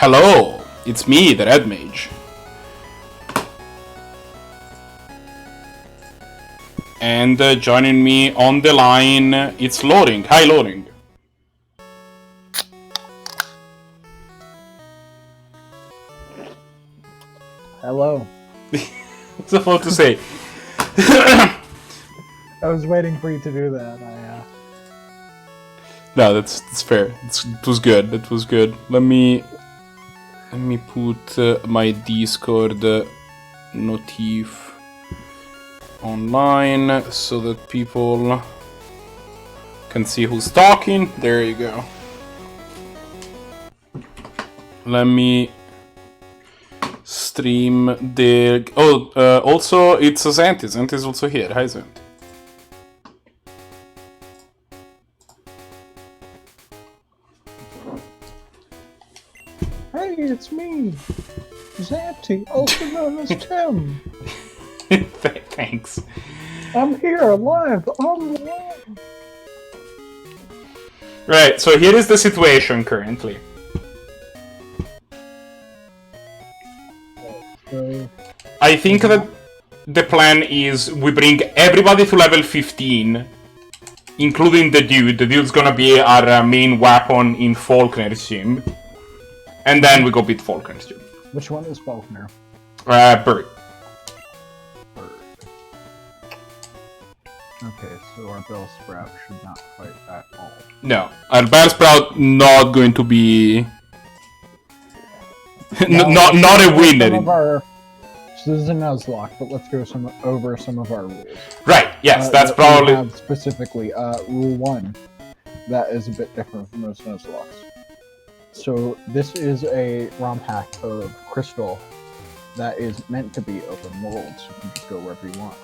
Hello, it's me, the Red Mage. And joining me on the line, it's Loading. Hi, Loading. Hello. What's I supposed to say? I was waiting for you to do that. No, that's fair. It was good. It was good. Let me put my Discord notif online so that people can see who's talking. There you go. Let me stream the... also it's Zant. Zant is also here. Hi, Zant. Hey, it's me, Zanty, also known as Tim. Thanks. I'm here, live, on the line. Right, so here is the situation currently. I think that the plan is we bring everybody to level 15, including the dude. The dude's gonna be our main weapon in Falkner's team. And then we go beat Falkner's team. Which one is Falkner? Bird. Okay, so our Bell Sprout should not fight at all. No, our Bellsprout not going to be... not a winner. So this is a Nuzlocke, but let's go over some of our rules. Right, yes, that's probably... Specifically, Rule 1. That is a bit different from most Nuzlocks. So this is a ROM hack of Crystal that is meant to be open world, so you can just go wherever you want.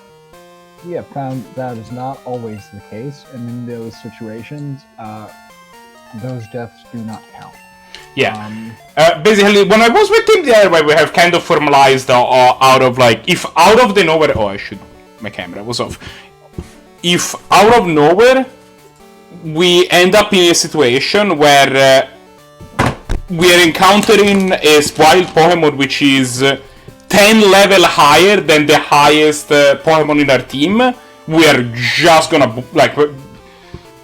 We have found that is not always the case, and in those situations, those deaths do not count. Yeah. Basically, when I was with Team DIY, we have kind of formalized out of like, if out of the nowhere... Oh, my camera was off. If out of nowhere, we end up in a situation where we are encountering a wild Pokemon which is 10 level higher than the highest Pokemon in our team, we are just gonna, like,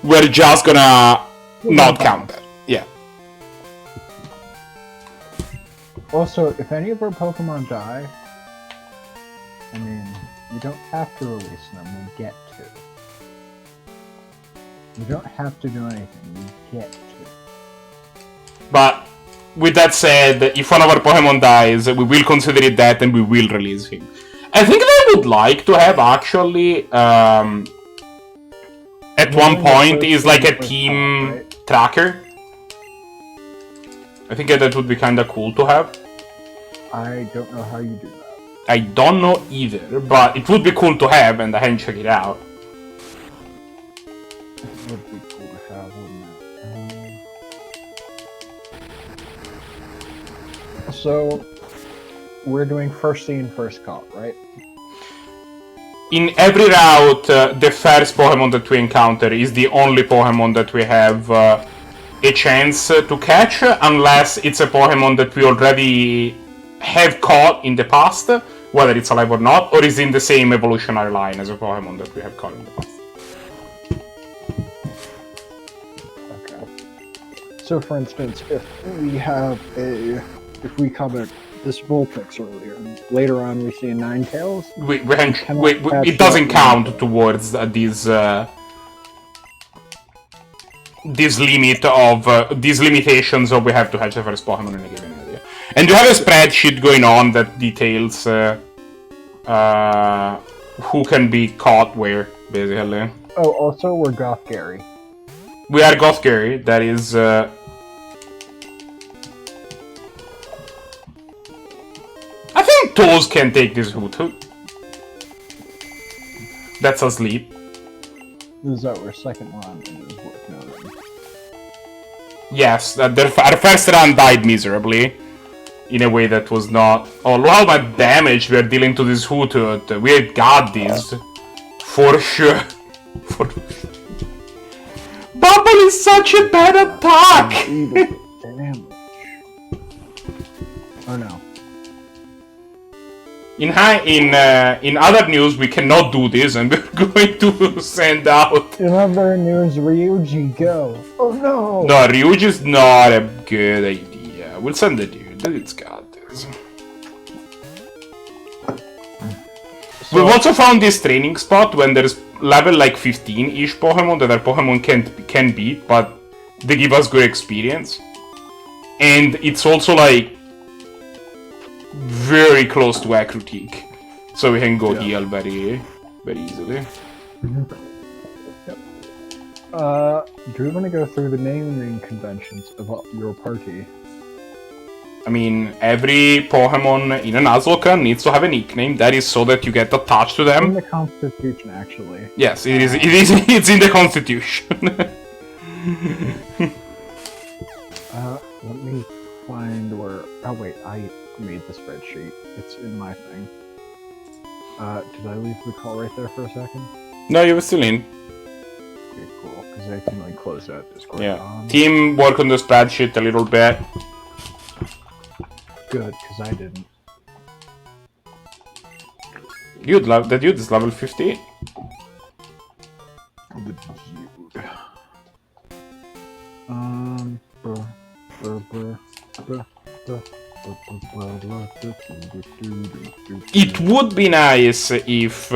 we're just gonna not count that. Yeah. Also, if any of our Pokemon die, I mean, we don't have to release them, we get to. We don't have to do anything, we get to. But, with that said, if one of our Pokemon dies, we will consider it that and we will release him. I think I would like to have, actually, at one point, is like a team tracker. I think that would be kinda cool to have. I don't know how you do that. I don't know either, but it would be cool to have, and I hadn't checked it out. It would be cool to have, wouldn't it? So, we're doing first seen, first caught, right? In every route, the first Pokemon that we encounter is the only Pokemon that we have a chance to catch, unless it's a Pokemon that we already have caught in the past, whether it's alive or not, or is in the same evolutionary line as a Pokemon that we have caught in the past. Okay. So, for instance, if we cover this Vulpix earlier, and later on we see a Ninetales, it doesn't count towards this limit of these limitations of we have to hatch the first Pokemon in a given area. And you have a spreadsheet going on that details who can be caught where, basically. Oh, also we're Goth Gary. We are Goth Gary, that is... I think Toes can take this Hoot. That's asleep. This is our second run, and it is worth noting. Yes, our first run died miserably. In a way that was not... Oh, look how much damage we are dealing to this Hoot. We got this. For sure. Bubble is such a bad attack! Damage. Oh no. In other news, we cannot do this, and we're going to send out. In other news, Ryuji, go. Oh no. No, Ryuji is not a good idea. We'll send the dude. It's got this. We've also found this training spot when there's level like 15-ish Pokemon that our Pokemon can beat, but they give us good experience. And it's also like very close to Acrotique, so we can go heal very easily. Yep. Do we want to go through the naming conventions of your party? I mean, every Pokemon in a Nuzlocke needs to have a nickname. That is so that you get attached to them. In the Constitution, actually. Yes, it is. It's in the Constitution. Let me find where. Oh wait, I made the spreadsheet. It's in my thing. Did I leave the call right there for a second? No, you were still in. Okay, cool. Because I can like close out Discord. Yeah. Team work on the spreadsheet a little bit. Good, because I didn't. Dude, the dude is level 15. The dude. It would be nice if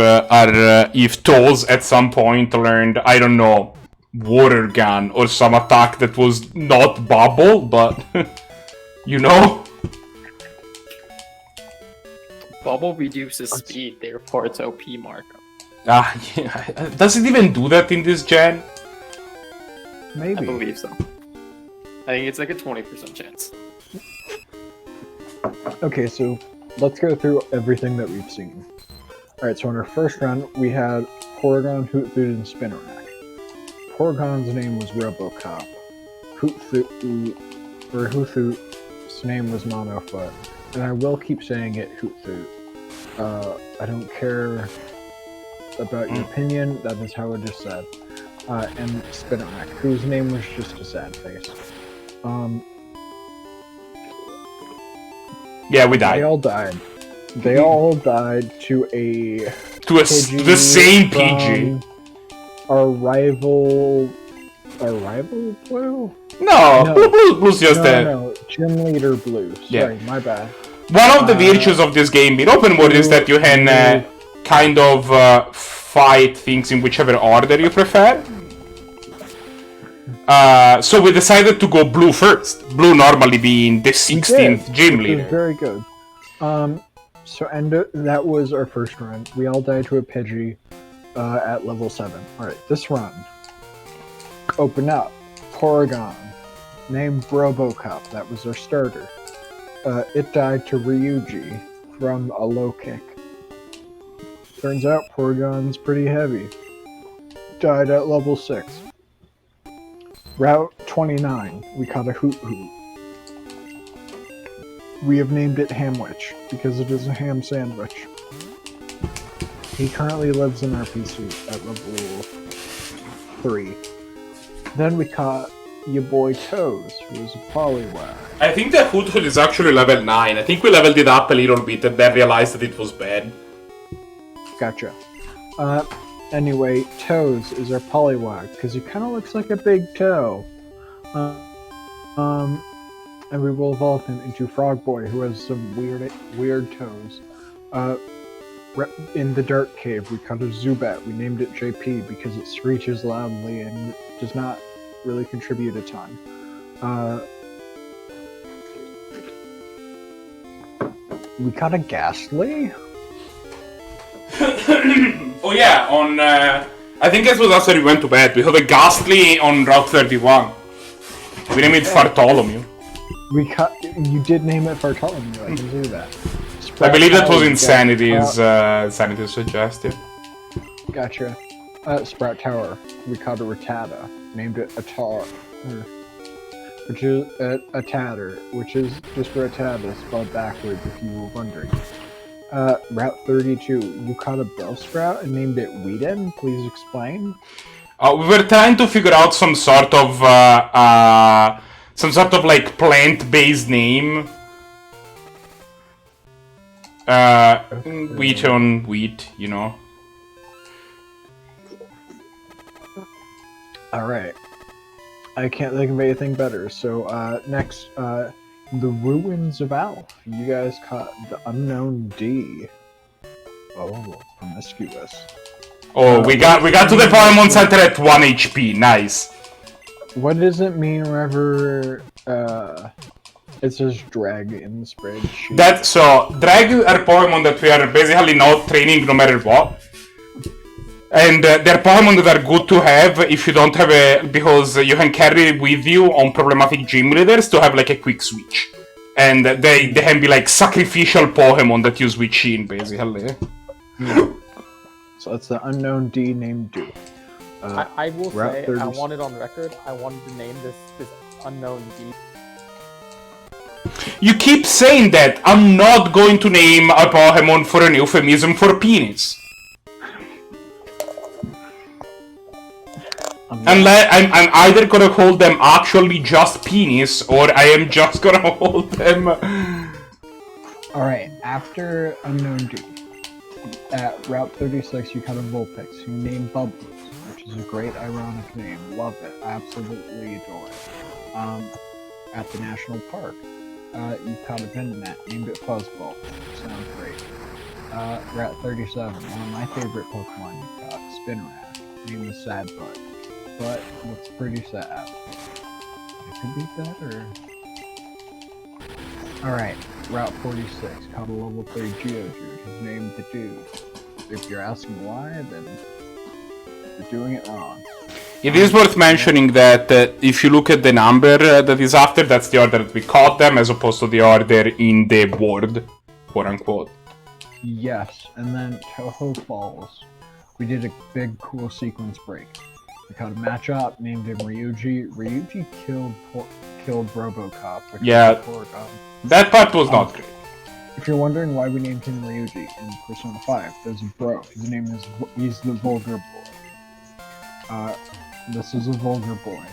Toes at some point learned, I don't know, water gun or some attack that was not bubble, but you know. Bubble reduces speed, therefore it's OP markup. Ah, yeah. Does it even do that in this gen? Maybe. I believe so. I think it's like a 20% chance. Okay, so let's go through everything that we've seen. Alright, so in our first run, we had Porygon, Hoothoot, and Spinarak. Porygon's name was Robocop. Hoothoot's name was Monofoot. And I will keep saying it, Hoothoot. I don't care about your opinion, that is how it is said. And Spinarak, whose name was just a sad face. Yeah, we died. They all died. They all died to a... To the same PG. Our rival... Our rival Blue? No. Blue's just dead. No, Gym Leader Blue. Sorry, my bad. One of the virtues of this game in open world is that you can kind of fight things in whichever order you prefer. So we decided to go Blue first. Blue normally being the 16th gym leader. Very good. That was our first run. We all died to a Pidgey at level 7. Alright, this run. Open up. Porygon. Named Robocop. That was our starter. It died to Ryuji from a low kick. Turns out Porygon's pretty heavy. Died at level 6. Route 29, we caught a Hoothoot. We have named it Hamwich, because it is a ham sandwich. He currently lives in our PC at level 3. Then we caught your boy Toes, who is a Poliwag. I think the Hoothoot is actually level 9. I think we leveled it up a little bit and then realized that it was bad. Gotcha. Anyway, Toes is our Poliwag, because he kind of looks like a big toe. And we will evolve him into Frogboy, who has some weird toes. In the Dark Cave, we caught a Zubat. We named it JP because it screeches loudly and does not really contribute a ton. We caught a Ghastly? Oh yeah, on I think it was after we went to bed. We had a Ghastly on Route 31. We named it Fartolomew. You did name it Fartolomew, I can see that. I believe that was Insanity's suggestion. Gotcha. Sprout Tower, we caught a Rattata. Named it Atar. Which is a tatter, which is just Rattata spelled backwards if you were wondering. Route 32, you caught a Bellsprout and named it Whedon? Please explain. We were trying to figure out some sort of like plant-based name Wheat on wheat, you know. Alright. I can't think of anything better. So, next, the Ruins of Alf. You guys caught the Unknown D. Oh, promiscuous. Oh, we got to the Pokemon Center at 1 HP. Nice. What does it mean whenever it says drag in the spreadsheet? Drag are Pokemon that we are basically not training no matter what. And they're Pokemon that are good to have if you don't have because you can carry with you on problematic gym leaders to have like a quick switch. And they can be like sacrificial Pokemon that you switch in, basically. So it's the Unknown D named Do. I will say, 30... I want it on record, I wanted to name this Unknown D. You keep saying that. I'm not going to name a Pokemon for an euphemism for penis. Unless I'm either gonna hold them actually just penis, or I am just gonna hold them... Alright, after Unknown D, at Route 36 you caught a Vulpix who named Bubbles, which is a great ironic name. Love it. I absolutely adore it. At the National Park, you caught a Venonat, named it Fuzzball. Sounds great. Route 37, one of my favorite Pokemon you caught, Spinarak, named the Sad Butt. But looks pretty sad. It could be better. Alright, Route 46, caught a level 3 Geodude, who's named the Dude. If you're asking why, then you're doing it wrong. It is worth mentioning that if you look at the number that is after, that's the order that we caught them, as opposed to the order in the board, quote unquote. Yes, and then Toho Falls. We did a big cool sequence break. We caught a matchup, named him Ryuji. Ryuji killed Robocop, which yeah, was that part was not great. If you're wondering why we named him Ryuji in Persona 5, there's a bro. His name is, he's the Vulgar Boy. This is a Vulgar Boy.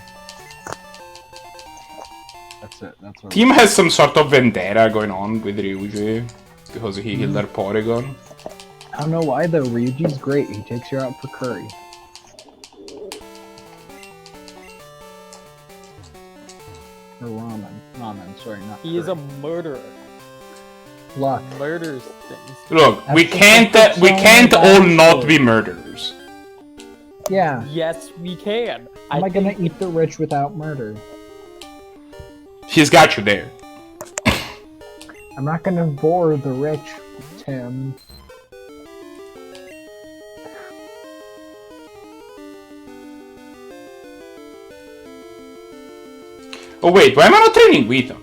That's it, that's what Team has some sort of vendetta going on with Ryuji, because he killed their Porygon. I don't know why though, Ryuji's great, he takes you out for curry. Or ramen, sorry, not He curry. is a murderer. Luck. Murders things. Look, we can't all not be murderers. Yeah. Yes, we can. How am I gonna eat the rich without murder? He's got you there. I'm not gonna bore the rich, Tim. Oh wait, why am I not training with him?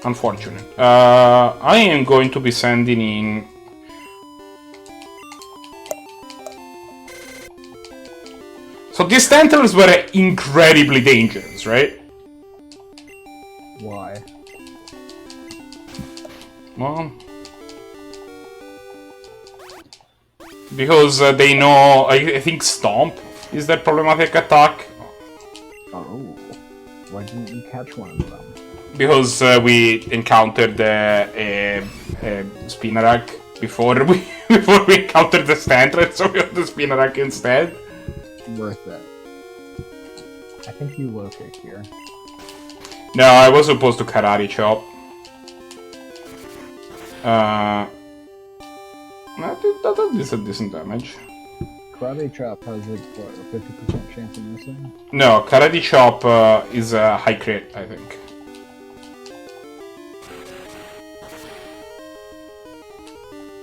Unfortunate. I am going to be sending in... So these Tentacles were incredibly dangerous, right? Why? Well... Because they know, I think Stomp is their problematic attack. Oh. Why didn't you catch one of them? Because we encountered the Spinarak before we encountered the Stantler, so we got the Spinarak instead. Worth it. I think you locate here. No, I was supposed to Karate Chop. That is a decent damage. Karate Chop has like what, a 50% chance of missing? No, Karate Chop is a high crit, I think.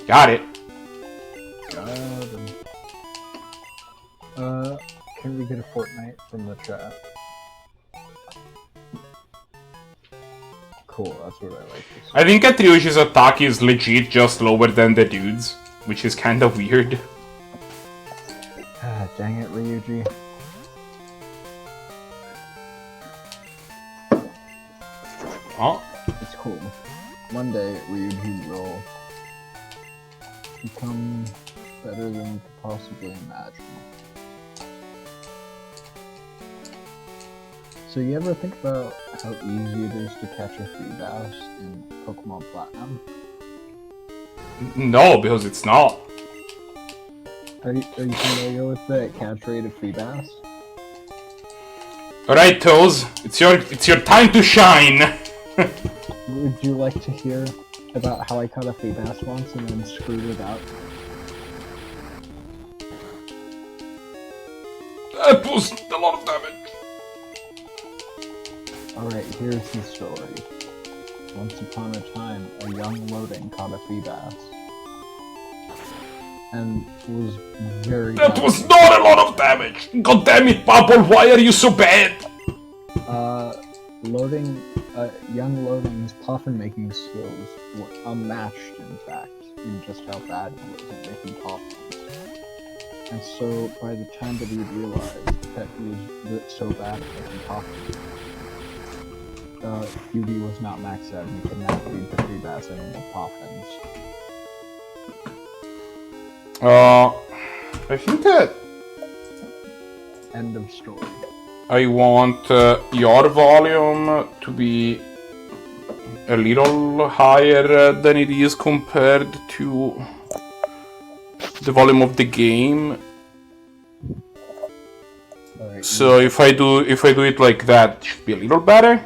Got it. Got him. Can we get a Fortnite from the chat? Cool, that's what I like to see. I think Atriushi's attack is legit just lower than the dude's, which is kind of weird. Ah, dang it, Ryuji. Oh. It's cool. One day, Ryuji will become better than you could possibly imagine. So you ever think about how easy it is to catch a Feebas in Pokemon Platinum? No, because it's not. Are you familiar with the catch rate of Feebas? Alright, Toes, it's your time to shine! Would you like to hear about how I caught a Feebas once and then screwed it up? That was a lot of damage. Alright, here's the story. Once upon a time, a young loading caught a Feebas. And was very That was not a lot of damage! God damn it, Bubble, why are you so bad? Young Loading's puffin making skills were unmatched, in fact, in just how bad he was at making puffins. And so, by the time that he realized that he was so bad at making puffins, QB was not maxed out and he could not feed the Feebas any more puffins. I think that End of story. I want your volume to be a little higher than it is compared to the volume of the game. Alright, So if I do it like that, it should be a little better.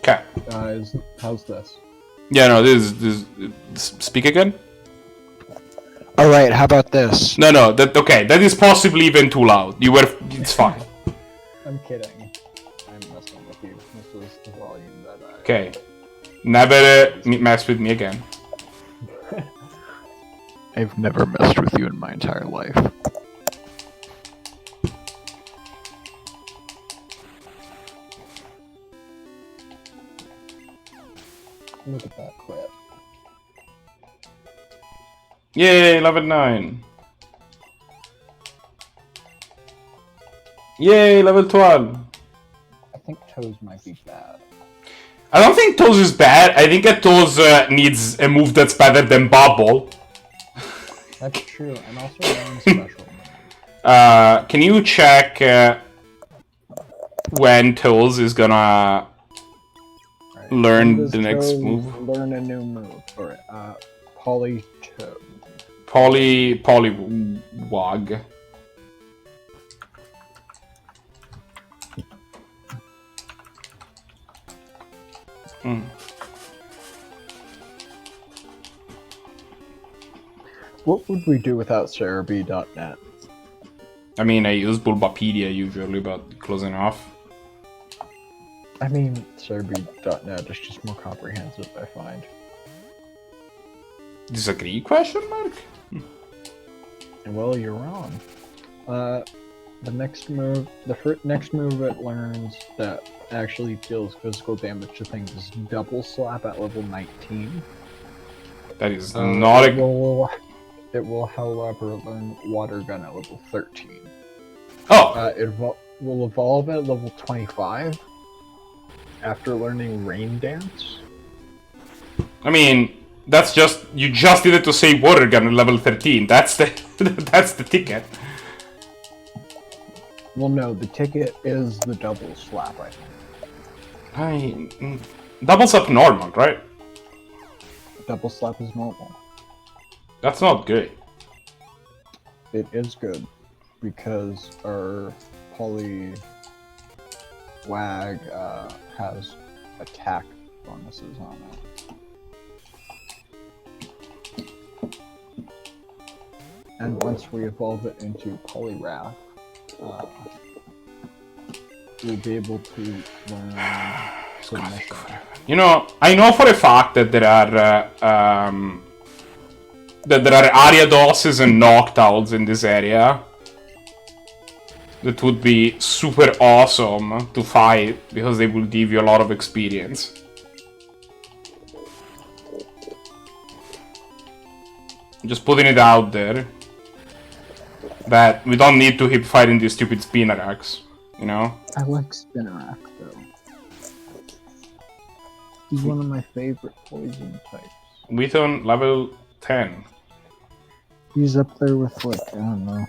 Okay. how's this? Yeah, no, this speak again? Alright, how about this? No, okay, that is possibly even too loud. It's fine. I'm kidding. I'm messing with you. This was the volume that I... Okay. Never mess with me again. I've never messed with you in my entire life. Look at that clip. Yay, level 9. Yay, level 12. I think Toes might be bad. I don't think Toes is bad. I think that Toes needs a move that's better than Bubble. That's true, and also one special move. Can you check when Toes is gonna learn the next move? Learn a new move for it. Polytoad. Polywog. What would we do without Cerebi.net? I mean, I use Bulbapedia usually, but close enough. I mean, Cerebi.net is just more comprehensive, I find. Disagree? Question mark? Well, you're wrong. The next move it learns that actually deals physical damage to things is Double Slap at level 19. That is not a... It will, however, learn Water Gun at level 13. Oh! It will evolve at level 25 after learning Rain Dance. I mean, that's just... You just needed to say Water Gun at level 13. That's the... that's the ticket. Well, no, the ticket is the Double Slap, I think. Double Slap normal, right? Double Slap is normal. That's not good. It is good, because our Poliwag has attack bonuses on it. And once we evolve it into Poliwrath, we'll be able to learn Submission. You know, I know for a fact that there are Ariadoses and Noctowls in this area that would be super awesome to fight because they will give you a lot of experience. Just putting it out there that we don't need to keep fighting these stupid Spinarak, you know? I like Spinarak though. He's one of my favorite poison types. Withon level 10. He's up there with, like, I don't know.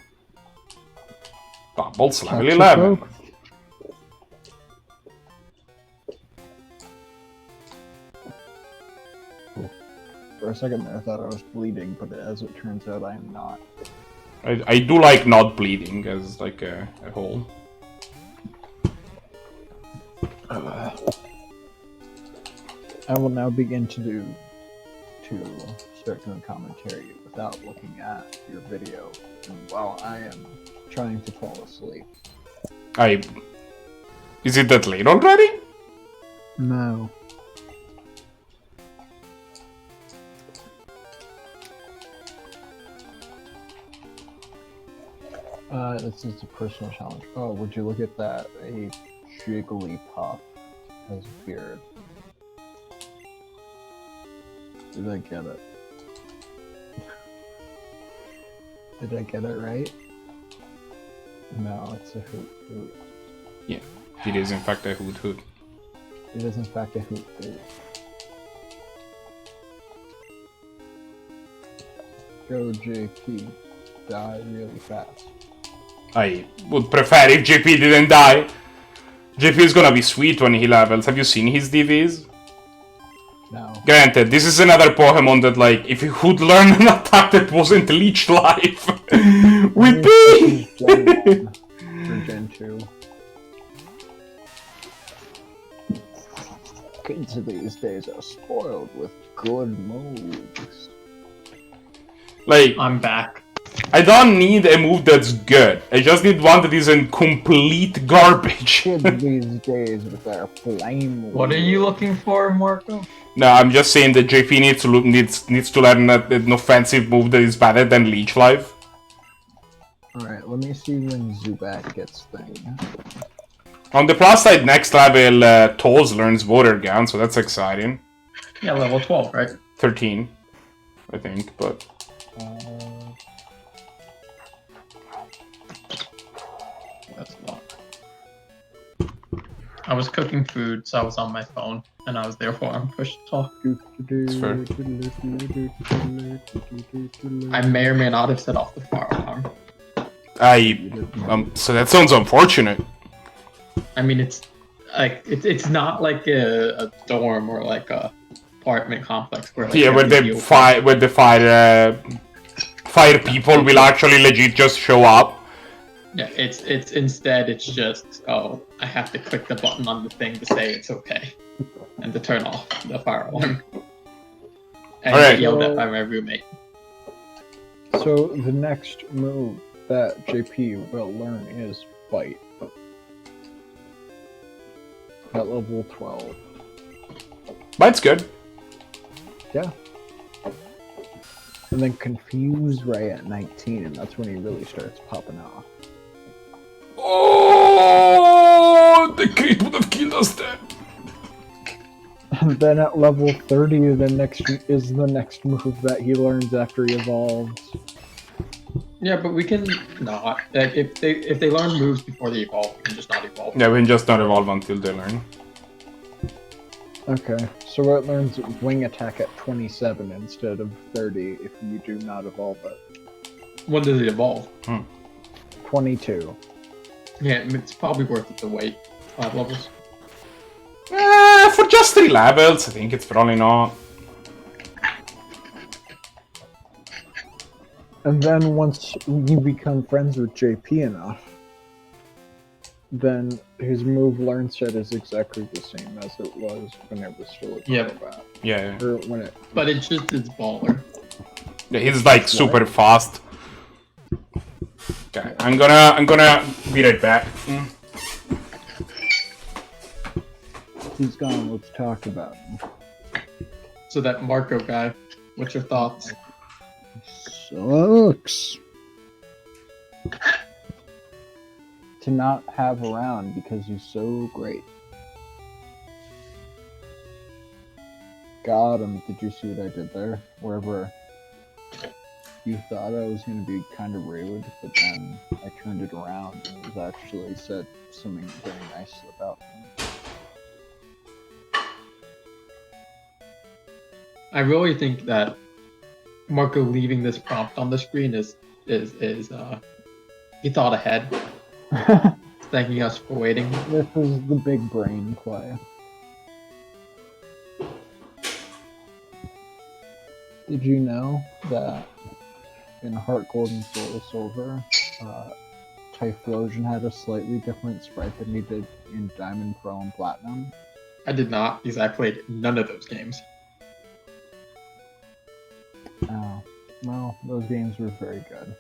Bubble's level 11. For a second there, I thought I was bleeding, but as it turns out, I am not. I do like not bleeding as like a whole. I will now begin to start doing commentary without looking at your video, and while I am trying to fall asleep. Is it that late already? No. This is a personal challenge. Oh, would you look at that? A Jigglypuff has a beard. Did I get it? Did I get it right? No, it's a hoot hoot. Yeah, it is in fact a hoot hoot. It is in fact a hoot hoot. Go JP. Die really fast. I would prefer if JP didn't die. JP is gonna be sweet when he levels. Have you seen his DVs? No. Granted, this is another Pokemon that, like, if he could learn an attack that wasn't Leech Life, we'd be! Gen 1 or Gen 2. Kids these days are spoiled with good moves. Like, I'm back. I don't need a move that's good. I just need one that isn't complete garbage. Kids these days with their flame. What are you looking for, Marco? No, I'm just saying that JP needs to learn an offensive move that is better than Leech Life. Alright, let me see when Zubat gets thing. On the plus side, next level, Toes learns Water Gun, so that's exciting. Yeah, level 12, right? 13, I think, but... That's a lot. I was cooking food, so I was on my phone, and I was therefore on push to talk. It's fair. I may or may not have set off the fire alarm. So that sounds unfortunate. I mean, it's like it's not like a dorm or like a apartment complex where like Yeah, where the fire people will actually legit just show up. Yeah, it's instead it's just, oh, I have to click the button on the thing to say it's okay and to turn off the fire alarm. And All right. get yelled at by my roommate. So the next move that JP will learn is Bite. At level 12. Bite's good. Yeah. And then Confuse right at 19, and that's when he really starts popping off. Oh, the crate would have killed us then. And then at level 30, the next move that he learns after he evolves. Yeah, but we can not. Like, if they learn moves before they evolve, we can just not evolve. Yeah, we can just not evolve until they learn. Okay, so it learns Wing Attack at 27 instead of 30 if you do not evolve it. When does it evolve? 22. Yeah, it's probably worth it to wait 5 levels. For just 3 levels, I think it's probably not. And then once you become friends with JP enough, then his move learn set is exactly the same as it was when it was still a combat. Yeah. Or when it... But it's just it's baller. Yeah, he's like super fast. Okay, I'm gonna be right back. He's gone, let's talk about him. So that Marco guy, what's your thoughts? Sucks. To not have around because he's so great. Got him. Did you see what I did there? Wherever you thought I was going to be kind of rude, but then I turned it around and it was actually said something very nice about him. I really think that Marco leaving this prompt on the screen is he thought ahead. Thanking us for waiting. This is the big brain play. Did you know that in Heart Gold and Soul Silver, Typhlosion had a slightly different sprite than he did in Diamond, Pearl, and Platinum? I did not, because I played none of those games. Oh, well, those games were very good.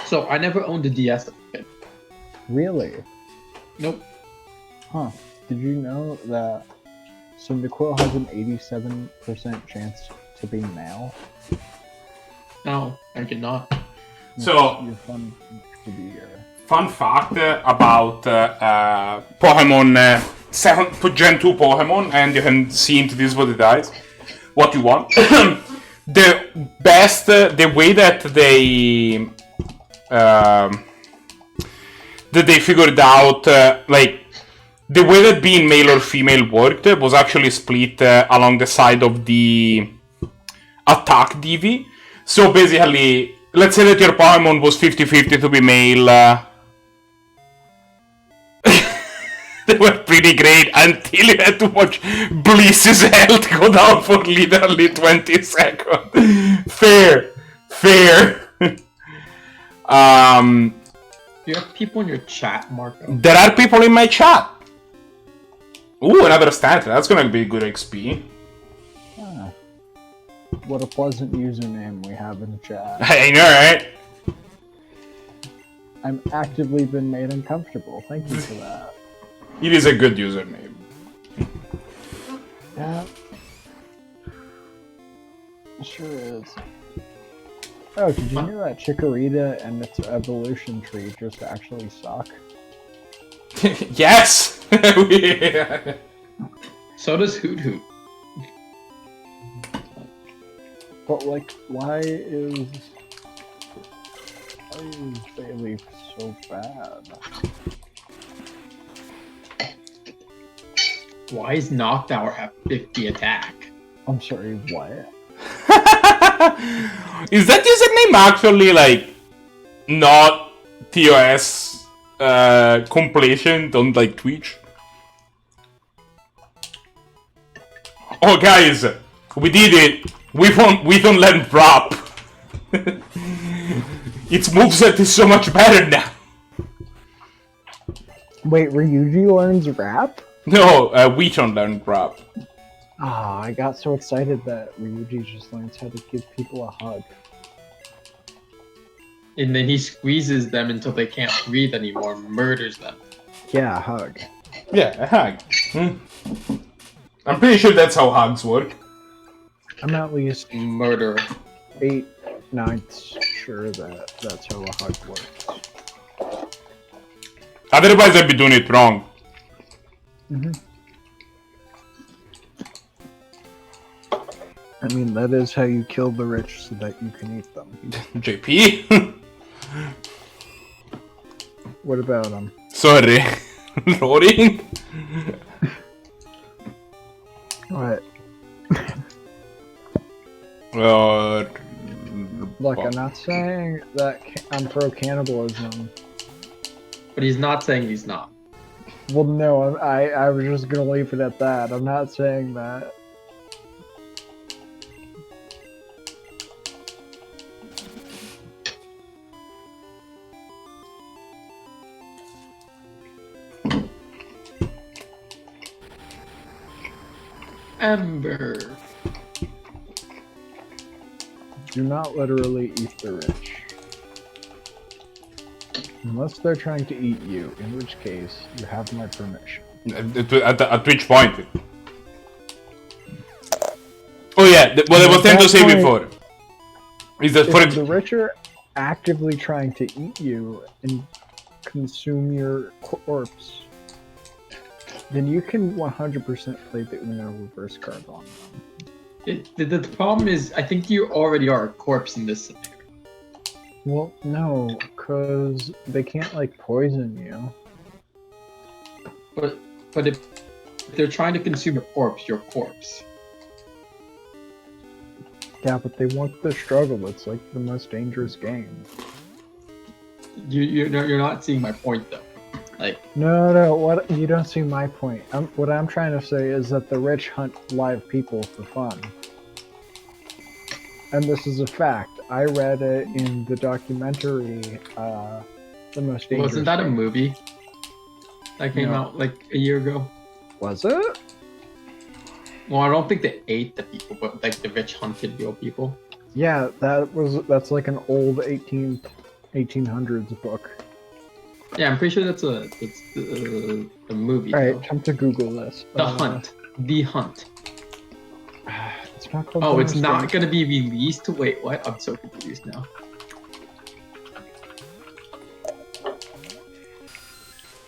So I never owned a DS as a kid. Really? Nope. Huh. Did you know that Cyndaquil has an 87% chance to be male? No, I did not. So, You're fun to be here. fun fact about Pokemon, Gen 2 Pokemon, and you can see into this what it does, what you want. The best, the way that they figured out, like, the way that being male or female worked was actually split along the side of the attack DV. So basically, let's say that your Pokemon was 50-50 to be male. They were pretty great until you had to watch Bliss's health go down for literally 20 seconds. Fair. Do you have people in your chat, Marco? There are people in my chat. Ooh, another stat. That's gonna be good XP. Ah, what a pleasant username we have in the chat. I know, right? I'm actively been made uncomfortable. Thank you for that. It is a good username. Yeah. It sure is. Oh, did you know that Chikorita and its evolution tree just actually suck? Yes! So does Hoot Hoot. But like, why is Bayleaf so bad? Why is Noctower have 50 attack? I'm sorry, what? Is that username actually, like, not TOS completion on, like, Twitch? Oh, guys, we did it. We don't learn drop. Its moveset is so much better now. Wait, Ryuji learns rap? No, we don't learn drop. Ah, I got so excited that Ryuji just learns how to give people a hug. And then he squeezes them until they can't breathe anymore, murders them. Yeah, a hug. Yeah, a hug. I'm pretty sure that's how hugs work. I'm at least Murder. 8/9 sure that that's how a hug works. Otherwise, I'd be doing it wrong. I mean, that is how you kill the rich so that you can eat them. JP? What about them? Sorry. Rory? What? Look, I'm not saying that I'm pro cannibalism. But he's not saying he's not. Well, no, I was just gonna leave it at that. I'm not saying that. Ember. Do not literally eat the rich. Unless they're trying to eat you, in which case, you have my permission. At which point? Oh yeah, what I was trying to say before is that If the rich are actively trying to eat you and consume your corpse, then you can 100% play the Uno reverse card on them. The problem is, I think you already are a corpse in this scenario. Well, no, because they can't, like, poison you. But if they're trying to consume a corpse, you're a corpse. Yeah, but they want the struggle. It's, like, the most dangerous game. You're not seeing my point, though. Like, No. What you don't see my point. What I'm trying to say is that the rich hunt live people for fun, and this is a fact. I read it in the documentary, The Most Dangerous. wasn't that a Game. movie that came No. out like a year ago? Was it? Well, I don't think they ate the people, but like the rich hunted real people. Yeah, that's like an old 1800s book. Yeah, I'm pretty sure that's a movie. All right, though. time to Google this. The Hunt. The Hunt. It's not called. Oh, The it's Most not Dangerous. gonna be released. Wait, what? I'm so confused now.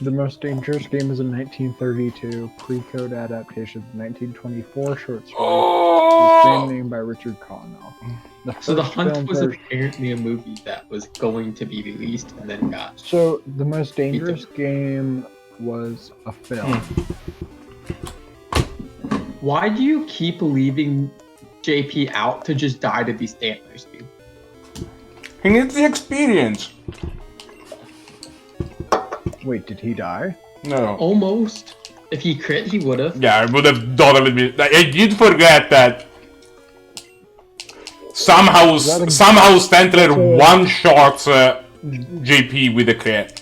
The Most Dangerous Game is a 1932 pre-code adaptation of the 1924 short story. Oh! The same name by Richard Connell. So The first Hunt film was version- apparently a movie that was going to be released and then got. So the Most Dangerous Game was a film. Why do you keep leaving JP out to just die to these antlers, dude? He needs the experience. Wait, did he die? No. Almost. If he crit, he would have. Yeah, I would have totally been. Like, I did forget that somehow Stantler one-shots JP with a crit.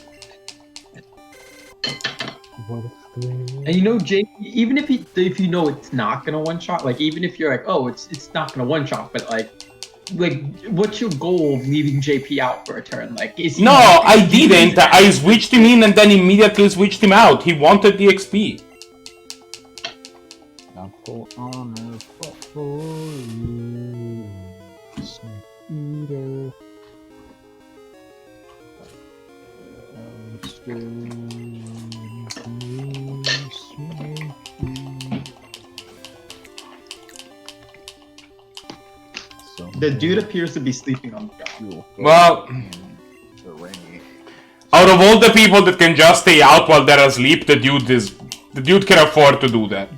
And you know, JP, even if you know it's not gonna one shot, like even if you're like, oh, it's not gonna one shot, but like, what's your goal of leaving JP out for a turn? Like, is he? No, I didn't. I switched him in and then immediately switched him out. He wanted the XP. Not for honor, but for you, Snake Eater. The dude appears to be sleeping on the ground. Well, out of all the people that can just stay out while they're asleep, the dude can afford to do that.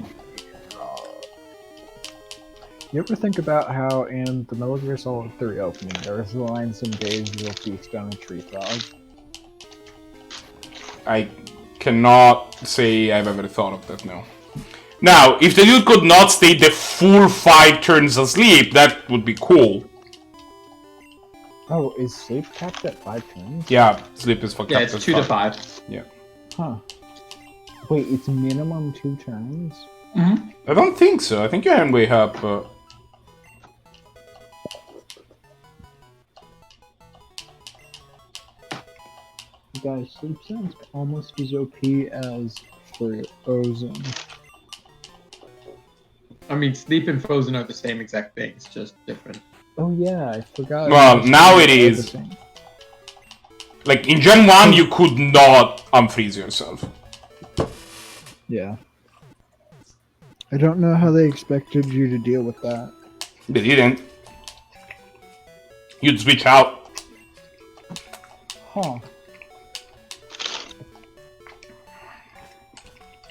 You ever think about how in the Metal Gear Solid 3 opening, there was the line, "Some days you'll feast on a tree frog"? I cannot say I've ever thought of that, no. Now, if the dude could not stay the full 5 turns asleep, that would be cool. Oh, is sleep capped at 5 turns? Yeah, sleep is fucked Yeah, up. it's 2 to 5. Yeah. Huh. Wait, it's minimum 2 turns? Mm-hmm. I don't think so. I think you can wake up. Guys, sleep sounds almost as OP as Frozen. I mean, sleep and frozen are the same exact thing. It's just different. Oh yeah, I forgot. Well, now it is. Like, in Gen 1, you could not unfreeze yourself. Yeah. I don't know how they expected you to deal with that. They didn't. You'd switch out. Huh.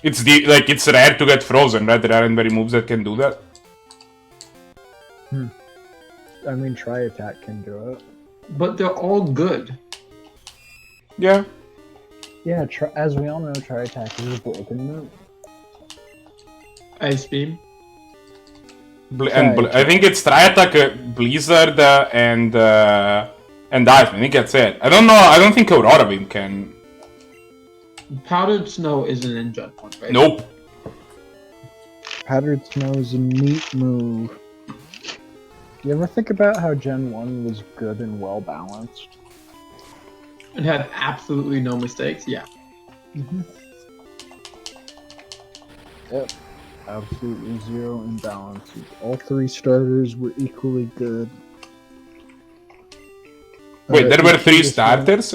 It's it's rare to get frozen, right? There aren't very moves that can do that. I mean, Tri Attack can do it. But they're all good. Yeah. Yeah, as we all know, Tri Attack is a broken move. Ice beam. I think it's Tri-Attack, Blizzard, and Ice. I think that's it. I don't know. I don't think Aurora Beam can. Powdered snow isn't in Gen 1, right? Nope. Powdered Snow is a neat move. You ever think about how Gen 1 was good and well balanced? It had absolutely no mistakes. Yeah. Yep. Absolutely zero imbalances. All 3 starters were equally good. Wait, there were 3 Infuse starters?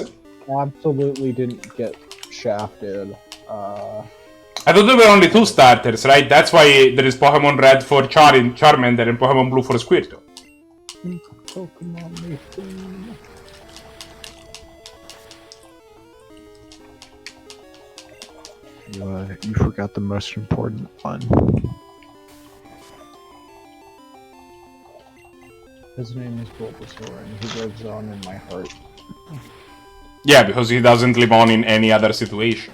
absolutely didn't get shafted. I thought there were only 2 starters, right? That's why there is Pokemon Red for Charmander and Pokemon Blue for Squirtle. Pokemon Nathan. You forgot the most important one. His name is Bulbasaur, and he lives on in my heart. Yeah, because he doesn't live on in any other situation.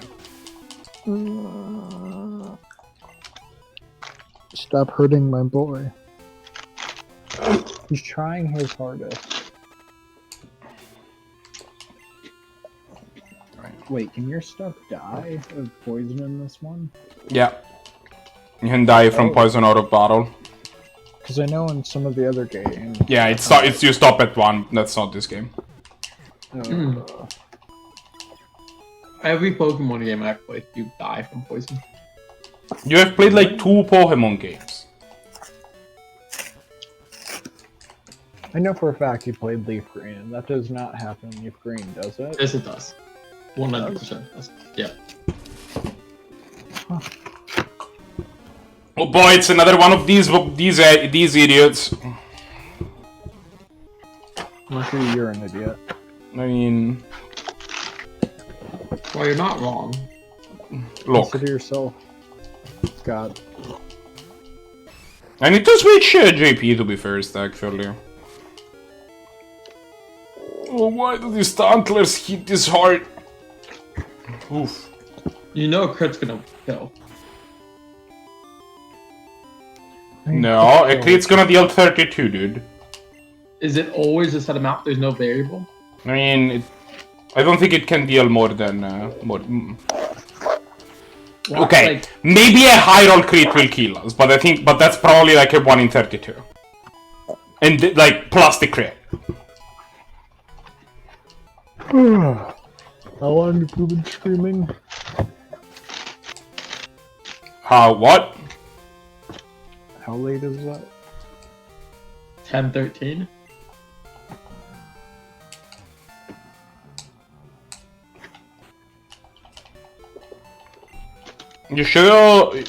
Stop hurting my boy. He's trying his hardest. Wait, can your stuff die of poison in this one? Yeah. You can die from poison out of bottle. Because I know in some of the other games... Yeah, it's you stop at 1. That's not this game. Every Pokemon game I've played, you die from poison. You have played like 2 Pokemon games. I know for a fact you played Leaf Green. That does not happen in Leaf Green, does it? Yes, it does. 100% does. Yeah. Huh. Oh boy, it's another one of these idiots. Luckily, you're an idiot. I mean... Well, you're not wrong. Look. Consider yourself God. I need to switch JP to be first, actually. Oh, why do these tantlers hit this hard? Oof. You know a crit's gonna kill. No, a crit's gonna deal 32, dude. Is it always a set amount? There's no variable? I mean, I don't think it can deal more than... Well, okay, like, maybe a high roll crit will kill us, but that's probably like a 1 in 32. And, like, plus the crit. How long have you been streaming? What? How late is that? 10-13? You should...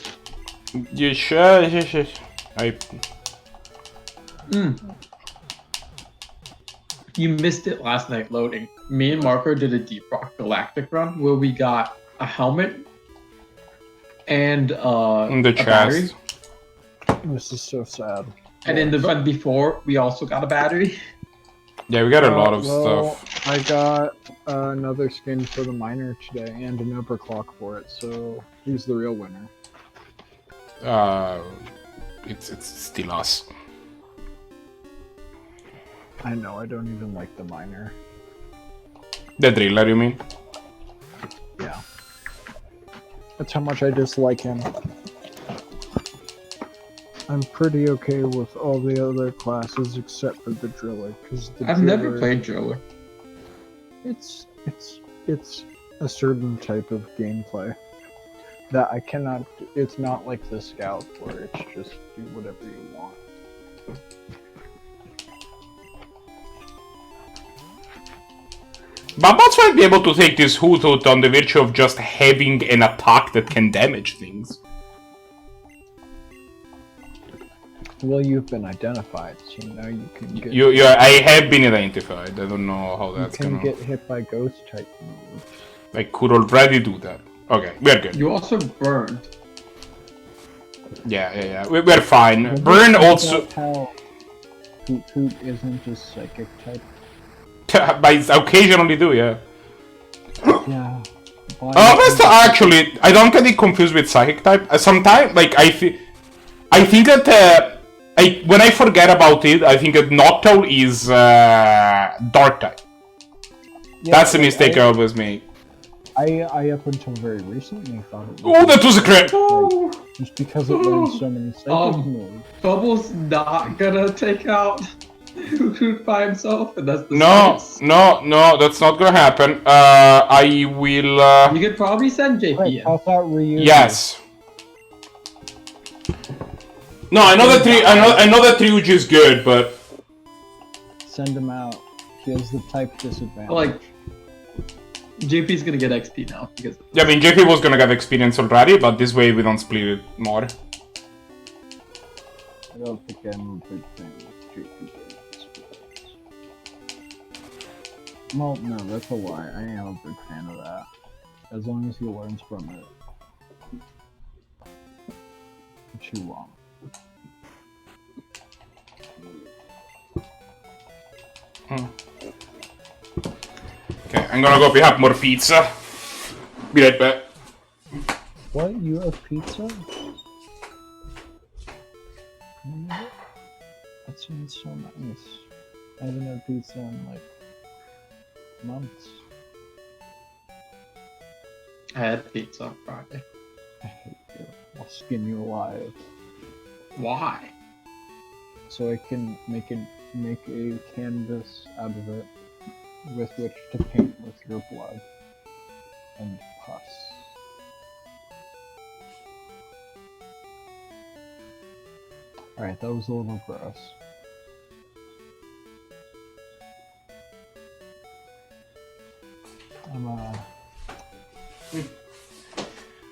You missed it last night loading. Me and Marco did a Deep Rock Galactic run where we got a helmet and in the a battery. chest. This is so sad. And in the run before, we also got a battery. Yeah, we got a lot of stuff. I got another skin for the miner today and an overclock for it, so he's the real winner. It's still us. I know, I don't even like the miner. The driller, you mean? Yeah. That's how much I dislike him. I'm pretty okay with all the other classes except for the driller, because I've never played driller. It's a certain type of gameplay that I cannot. It's not like the scout where it's just do whatever you want. But bots might be able to take this hoot on the virtue of just having an attack that can damage things. Well, you've been identified, so now you can get. I have been identified. I don't know how that's gonna. You can get hit by ghost type moves. I could already do that. Okay, we're good. You also burned. Yeah. We're fine. Burn also. How Hoot isn't just psychic type. I occasionally do, yeah. Yeah. That's actually, I don't get it confused with psychic type. Sometimes, like, I think that when I forget about it, I think that Noctowl is dark type. Yeah, that's the mistake I always make. I up until very recently thought it was. Oh, that was a crit! Like, just because it learns so many psychic moves. Bubble's not gonna take out Hoot by himself, and that's the No, that's not gonna happen. I will. You could probably send JP Wait, in. how about Ryu? Yes. No, I know that Ryuji is good, but Send him out. He has the type disadvantage. Like, JP's gonna get XP now because. Yeah, I mean JP was gonna get experience already, but this way we don't split it more. I don't think I'm a big fan of JP. Well, no, that's a lie. I am a big fan of that. As long as he learns from it. Too long. Okay, I'm gonna go pick up more pizza. Be right back. What? You have pizza? That sounds so nice. I haven't had pizza in like months. I had pizza on Friday. I hate you. I'll skin you alive. Why? So I can make a canvas out of it with which to paint with your blood and pus. Alright, that was a little gross.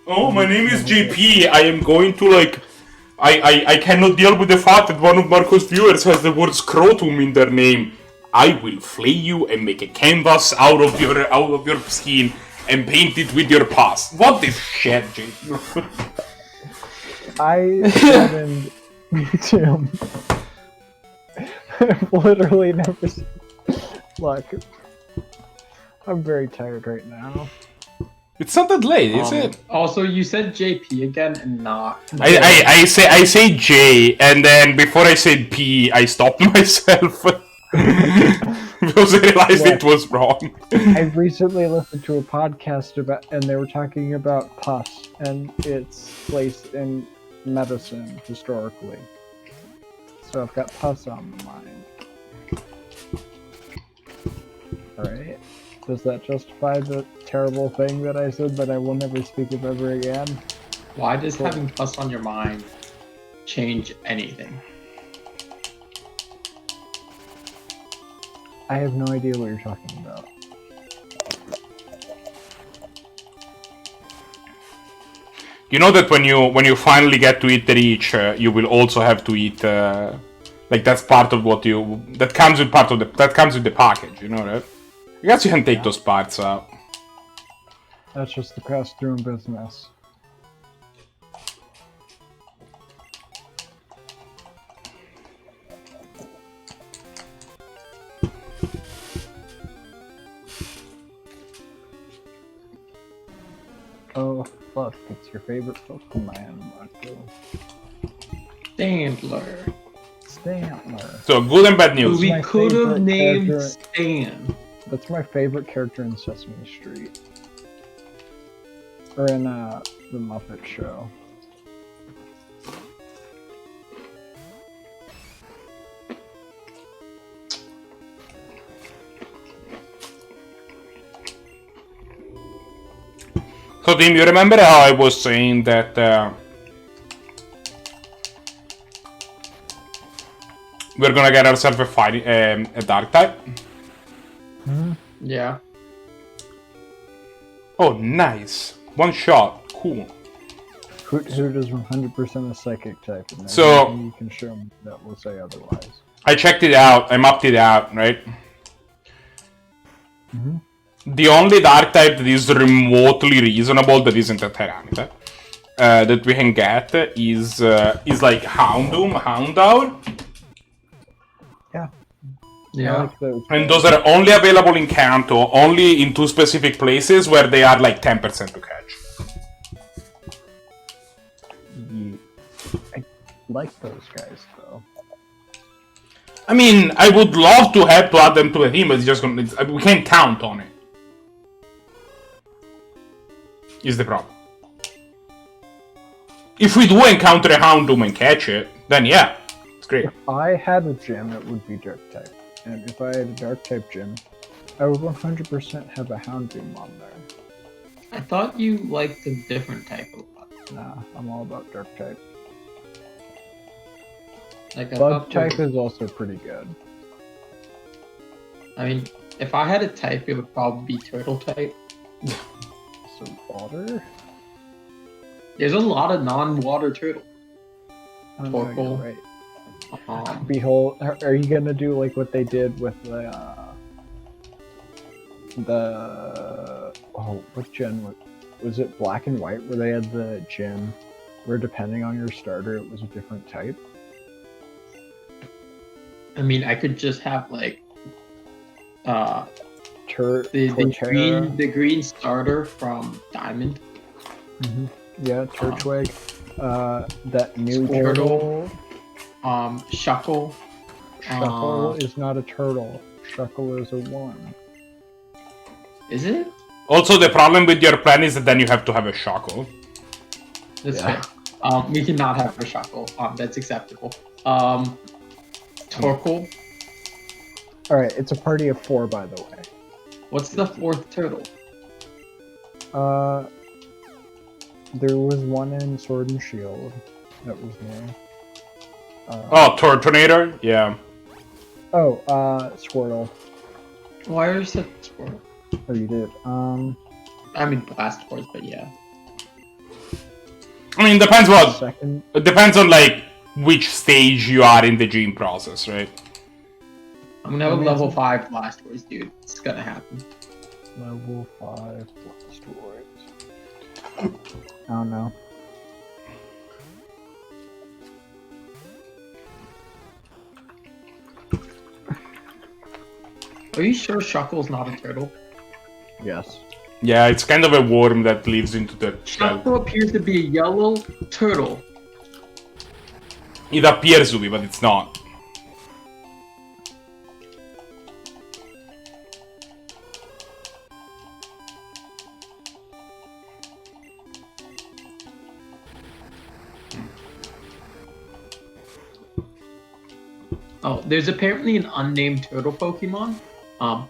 Oh, my name is JP. I am going to like... I cannot deal with the fact that one of Marco's viewers has the word scrotum in their name. I will flay you and make a canvas out of your skin and paint it with your pus. What the shit, JP? I haven't... Me too. I've literally never seen... Look, I'm very tired right now. It's not that late, is it? Also, you said JP again and not. I say J, and then before I said P, I stopped myself because I realized it was wrong. I recently listened to a podcast and they were talking about pus and its place in medicine historically. So I've got pus on my mind. Alright. Does that justify the terrible thing that I said that I will never speak of ever again? Why does having pus on your mind change anything? I have no idea what you're talking about. You know that when you finally get to eat the reach, you will also have to eat like that's part of what that comes with the package. You know that? I guess you can take those parts out. That's just the cost doing business. Oh, look, it's your favorite Pokemon, Marco. Standler. Stantler. So good and bad news. We could have favorite named character. Stan. That's my favorite character in Sesame Street. Or in the Muppet Show. So Tim, you remember how I was saying that we're gonna get ourselves a dark type? Yeah. Oh, nice. One shot. Cool. Hoot is 100% a psychic type, and there's So- nothing you can show me that will say otherwise. I checked it out. I mapped it out, right? The only dark type that is remotely reasonable that isn't a Tyranitar that we can get is like Houndour. Yeah. I Yeah. like those. And those are only available in Kanto, only in 2 specific places where they are like 10% to catch. I like those guys, though. I mean, I would love to add them to a team, but we can't count on it. Is the problem. If we do encounter a Houndoom and catch it, then yeah, it's great. If I had a gym, it would be Dark type. And if I had a Dark type gym, I would 100% have a Houndoom on there. I thought you liked a different type of bug. Nah, I'm all about Dark type. Like I Bug thought type is also pretty good. I mean, if I had a type, it would probably be turtle type. So water? There's a lot of non-water turtle. I don't know, Torkoal. you're right. Behold, are you gonna do like what they did with the what gen was it? Black and White, where they had the gym where depending on your starter it was a different type? I mean, I could just have like Torterra. the green starter from Diamond. Mm-hmm. Yeah, Turtwig. That new Squirtle. turtle. Shuckle. Shuckle is not a turtle. Shuckle is a one. Is it? Also, the problem with your plan is that then you have to have a Shackle. That's fair. We cannot have a Shuckle. That's acceptable. Torkoal. Alright, it's a party of 4, by the way. What's the 4th turtle? There was one in Sword and Shield. That was new. Tortonator? Yeah. Squirtle. Why are you such a Squirtle? Oh, you did. I mean, Blastoise, but yeah. I mean, depends what. Second. It depends on, like, which stage you are in the gene process, right? I'm gonna have a level 5 Blastoise, dude. It's gonna happen. Level 5 Blastoise. Oh no. Are you sure Shuckle's not a turtle? Yes. Yeah, it's kind of a worm that lives into the shell. Shuckle appears to be a yellow turtle. It appears to be, but it's not. Oh, there's apparently an unnamed turtle Pokemon.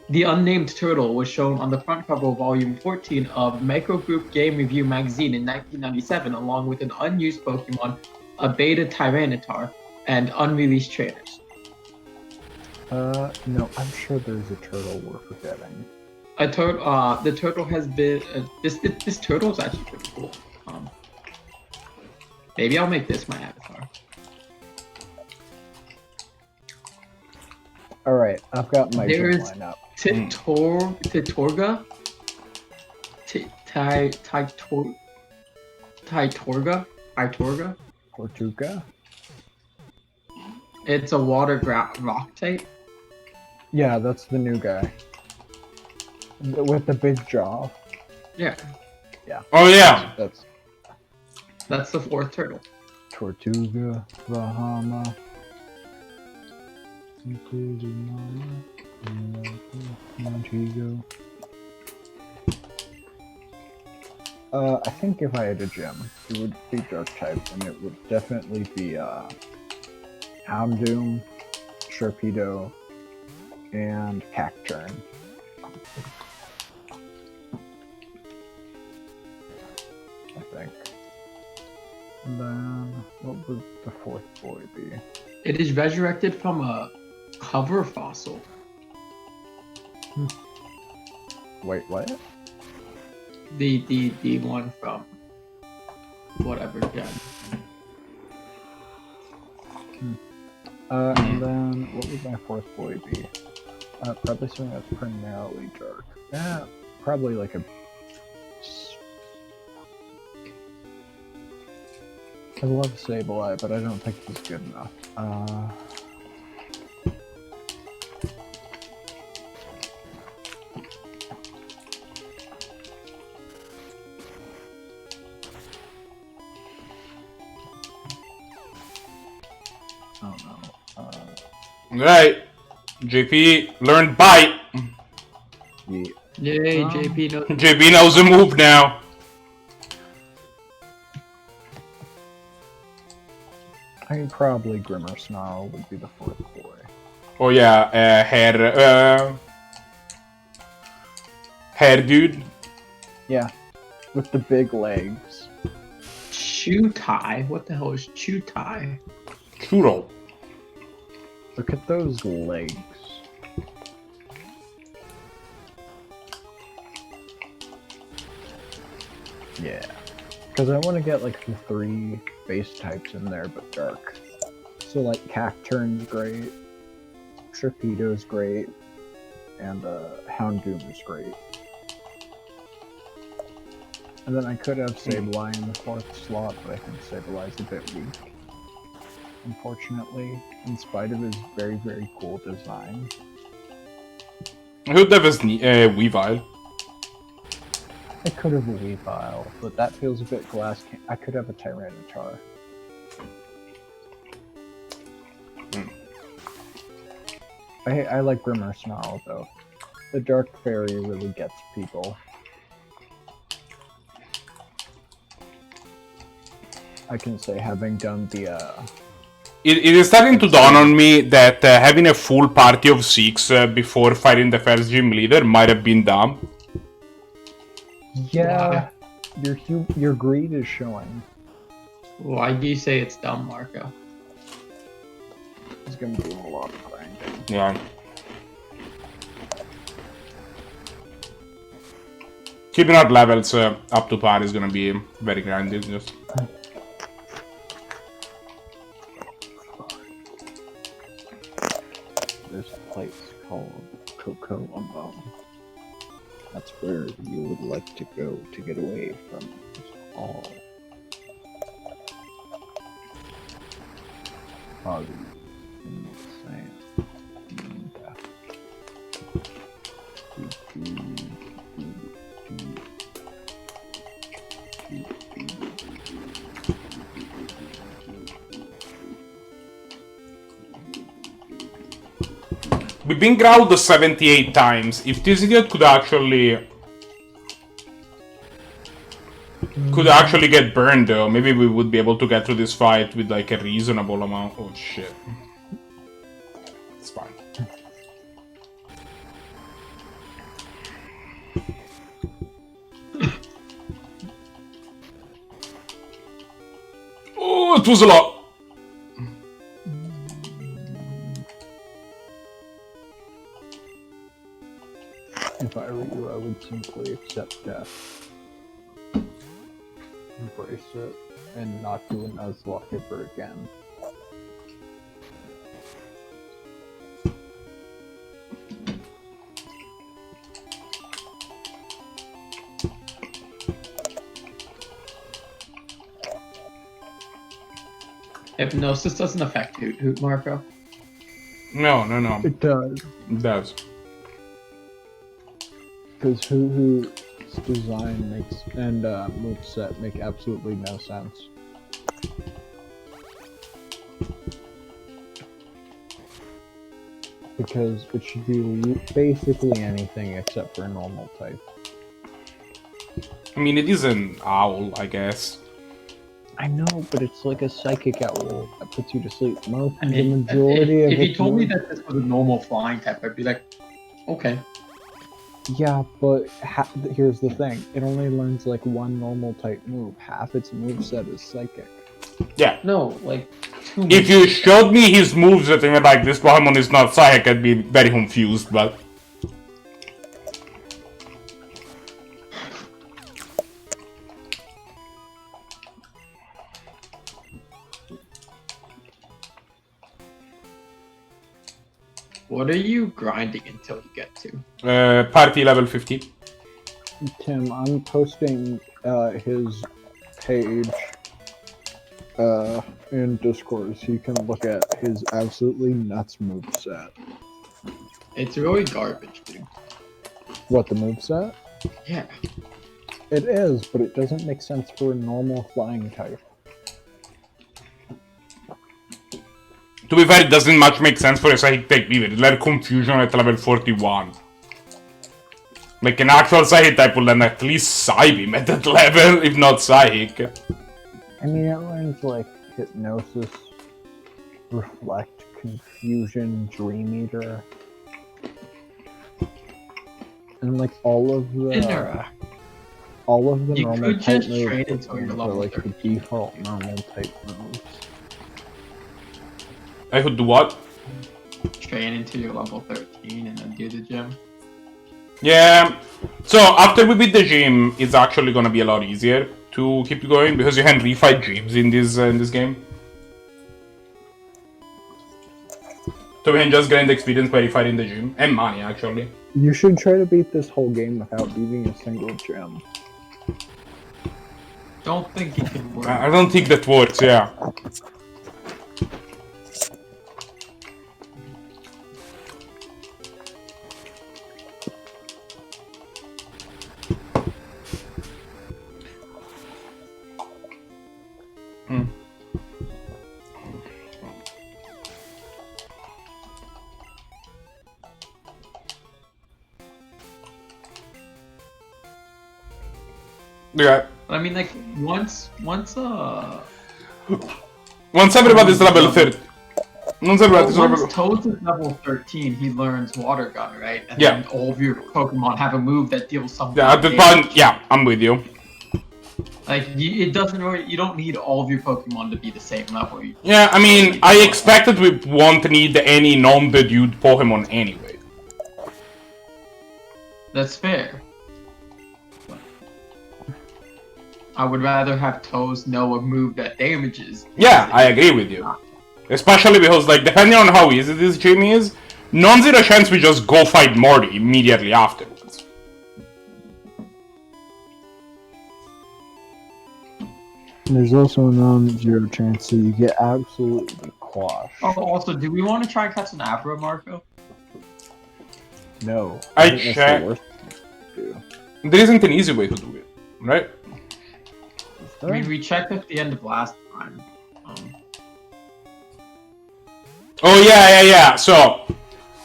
The unnamed turtle was shown on the front cover of Volume 14 of Micro Group Game Review magazine in 1997, along with an unused Pokemon, a beta Tyranitar, and unreleased trainers. No, I'm sure there's a turtle we're forgetting. The turtle has been. This turtle is actually pretty cool. Maybe I'll make this my avatar. Alright, I've got my gym There's lineup. Titorga. Titorga. Tortuga? It's a water rock type. Yeah, that's the new guy. With the big jaw. Yeah, Oh, yeah. that's the 4th turtle. Tortuga, Bahama. Montego. I think if I had a gym, it would be dark type, and it would definitely be Houndoom, Sharpedo, and Cacturn. I think. And then, what would the 4th boy be? It is resurrected from a cover fossil. Wait, what? The one from whatever gen. And then what would my 4th boy be? Probably something that's primarily dark. Yeah, probably like a. I love Sableye, but I don't think he's good enough. Oh no. Right. JP learned bite. Yeah. Yay, JP knows. JP knows the move now. I mean, probably Grimmer Snarl would be the 4th boy. Oh yeah, hair dude. Yeah, with the big legs. Chutai? What the hell is Chutai? Churro. Look at those legs. Yeah. Because I want to get like the 3 base types in there, but dark. So like Cacturn's great, Sharpedo's great, and Houndoom is great. And then I could have Sableye in the 4th slot, but I think Sableye's a bit weak. Unfortunately, in spite of his very, very cool design. Who have a Weavile? I could have a Weavile, but that feels a bit glass. I could have a Tyranitar. I like Grimmer Snarl though. The Dark Fairy really gets people. I can say, having done the It is starting to dawn on me that having a full party of 6 before fighting the first gym leader might have been dumb. yeah, your greed is showing. Why do you say it's dumb, Marco? It's gonna do a lot of grinding. Yeah. Keeping our levels up to par is gonna be very grindy. Just. There's a place called Cocoa Umbo. That's where you would like to go to get away from all bodies in the sand. We've been growled 78 times. If this idiot could actually get burned though, maybe we would be able to get through this fight with like a reasonable amount. Oh shit. It's fine. Oh, it was a lot. If I were you, I would simply accept death. Embrace it, and not do a Nuzlocke ever again. Hypnosis doesn't affect Hoot, Marco. No. It does. It does. Because Hoot's design makes and moveset make absolutely no sense. Because it should be basically anything except for a normal type. I mean, it is an owl, I guess. I know, but it's like a psychic owl that puts you to sleep. The I mean, majority of if you told me moves- that this was a normal flying type, I'd be like, okay. Yeah, but here's the thing. It only learns like one normal type move. Half its moveset is psychic. Yeah. No, like, two If you showed me his moves and you're like, this Pokemon is not psychic, I'd be very confused, but... What are you grinding until you get to? Party level 50. Tim, I'm posting his page in Discord so you can look at his absolutely nuts moveset. It's really garbage, dude. What, the moveset? Yeah. It is, but it doesn't make sense for a normal flying type. To be fair, it doesn't much make sense for a psychic type either. It's like confusion at level 41. Like an actual psychic type will then at least Psybeam at that level, if not psychic. I mean, it learns like Hypnosis, Reflect, Confusion, Dream Eater. And like all of the Interact. You normal could type just train moves until you're are level like the 13. default normal type moves. I could do what? Train until you're level 13 and then do the gym. Yeah, so after we beat the gym, it's actually gonna be a lot easier to keep going because you can refight gyms in this game. So we can just grind experience by refighting the gym and money actually. You should try to beat this whole game without beating a single gym. Don't think you can work. I don't think that works. Yeah. Yeah. I mean, like, once everybody's level 30. Once everybody's once level... Toad is level 13, he learns Water Gun, right? And Yeah. then all of your Pokemon have a move that deals some Yeah, at the damage. point, yeah, I'm with you. Like, it doesn't really, you don't need all of your Pokemon to be the same level. Yeah, I mean, I expected we won't need any non-Bedewed Pokemon anyway. That's fair. But I would rather have Toes know a move that damages. Yeah, I agree with you. Especially because, like, depending on how easy this gym is, non-zero chance we just go fight Morty immediately afterwards. There's also a non-zero chance that you get absolutely quashed. Oh, also, do we want to try and catch an Abra, Marco? No. I think that's the checked. worst thing to do. There isn't an easy way to do it, right? I mean, we checked at the end of last time. Oh, yeah. So,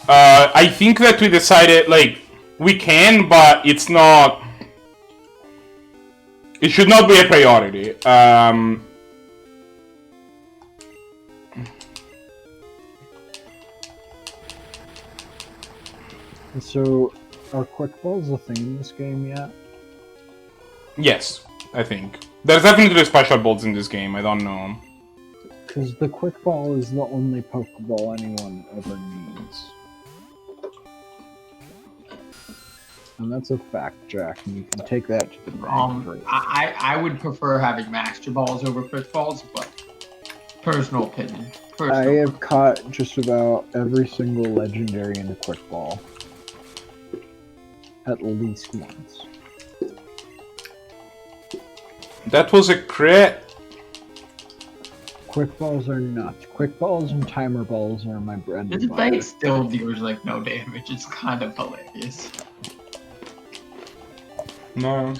I think that we decided, like, we can, but it's not... It should not be a priority. So, are quick balls a thing in this game yet? Yes, I think. There's definitely special balls in this game, I don't know. Because the quick ball is the only Pokeball anyone ever needs. And that's a fact, Jack, and you can take that to the bank. I would prefer having Master Balls over Quick Balls, but personal opinion. I have caught just about every single legendary in a quick ball. At least once. That was a crit. Quick balls are nuts. Quick balls and timer balls are my bread This and butter. bait still deals like no damage. It's kind of hilarious. No.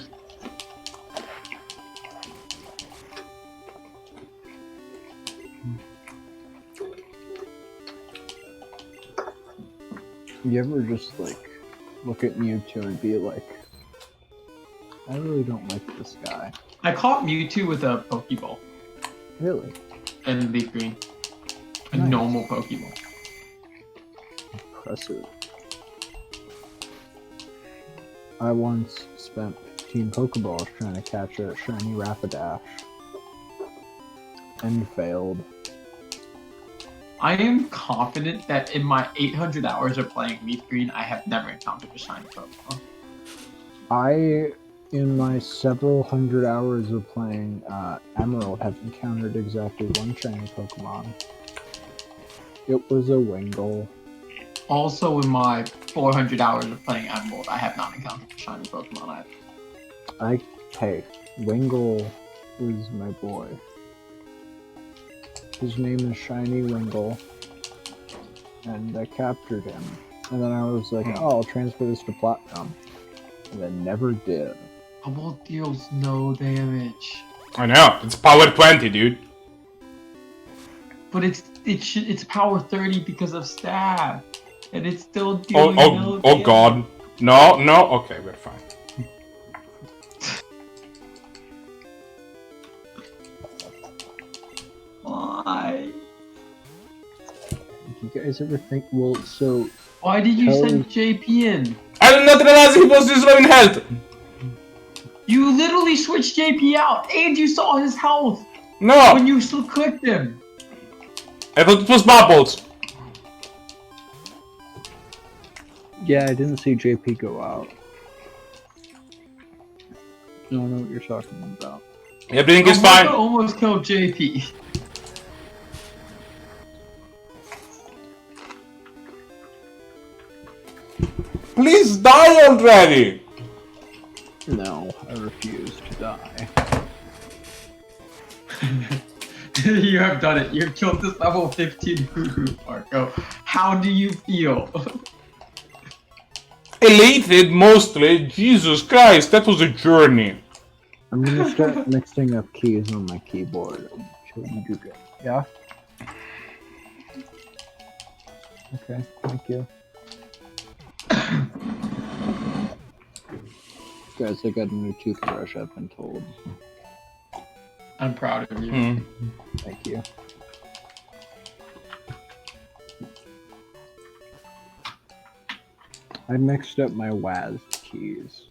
You ever just like look at Mewtwo and be like, I really don't like this guy. I caught Mewtwo with a Pokeball Really? in Leaf Green. A Nice. normal Pokeball. Impressive. I once spent 15 Pokeballs trying to catch a shiny Rapidash. And failed. I am confident that in my 800 hours of playing Leaf Green, I have never encountered a shiny Pokemon. In my several hundred hours of playing Emerald, have encountered exactly one shiny Pokemon. It was a Wingull. Also, in my 400 hours of playing Emerald, I have not encountered a shiny Pokemon either. Hey, Wingull is my boy. His name is Shiny Wingull. And I captured him. And then I was like, oh, I'll transfer this to Platinum. And then never did. A ball deals no damage. I know, it's power 20, dude. But it's power 30 because of stab. And it's still dealing no damage. Oh god. No, okay, we're fine. Why? You guys ever think, well, so... Why did you send JP in? I did not realize he was this low in health! You literally switched JP out, and you saw his health! No! When you clicked him! I thought it was Bubbles! Yeah, I didn't see JP go out. I don't know what you're talking about. Everything is fine. I almost killed JP. Please die already! No, I refuse to die. You have done it. You've killed this level 15 Hoodoo, Marco. How do you feel? Elated, mostly. Jesus Christ, that was a journey. I'm gonna start mixing up keys on my keyboard until you do good. Yeah? Okay, thank you. Guys, I got a new toothbrush, I've been told. I'm proud of you. Mm. Thank you. I mixed up my WAS keys.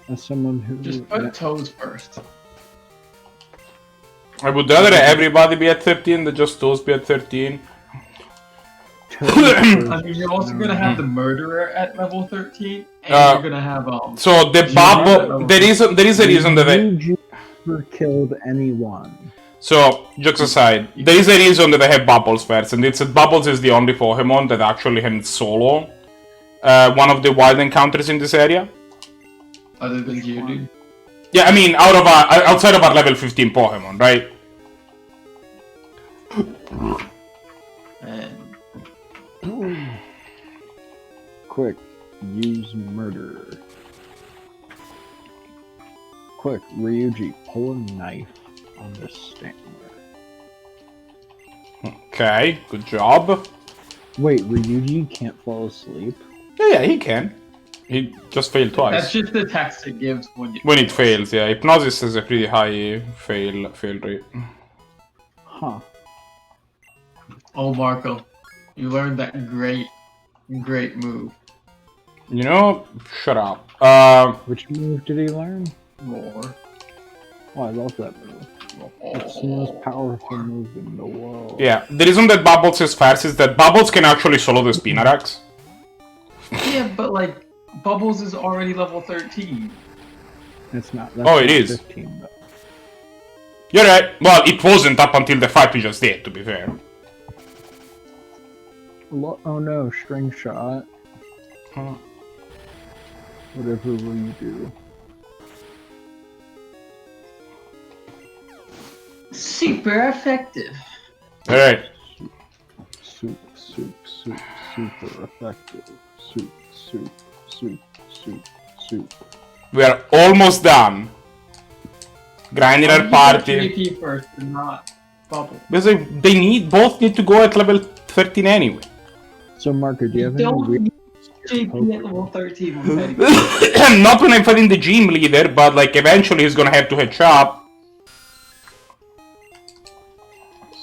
As someone who... Just put toes first. I would rather everybody be at 13 than just those be at 13. I mean, you're also gonna have the murderer at level 13, and you're gonna have So the bubble, there is a reason that I never killed anyone. So jokes aside, there is a reason that I have Bubbles first, and it's that Bubbles is the only Pokemon that actually can solo one of the wild encounters in this area. Other than Geodude. Yeah, I mean, outside of our level 15 Pokemon, right? Quick, use murder. Quick, Ryuji, pull a knife on this stand. Okay, good job. Wait, Ryuji can't fall asleep? Yeah, he can. He just failed twice. That's just the text it gives when it fails, yeah. Hypnosis has a pretty high fail rate. Huh. Oh, Marco, you learned that great move. You know, shut up. Which move did he learn? More. Oh, I love that move. It's the most powerful move in the world. Yeah, the reason that Bubbles is fast is that Bubbles can actually solo the Spinarak. Yeah, but like, Bubbles is already level 13. It's not. Oh, it is. 15, though. You're right. Well, it wasn't up until the fight we just did, to be fair. Oh no, string shot. Huh. Whatever will you do? Super effective. Alright. Super effective. Soup. We are almost done. Grinding our party. JP first and not Bubble. Because they both need to go at level 13 anyway. So Marco, do you have Don't any need JP at level 13 when fighting. Not when I'm fighting the gym leader, but like eventually he's gonna have to head up.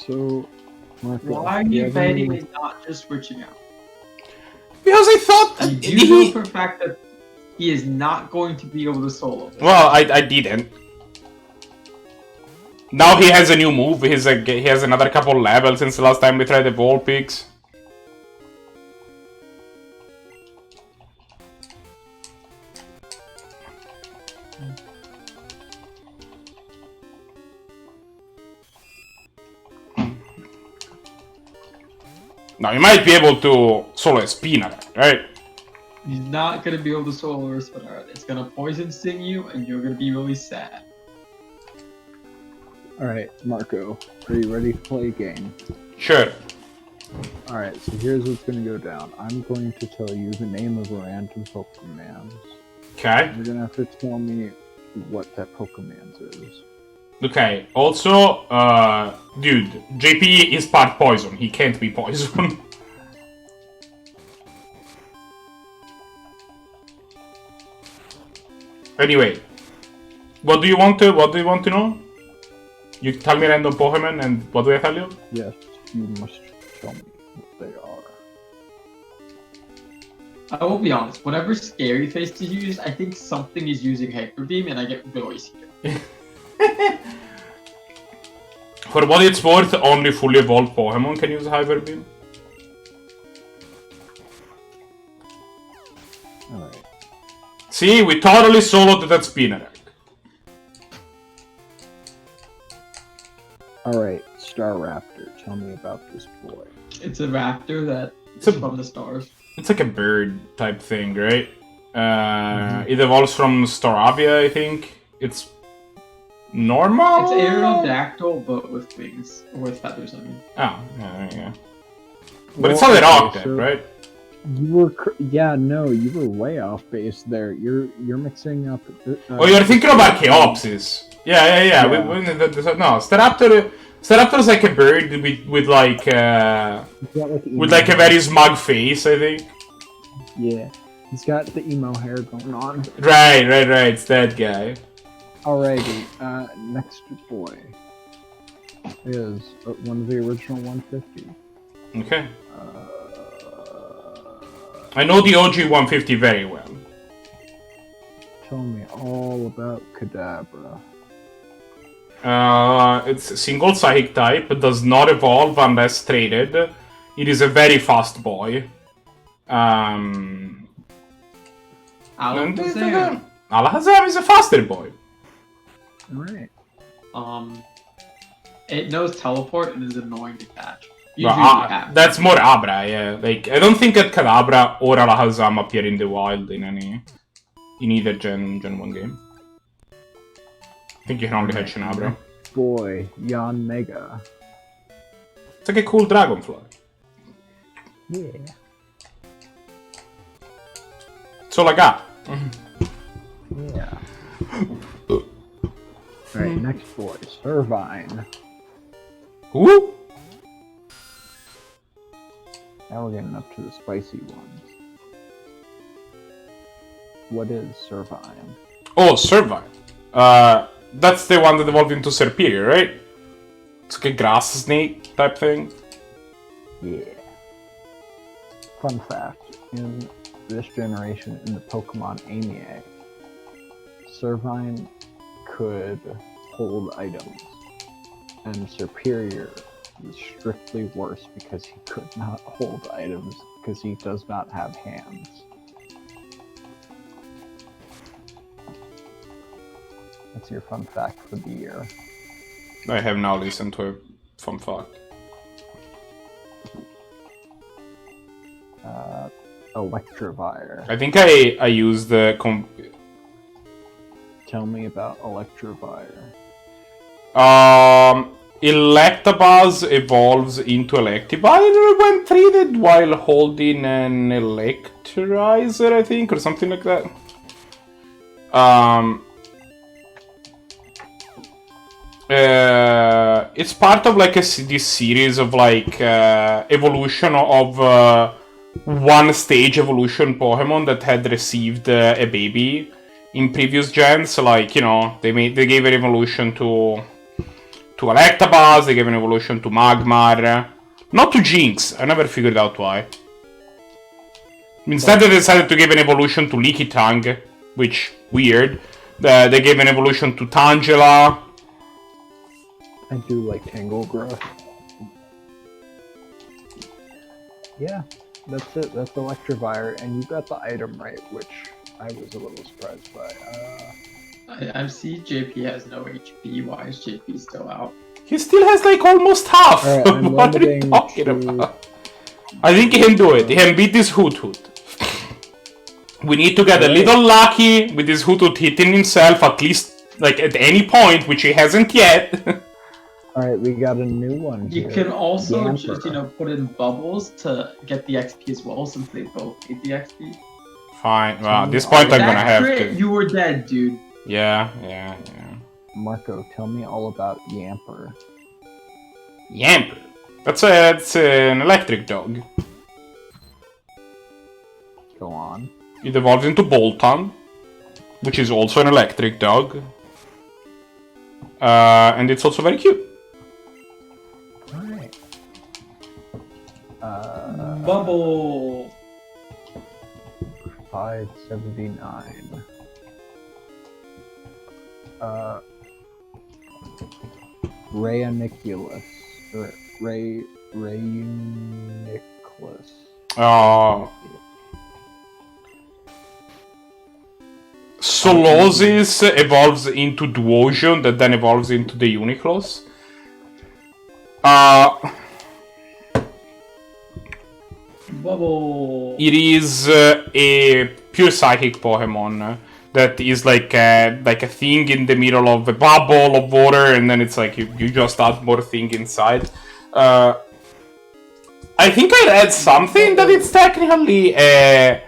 So, Marco, Why are you betting and not just switching out? Because I thought You know for a fact that he is not going to be able to solo this. Well, I didn't. Now he has a new move. He has another couple levels since the last time we tried the Vulpix. Now, you might be able to solo a Spinarak, right? He's not going to be able to solo a Spinarak. It's going to poison sting you, and you're going to be really sad. Alright, Marco, are you ready to play a game? Sure. Alright, so here's what's going to go down. I'm going to tell you the name of a random Pokemon. Okay. You're going to have to tell me what that Pokemon is. Okay, also, dude, JP is part poison. He can't be poison. Anyway, what do you want to know? You tell me random Pokemon, and what do I tell you? Yes, you must tell me what they are. I will be honest, whenever Scary Face is used, I think something is using Hyper Beam, and I get really scared. For what it's worth, only fully evolved Pokemon can use Hyper Beam. Alright. See, we totally soloed that Spinarak. Alright, Star Raptor, tell me about this boy. It's a raptor that It's a- from the stars. It's like a bird type thing, right? It evolves from Staravia, I think. It's normal? It's Aerodactyl, but with wings. Or with feathers, I mean. Oh, yeah. But it's not an octave, right? You were, you were way off base there. You're mixing up. Oh, you're thinking of Archaeopsis. Yeah. No, Staraptor's like a bird with like a very smug face, I think. Yeah. He's got the emo hair going on. Right. It's that guy. Alrighty, next boy is one of the original 150. Okay. I know the OG 150 very well. Tell me all about Kadabra. It's a single psychic type, does not evolve unless traded. It is a very fast boy. Alakazam. Alakazam is a faster boy. Alright. It knows teleport and is annoying to catch. That's more Abra, yeah. Like, I don't think that Kadabra or Alakazam appear in the wild in either Gen 1 game. I think you can only catch an Abra. Boy, Yan Mega. It's like a cool dragonfly. Yeah. That's all I got. Yeah. Alright, next boy, Servine. Who? Now we're getting up to the spicy ones. What is Servine? Oh, Servine. That's the one that evolved into Serperior, right? It's like a grass snake type thing. Yeah. Fun fact, in this generation, in the Pokemon Amiibo, Servine could hold items, and Serperior is strictly worse because he could not hold items because he does not have hands. That's your fun fact for the year. I have now listened to a fun fact. Electivire. I think I used the... Tell me about Electivire. Electabuzz evolves into Electivire when treated while holding an Electrizer, I think, or something like that. It's part of like this series of like evolution of one stage evolution Pokemon that had received a baby in previous gens. Like, you know, they gave an evolution to Electabuzz, they gave an evolution to Magmar, not to Jinx. I never figured out why. Instead, they decided to give an evolution to Leaky Tongue, which weird. They gave an evolution to Tangela. I do like Tangle Growth. Yeah, that's it. That's Electivire, and you got the item right, which I was a little surprised by. I see JP has no HP. Why is JP still out? He still has like almost half. Right, What are you talking about? I think he can do it. He can beat this Hoot. We need to get a little lucky with this Hoot hitting himself at least like at any point, which he hasn't yet. Alright, we got a new one You here. can also Yamper. just, put in bubbles to get the XP as well, since they both need the XP. Fine. Well, at this point I'm gonna have to. You were dead, dude. Yeah. Marco, tell me all about Yamper. Yamper. That's an electric dog. Go on. It evolves into Bolton, which is also an electric dog. And it's also very cute. Alright. Bubble. 579. Rayuniculus. Rayuniculus. Solosis evolves into Duosion, that then evolves into the Uniclus. Bubble. It is a pure psychic Pokemon that is like a thing in the middle of a bubble of water, and then it's like you just add more thing inside. I think I read something that it's technically a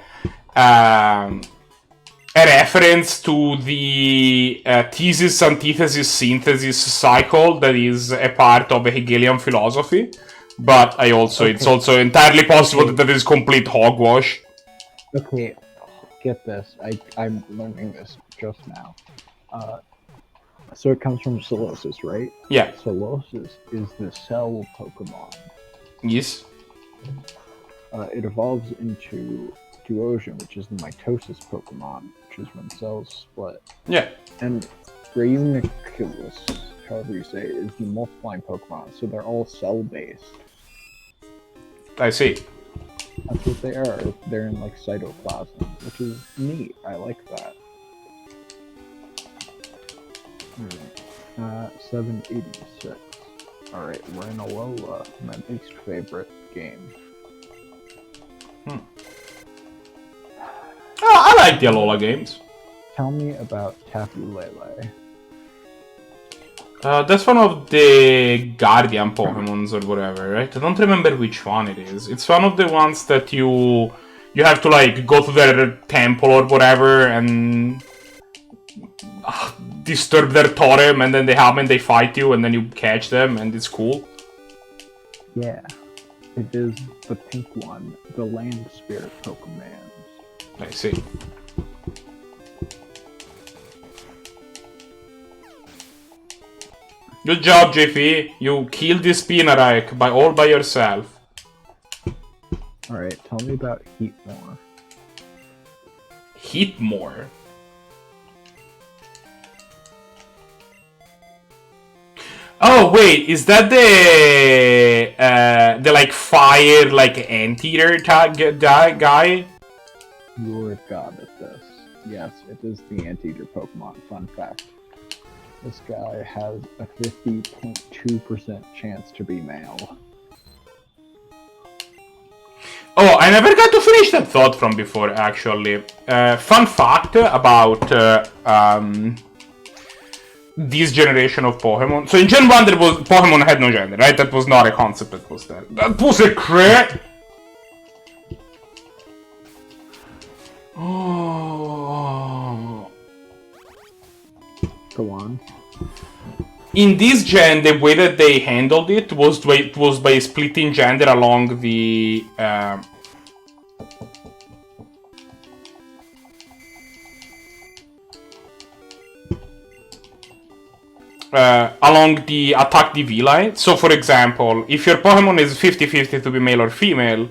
reference to the thesis, antithesis, synthesis cycle that is a part of a Hegelian philosophy. But it's also entirely possible that is complete hogwash. Okay, get this. I'm learning this just now. So it comes from Solosis, right? Yeah. Solosis is the cell Pokemon. Yes. It evolves into Duosion, which is the mitosis Pokemon, which is when cells split. Yeah. And Reuniclus, however you say it, is the multiplying Pokemon, so they're all cell-based. I see. That's what they are. They're in like cytoplasm, which is neat. I like that. 786. Alright, Renalola, my least favorite game. Oh, I like the Alola games. Tell me about Tapu Lele. That's one of the Guardian Pokemons or whatever, right? I don't remember which one it is. It's one of the ones that you have to like go to their temple or whatever and disturb their totem, and then they come and they fight you, and then you catch them, and it's cool. Yeah, it is the pink one, the land spirit Pokemon. I see. Good job, JP. You killed this Spinarak all by yourself. Alright, tell me about Heatmore. Heatmore? Oh wait, is that the like fire like anteater guy? You're a god at this. Yes, it is the anteater Pokemon. Fun fact. This guy has a 50.2% chance to be male. Oh, I never got to finish that thought from before, actually. Fun fact about this generation of Pokemon. So in Gen 1, Pokemon had no gender, right? That was not a concept that was there. That was a crit! Oh. Go on. In this gen, the way that they handled it was by splitting gender along the along the attack DV line. So for example, if your Pokemon is 50-50 to be male or female,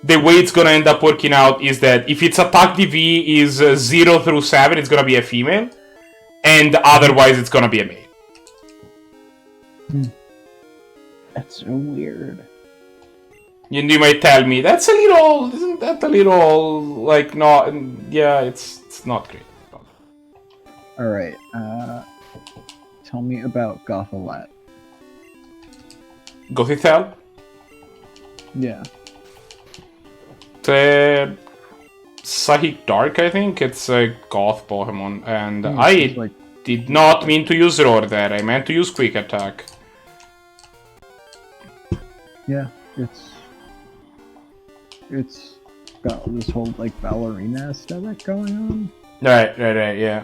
the way it's gonna end up working out is that if its attack DV is 0 through 7, it's gonna be a female, and otherwise it's gonna be a male. That's so weird. You might tell me, isn't that a little, like, not, yeah, it's not great. Alright, tell me about Gothitelle. Gothitelle? Yeah. It's Psychic Dark, I think. It's a Goth Pokemon, and I did not mean to use Roar there. I meant to use Quick Attack. Yeah, it's got this whole like ballerina aesthetic going on. Right, yeah.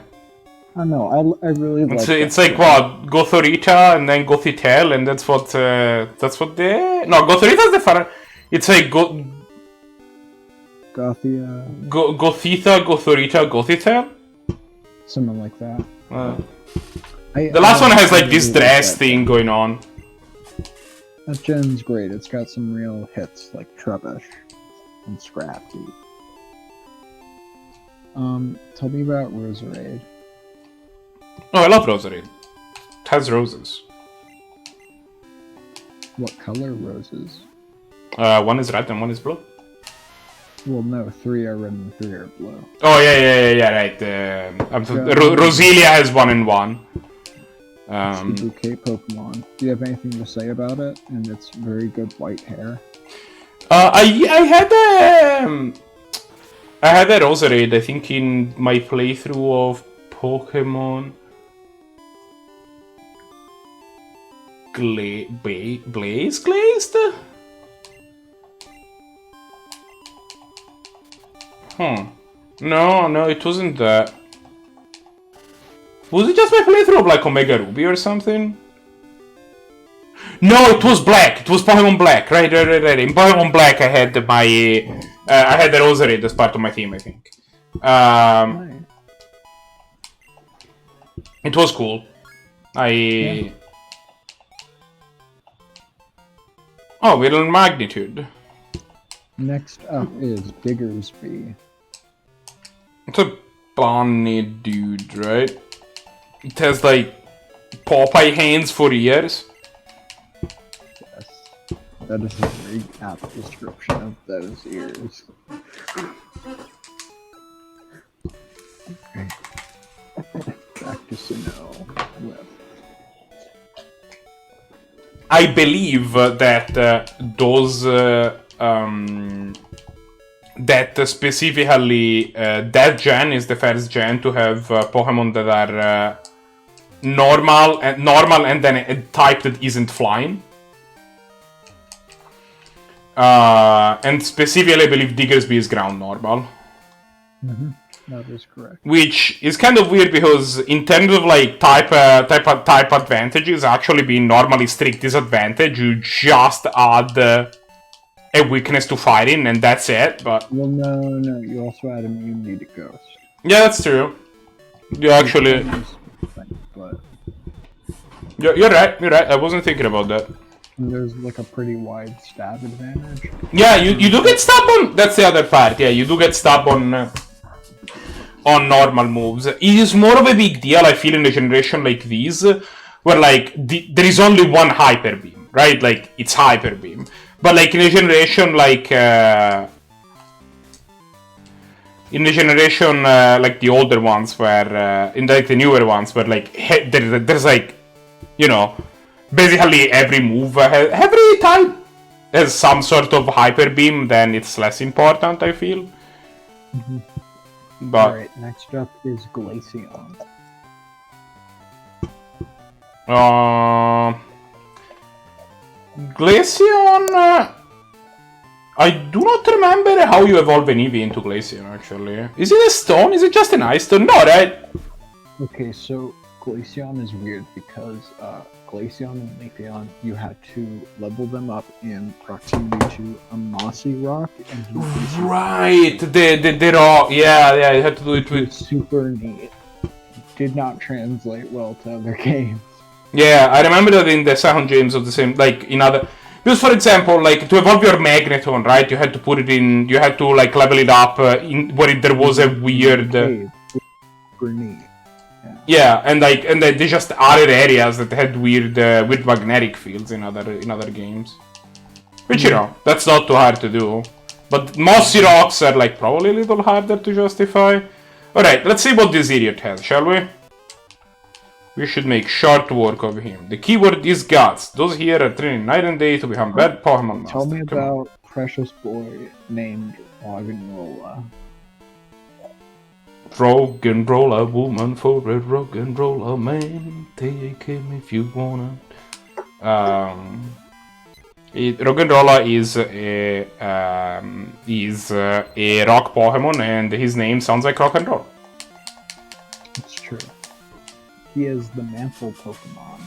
I know, I really like it's like what, Gothorita and then Gothitelle, and that's what no, Gothorita's the fun. It's like Gothia. Gothita, Gothorita, Gothitelle? Something like that. The last one has like this dress thing going on. That gen's great. It's got some real hits like Trubbish and Scrafty. Tell me about Roserade. Oh, I love Roserade. It has roses. What color roses? One is red and one is blue. Well, no, 3 are red and 3 are blue. Oh, yeah, right. Roselia has 1 and 1. It's the bouquet Pokemon. Do you have anything to say about it? And its very good white hair. I had a Roserade, I think, in my playthrough of Pokemon Blaze Glazed? No, it wasn't that. Was it just my playthrough of like Omega Ruby or something? No, it was Black. It was Pokemon Black. Right. In Pokemon Black, I had the Roserade as part of my team, I think. Nice. It was cool. Oh, we're on magnitude. Next up is Diggersby. It's a bunny dude, right? It has like Popeye hands for ears. Yes. That is a very apt description of those ears. Okay. Back to Sino. I believe that those that specifically that gen is the first gen to have Pokemon that are normal and then a type that isn't flying. And specifically, I believe Diggersby is ground normal. Mm-hmm. That is correct. Which is kind of weird because in terms of like type advantages, actually being normally strict disadvantage, you just add a weakness to fighting and that's it. But well, no, you also add immunity to ghost. Yeah, that's true. You actually, but you're right. I wasn't thinking about that. There's like a pretty wide stab advantage. Yeah, you do get stab on. That's the other part. Yeah, you do get stab on normal moves. It is more of a big deal, I feel, in a generation like these, where like there is only one hyper beam, right? Like it's hyper beam, but like in a generation like like the older ones, where in like the newer ones, where like there's like, you know, basically every move, every type has some sort of hyper beam, then it's less important, I feel. Mm-hmm. But alright, next up is Glaceon. Glaceon, I do not remember how you evolve an Eevee into Glaceon, actually. Is it a stone? Is it just an ice stone? No, right? Okay, so Glaceon is weird because Glaceon and Leafeon, you had to level them up in proximity to a mossy rock. And right, they're all, yeah, you had to do it with... super neat. Did not translate well to other games. Yeah, I remember that in the second games of the same, like in other... Because, for example, like to evolve your Magneton, right, you had to put it in, you had to like level it up where there was a weird... Super neat. Yeah, and they just added areas that had weird magnetic fields in other games, which you know that's not too hard to do. But mossy rocks are like probably a little harder to justify. All right, let's see what this idiot has, shall we? We should make short work of him. The keyword is guts. Those here are training night and day to become bad Pokemon master. Tell me about precious boy named Roggenrola. Rock and roll a woman for a rock and roll a man. Take him if you wanna. Roggenrola is a rock Pokemon, and his name sounds like rock and roll. It's true. He is the mantle Pokemon.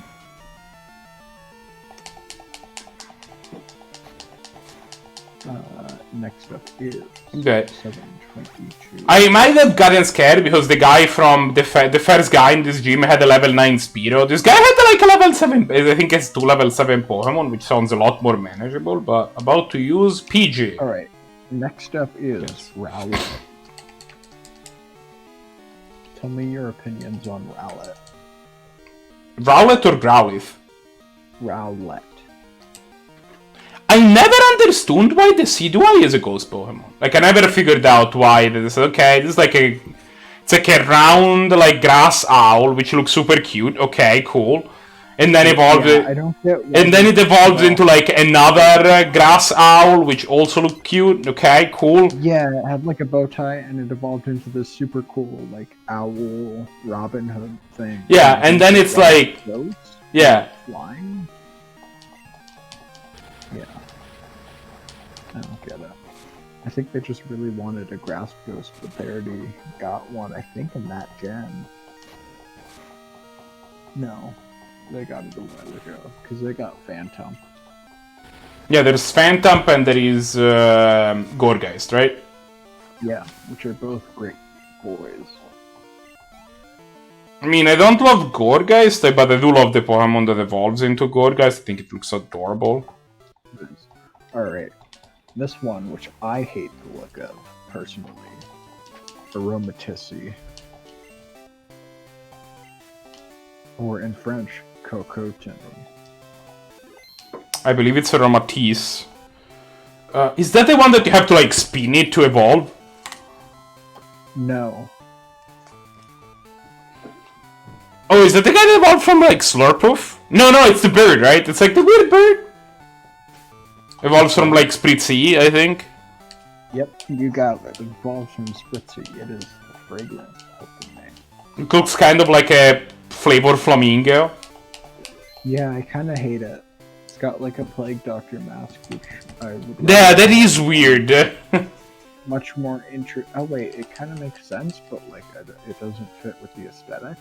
Next up is Okay. 722. I might have gotten scared because the guy from the first guy in this gym had a level 9 Spearow. This guy had like a level 7, I think it's 2 level 7 Pokemon, which sounds a lot more manageable, but about to use PG. Alright, next up is Rowlet. Tell me your opinions on Rowlet. Rowlet or Growlithe? Rowlet. I never understood why the Decidueye is a ghost Pokemon. Like, I never figured out why this is, okay, this is like a... It's like a round, like, grass owl, which looks super cute. Okay, cool. And then evolved... Yeah, I don't get and then it evolved into, like, another grass owl, which also looked cute. Okay, cool. Yeah, it had, like, a bow tie, and it evolved into this super cool, like, owl, Robin Hood thing. Yeah, and then it's, like... Ghost? Yeah. Flying? Yeah. I don't get it. I think they just really wanted a grass ghost, but they already got one, I think, in that gen. No. They got it a while ago, because they got Phantom. Yeah, there's Phantom and there is Gorgeist, right? Yeah, which are both great. boys. I mean, I don't love Gorgeist, but I do love the Pokemon that evolves into Gorgeist. I think it looks adorable. Alright. This one, which I hate to look at, personally. Aromatisse. Or in French, Cocotin. I believe it's Aromatisse. Is that the one that you have to, like, spin it to evolve? No. Oh, is that the guy that evolved from, like, Slurpoof? No, it's the bird, right? It's like the weird bird. Evolves from, like, Spritzy, I think. Yep, you got it. Evolves from Spritzy. It is the fragrance of the name. It looks kind of like a flavor flamingo. Yeah, I kind of hate it. It's got, like, a Plague Doctor mask, which I would... Yeah, that is weird. Much more Oh, wait, it kind of makes sense, but, like, it doesn't fit with the aesthetic.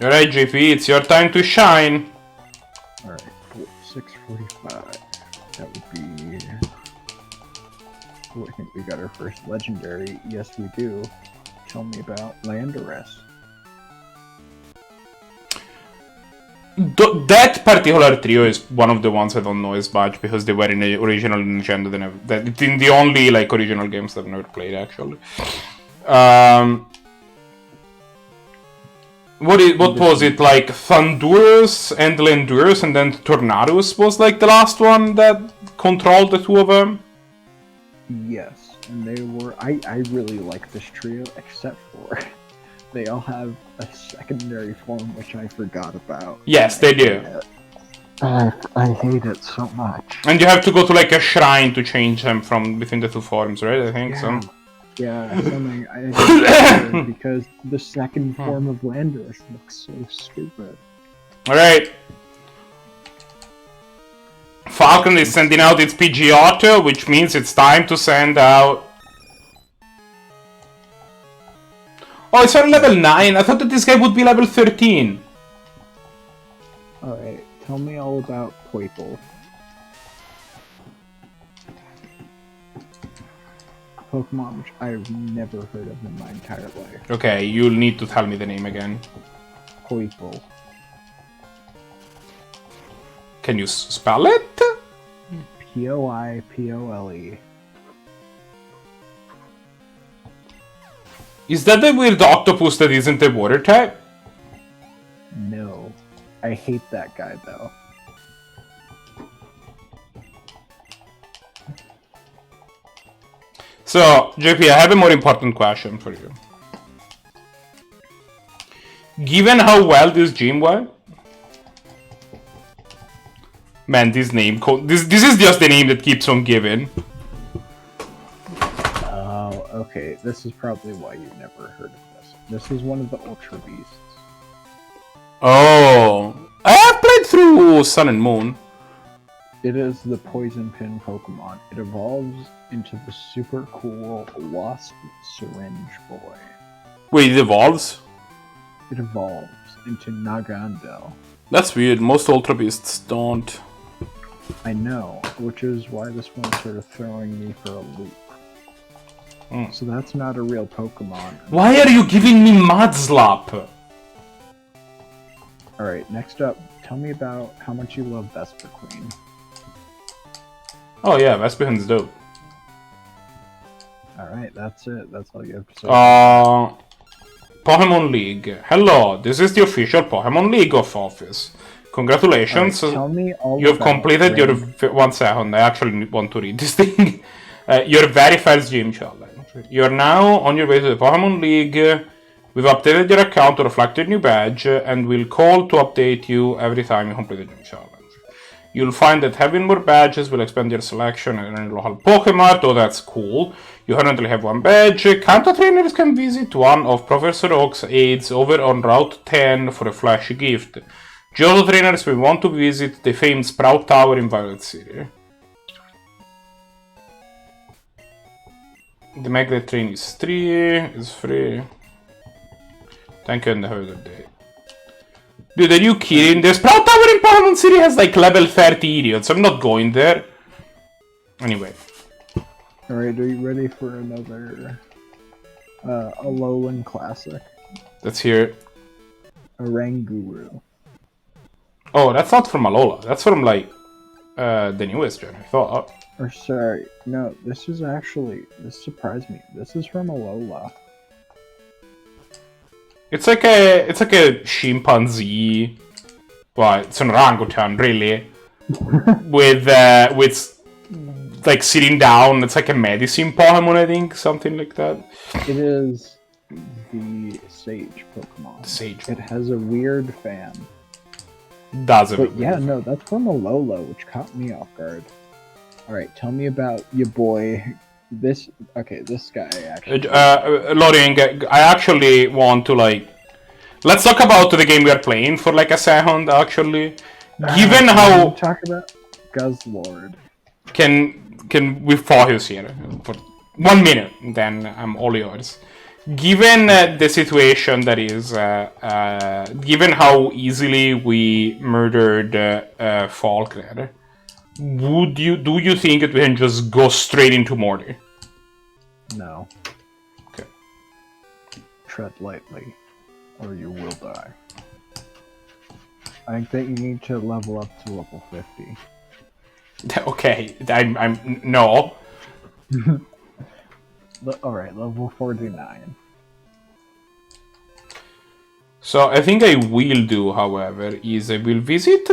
Alright, JP, it's your time to shine. Alright, 645. That would be... Oh, I think we got our first legendary. Yes, we do. Tell me about Landorus. That particular trio is one of the ones I don't know as much because they were in the original Nintendo. In the only like original games that I've never played actually. What was it like? Thundurus and Landurus, and then Tornadus was like the last one that controlled the two of them. Yes, and they were. I really like this trio, except for they all have a secondary form which I forgot about. Yes, they do. I hate it so much. And you have to go to like a shrine to change them from between the two forms, right? I think so. Yeah, something I didn't because the second form of Landorus looks so stupid. Alright. Falkner is sending out its Pidgeotto, which means it's time to send out... Oh, it's on level 9. I thought that this guy would be level 13. Alright, tell me all about Poiple. Pokemon which I've never heard of in my entire life. Okay, you'll need to tell me the name again. Poiple. Can you spell it? Poipole. Is that the weird octopus that isn't a water type? No. I hate that guy though. So, JP, I have a more important question for you. Given how well this gym went... Man, this name... This is just the name that keeps on giving. Oh, okay. This is probably why you never heard of this. This is one of the Ultra Beasts. Oh... I have played through Sun and Moon. It is the Poison Pin Pokemon. It evolves into the super cool Wasp Syringe Boy. Wait, it evolves? It evolves into Nagandel. That's weird, most Ultra Beasts don't. I know, which is why this one's sort of throwing me for a loop. So that's not a real Pokemon. Why are you giving me Mudslap? Alright, next up, tell me about how much you love Vesper Queen. Oh yeah, Vespiqun's dope. Alright, that's it. That's all you have to say. Pokemon League. Hello, this is the official Pokemon League of Office. Congratulations. Right, tell me all You've completed your... 1 second, I actually want to read this thing. Your very first gym challenge. You're now on your way to the Pokemon League. We've updated your account to reflect your new badge, and we'll call to update you every time you complete the gym challenge. You'll find that having more badges will expand your selection and in local Pokemon, though that's cool. You currently have 1 badge. Kanto trainers can visit one of Professor Oak's aides over on Route 10 for a flashy gift. Johto trainers will want to visit the famed Sprout Tower in Violet City. The Magnet train is free. Thank you and have a good day. Dude, are you kidding? The Sprout Tower in Pokemon City has like level 30 idiots. I'm not going there. Anyway. Alright, are you ready for another Alolan classic? Let's hear it. Oranguru. Oh, that's not from Alola. That's from, like, the newest gen, I thought. Or sorry, no, this surprised me. This is from Alola. It's like a chimpanzee. Well, it's an orangutan, really. with like sitting down. It's like a medicine Pokemon, I think, something like that. It is the Sage Pokemon. Sage. It has a weird fan. Does it? But yeah, no, that's from Alola, which caught me off guard. Alright, tell me about your boy. This guy actually. Loading, I actually want to, like... Let's talk about the game we are playing for, like, a second, actually. Given how... Talk about Guzzlord. Can we focus here for 1 minute, then I'm all yours. Given the situation that is, given how easily we murdered Falkner, do you think that we can just go straight into Morty? No. Okay. Tread lightly, or you will die. I think that you need to level up to level 50. Okay, I'm no. Alright, level 49. So I think I will do, however, is I will visit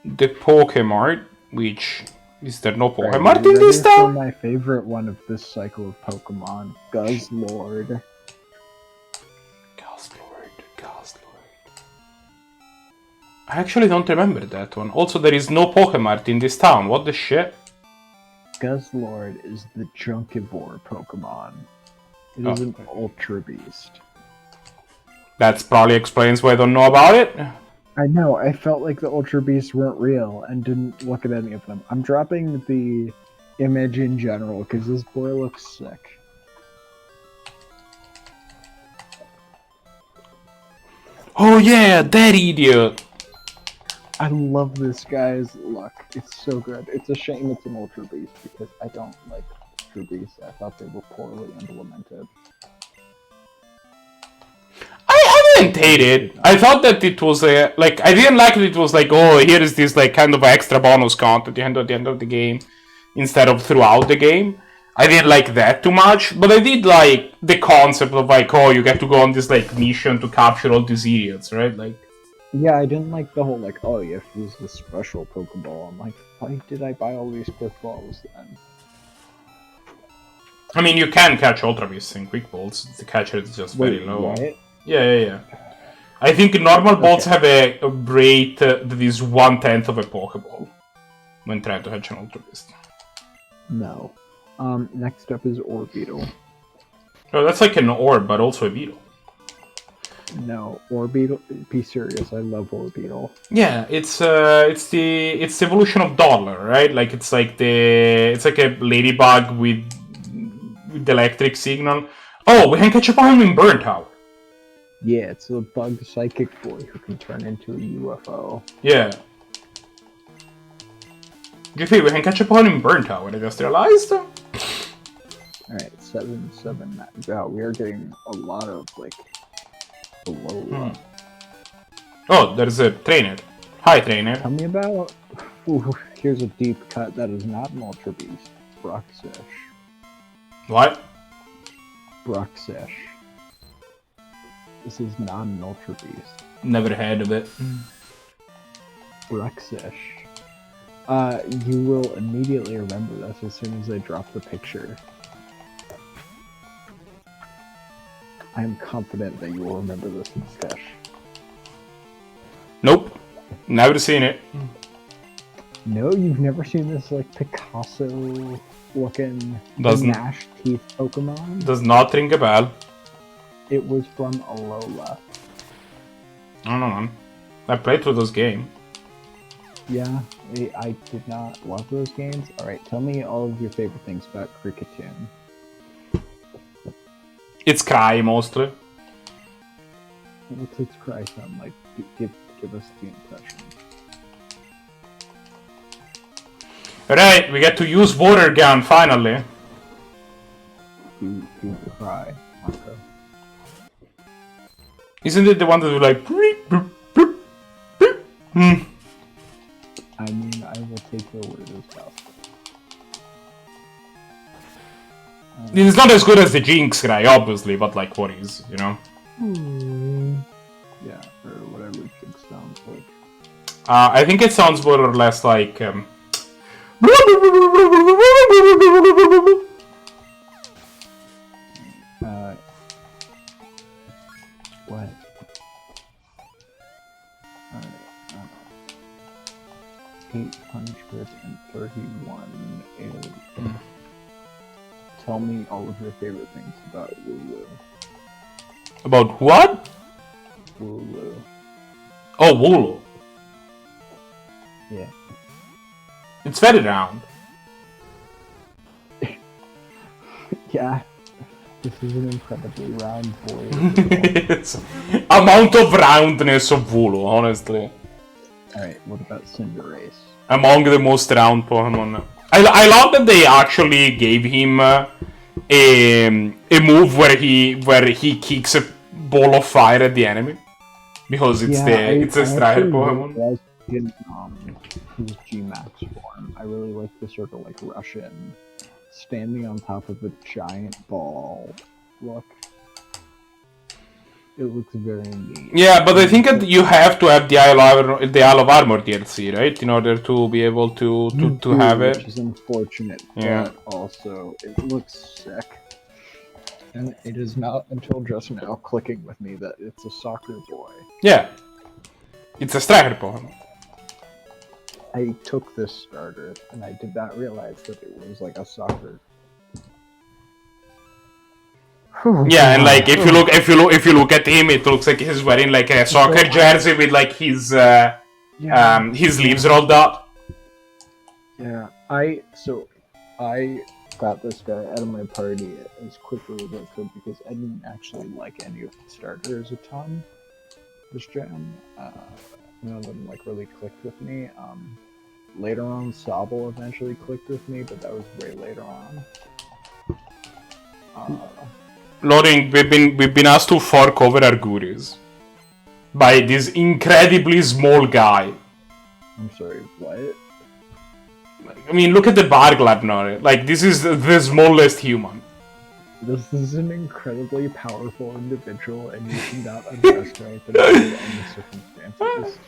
the Pokemart, which is there no Pokemart in this town? My favorite one of this cycle of Pokemon, Guzzlord. I actually don't remember that one. Also, there is no Pokemart in this town. What the shit? Guzzlord is the Junkivore Pokemon. It is an Ultra Beast. That probably explains why I don't know about it. I know, I felt like the Ultra Beasts weren't real and didn't look at any of them. I'm dropping the image in general because this boy looks sick. Oh yeah, that idiot! I love this guy's look. It's so good. It's a shame it's an Ultra Beast because I don't like Ultra Beasts. I thought they were poorly implemented. I didn't hate it. I thought that it was like I didn't like that it was like, oh, here is this like kind of extra bonus content at the end of the game instead of throughout the game. I didn't like that too much, but I did like the concept of like, oh, you get to go on this like mission to capture all these idiots, right? Like, yeah, I didn't like the whole like, oh, you have to use this special Pokeball. I'm like, why did I buy all these quick balls then? I mean, you can catch Ultra Beasts in quick balls. The catch rate is just very low. What? Yeah. I think normal balls have a rate that is 1/10 of a Pokeball when trying to catch an Ultra Beast. No. Next up is Orbeetle. Oh, that's like an orb, but also a beetle. No, Orbeetle. Be serious. I love Orbeetle. Yeah, it's the evolution of Dollar, right? Like it's like a ladybug with the electric signal. Oh, we can catch a Pokemon in Burn Tower. Yeah, it's a bug psychic boy who can turn into a UFO. Yeah. GP, we can catch a Pokemon in Burn Tower. I just realized. Alright, 7. Wow, we are getting a lot of like below. Oh, there's a trainer. Hi, trainer. Tell me about. Ooh, here's a deep cut that is not an Ultra Beast. Bruxish. What? Bruxish. This is not an Ultra Beast. Never heard of it. Bruxish. You will immediately remember this as soon as I drop the picture. I am confident that you will remember this sketch. Nope. Never seen it. No, you've never seen this like Picasso-looking gnashed teeth Pokemon? Does not ring a bell. It was from Alola. I don't know, man. I played through those games. Yeah, I did not love those games. Alright, tell me all of your favorite things about Cricketune. It's cry, mostly. What's its cry sound like? Give us the impression. Alright, we get to use water gun finally. You cry. Okay. Isn't it the one that do like? I mean, I will take your word as well. It's not as good as the Jinx cry, obviously, but like what is, you know? Yeah, or whatever Jinx sounds like. I think it sounds more or less like. What? Alright. 831 is. Tell me all of your favorite things about Wooloo. About what? Wooloo. Oh, Wooloo. Yeah. It's very round. Yeah. This is an incredibly round boy. It's amount of roundness of Wooloo, honestly. Alright, what about Cinderace? Among the most round Pokemon. I love that they actually gave him a move where he kicks a ball of fire at the enemy, because it's a strider Pokemon. In his G-Max form, I really like the sort of like Russian standing on top of a giant ball look. It looks very neat. Yeah, but I think that you have to have the Isle of Armor DLC, right, in order to be able to have it. Which is unfortunate, yeah. But also it looks sick. And it is not until just now clicking with me that it's a soccer boy. Yeah, it's a striker Pokemon. I took this starter and I did not realize that it was like a soccer. Yeah, and like if you look at him, it looks like he's wearing like a soccer jersey with like his sleeves rolled up. Yeah, I got this guy out of my party as quickly as I could because I didn't actually like any of the starters a ton. This gen, none of them like really clicked with me. Later on, Sobble eventually clicked with me, but that was way later on. Loading, we've been asked to fork over our goodies by this incredibly small guy. I'm sorry, what? I mean, look at the Barglab now. Like, this is the smallest human. This is an incredibly powerful individual, and you cannot underestimate them under any circumstances.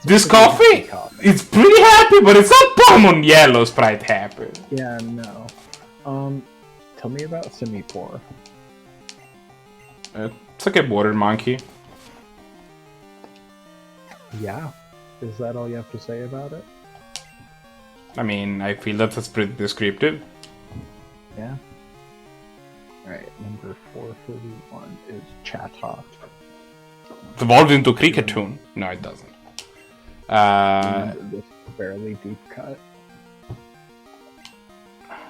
This coffee? It's pretty happy, but it's not Pokemon Yellow Sprite happy. Yeah, no. Tell me about Simipour. It's like a water monkey. Yeah. Is that all you have to say about it? I mean, I feel that's pretty descriptive. Yeah. Alright, number 431 is Chatot. It's evolved into Cricketune. No, it doesn't. This fairly deep cut.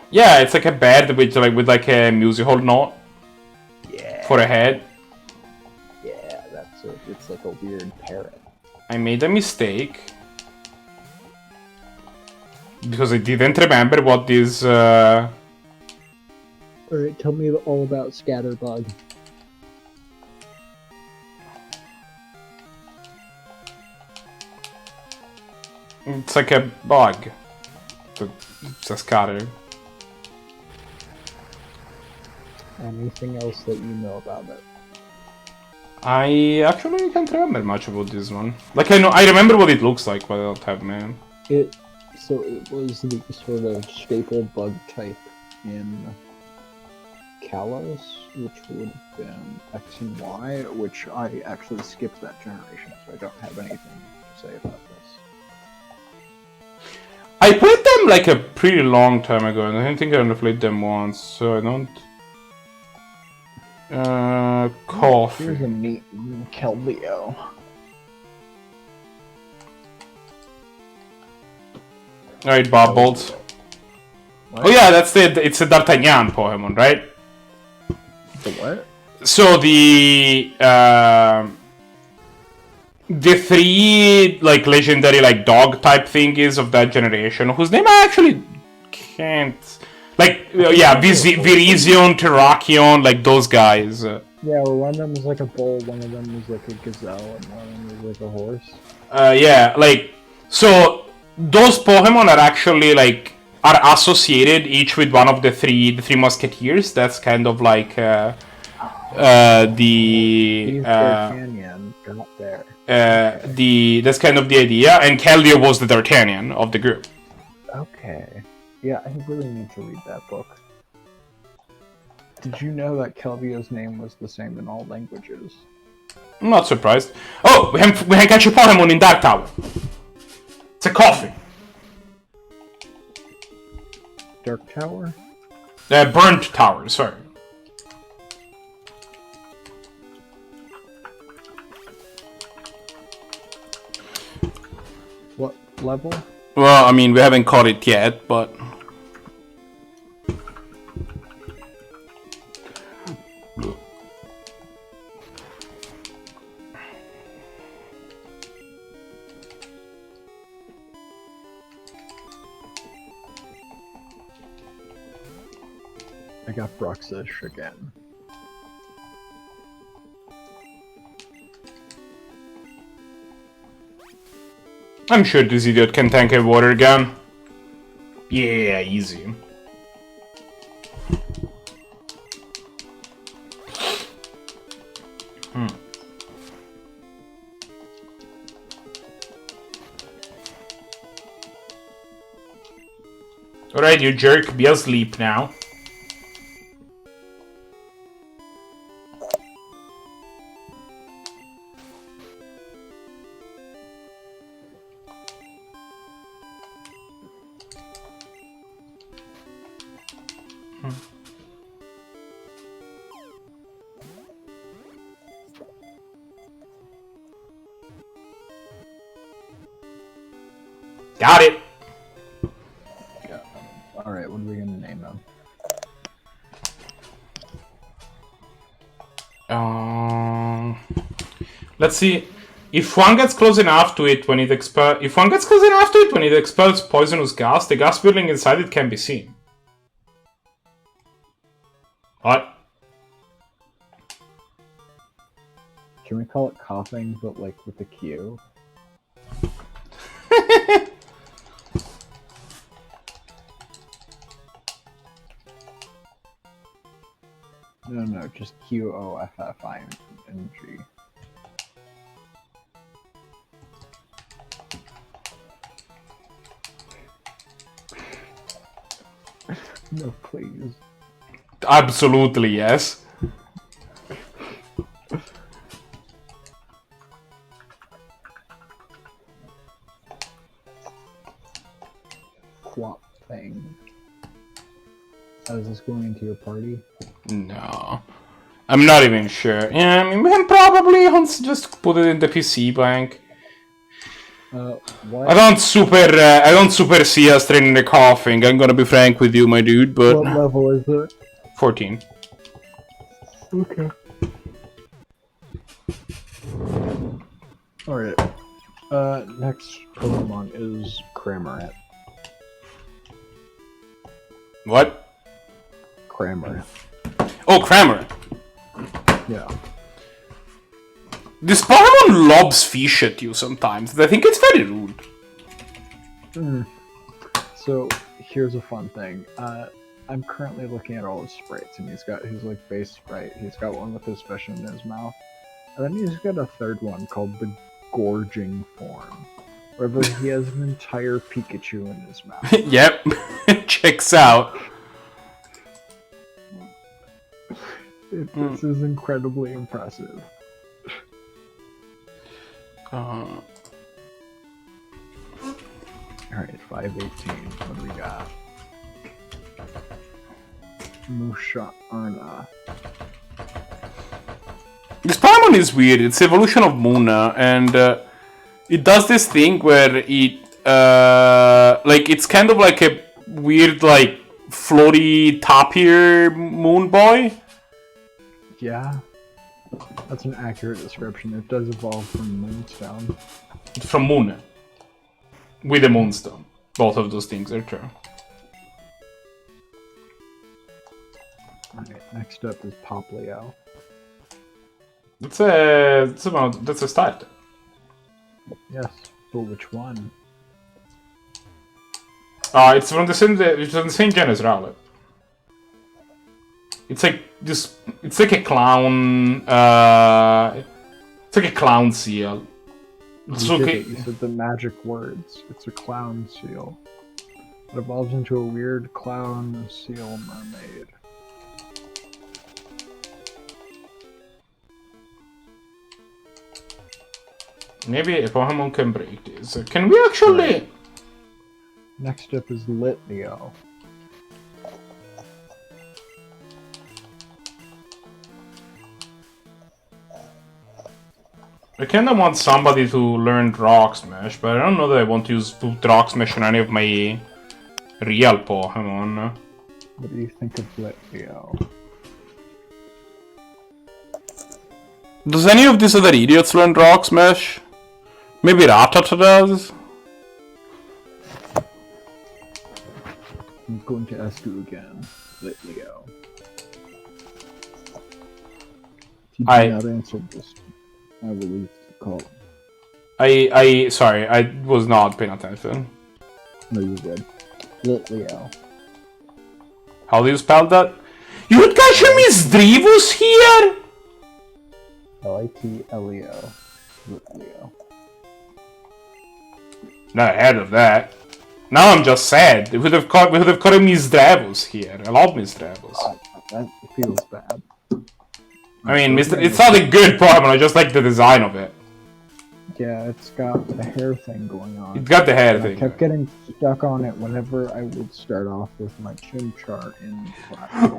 Yeah, it's like a bird with a musical note. Yeah. For a head. Yeah, that's it. It's like a weird parrot. I made a mistake. Because I didn't remember what this... Alright, tell me all about Scatterbug. It's like a bug. It's a scatter. Anything else that you know about it? I actually can't remember much about this one. Like I remember what it looks like, but I don't have man. So it was the sort of staple bug type in Kalos, which would have been X and Y, which I actually skipped that generation, so I don't have anything to say about this. I played them like a pretty long time ago, and I don't think I only played them once, so I don't... coffee. Here's a neat Keldeo. Alright, Bubbles. Oh yeah, it's a D'Artagnan Pokemon, right? The what? So the the 3 like legendary like dog type thingies of that generation, whose name I actually can't like. Virizion, Terrakion, like those guys. Yeah, well, one of them was like a bull, one of them was like a gazelle, and one of them was like a horse. Yeah, like so those Pokemon are actually like are associated each with one of the three musketeers. That's kind of like He's D'Artagnan, got there. That's kind of the idea, and Keldeo was the D'Artagnan of the group. Okay. Yeah, I really need to read that book. Did you know that Keldeo's name was the same in all languages? I'm not surprised. Oh, we can catch a Pokemon in Dark Tower. It's a coffin. Dark Tower? Burnt Tower, sorry. What level? Well, I mean, we haven't caught it yet, but... I got Bruxish again. I'm sure this idiot can tank a water gun. Yeah, easy. Alright, you jerk, be asleep now. Got it! Yeah. Alright, what are we gonna name him? Let's see. If one gets close enough to it when it expels poisonous gas, the gas building inside it can be seen. What? Can we call it coughing, but like with a Q? No, just QOFFING. No, please. Absolutely, yes. Quap thing. Is this going into your party? No. I'm not even sure. Yeah, I mean, we can probably just put it in the PC bank. What? I don't super see us training the coughing. I'm gonna be frank with you, my dude, but... What level is it? 14. Okay. Alright. Next Pokemon is Cramorant. What? Cramorant. Oh, Kramer. Yeah. This Pokemon lobs fish at you sometimes. I think it's very rude. So, here's a fun thing. I'm currently looking at all his sprites, and he's got his like base sprite. He's got one with his fish in his mouth, and then he's got a third one called the Gorging form, where he has an entire Pikachu in his mouth. Yep, checks out. This is incredibly impressive. Uh, Alright, 518. What do we got? Musha Arna. This Pokemon is weird. It's evolution of Muna, and it does this thing where it, like, it's kind of like a weird, like, floaty, tapir moon boy. Yeah. That's an accurate description. It does evolve from Moonstone. From Moon. With the Moonstone. Both of those things are true. Alright, next up is Poplio. That's a start. Yes, but which one? It's from the same genus, Rowlet. It's like this. It's like a clown. It's like a clown seal. It's okay. You said the magic words. It's a clown seal. It evolves into a weird clown seal mermaid. Maybe a Pokemon can break this. Can we actually? Right. Next up is Litleo. I kinda want somebody to learn Rock Smash, but I don't know that I want to use Rock Smash on any of my real Pokemon. What do you think of Litleo? Does any of these other idiots learn Rock Smash? Maybe Rattata does? I'm going to ask you again, Litleo. If you do not answer this, I will leave the call. Sorry, I was not paying attention. No, you did. Litleo. How do you spell that? You would catch him is Drivus here? Litleo. Litleo. Never heard of that. Now I'm just sad. We would have caught him Misdravus here. I love Misdravus. That feels bad. I mean, it's not a good Pokemon, I just like the design of it. Yeah, it's got the hair thing going on. It's got the hair I thing. kept getting stuck on it whenever I would start off with my Chimchar in class.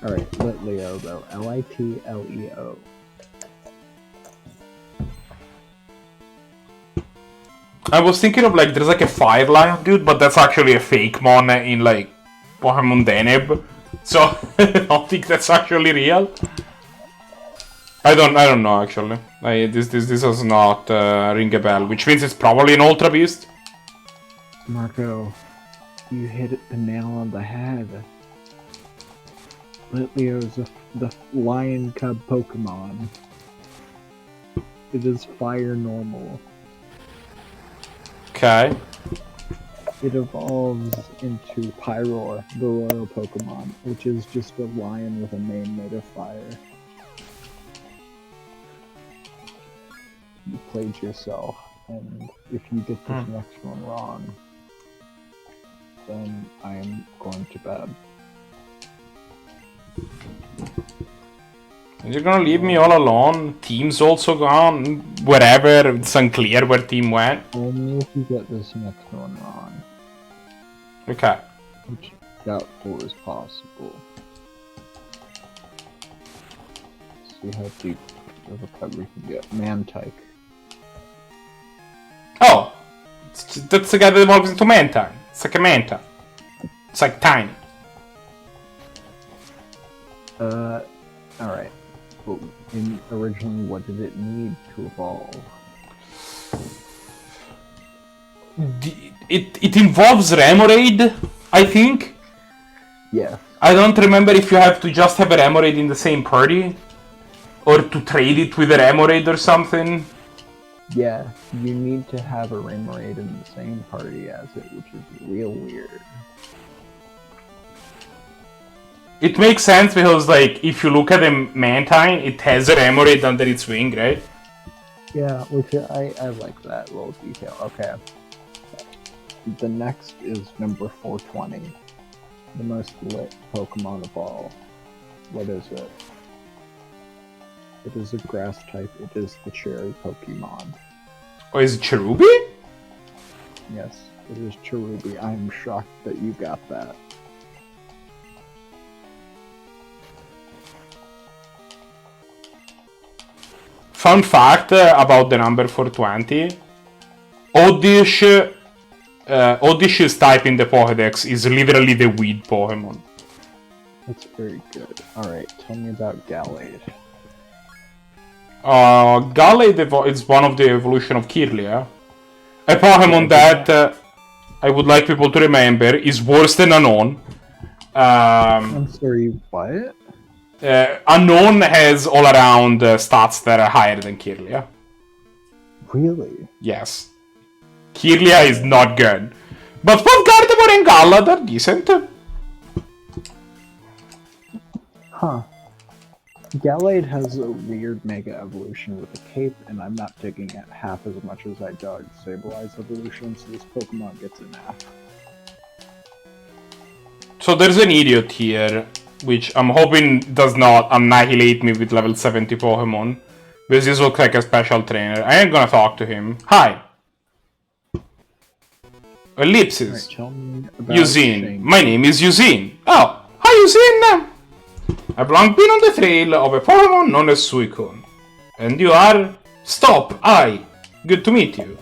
Alright, Litleo though. Litleo. I was thinking of like, there's like a Fire Lion dude, but that's actually a fake mon in like Pokemon Deneb. So I don't think that's actually real. I don't know actually. This does not ring a bell, which means it's probably an Ultra Beast. Marco, you hit the nail on the head. Litleo is the lion cub Pokemon. It is fire normal. Okay. It evolves into Pyroar, the royal Pokemon, which is just a lion with a mane made of fire. You played yourself, and if you get this next one wrong, then I am going to bed. You're gonna leave me all alone? Team's also gone? Wherever, it's unclear where team went. Only if you get this next one wrong. Okay. Which doubtful is possible. See how deep of a cut we can get. Mantike. Oh! That's the guy that evolves into Manta. It's like a Manta. It's like tiny. Alright. But originally, what did it need to evolve? It involves Remoraid, I think. Yes. I don't remember if you have to just have a Remoraid in the same party. Or to trade it with a Remoraid or something. Yeah, you need to have a Remoraid in the same party as it, which is real weird. It makes sense because, like, if you look at the Mantine, it has a Remoraid under its wing, right? Yeah, which I like that little detail. Okay. The next is number 420. The most lit Pokemon of all. What is it? It is a grass type. It is the Cherry Pokemon. Oh, is it Cherubi? Yes, it is Cherubi. I am shocked that you got that. Fun fact about the number 420. Oddish's type in the Pokédex is literally the weed Pokemon. That's very good. Alright, tell me about Gallade. Gallade is one of the evolution of Kirlia. A Pokemon that I would like people to remember is worse than Unknown. I'm sorry, what? Unknown has all around stats that are higher than Kirlia. Really? Yes. Kirlia is not good. But both Gardevoir and Gallade are decent. Huh. Gallade has a weird Mega Evolution with a cape, and I'm not digging it half as much as I dug Sableye Evolution, so this Pokemon gets an F. So there's an idiot here, which I'm hoping does not annihilate me with level 70 Pokemon. Because this looks like a special trainer. I ain't gonna talk to him. Hi. Ellipsis. Right, tell me about Eugene. Shane. My name is Eugene. Oh, hi Eugene. I've long been on the trail of a Pokemon known as Suicune. And you are? Stop, I. Good to meet you.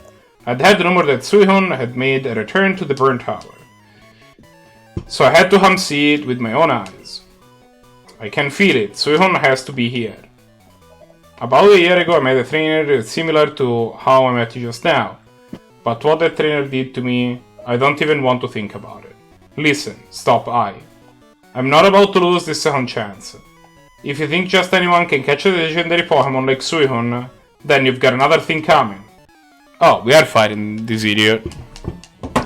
I'd heard the rumor that Suicune had made a return to the Burnt Tower. So I had to come see it with my own eyes. I can feel it. Suicune has to be here. About a year ago I met a trainer similar to how I met you just now. But what that trainer did to me, I don't even want to think about it. Listen, stop, I. I'm not about to lose this second chance. If you think just anyone can catch a legendary Pokemon like Suicune, then you've got another thing coming. Oh, we are fighting this idiot.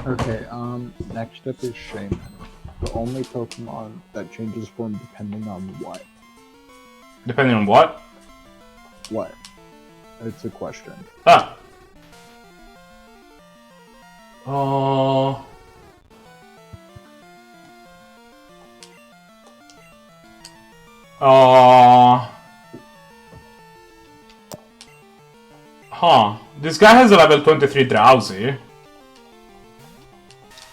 Okay, next up is Shaman. The only Pokemon that changes form depending on what? Depending on what? What? It's a question. Ah. This guy has a level 23 Drowsy.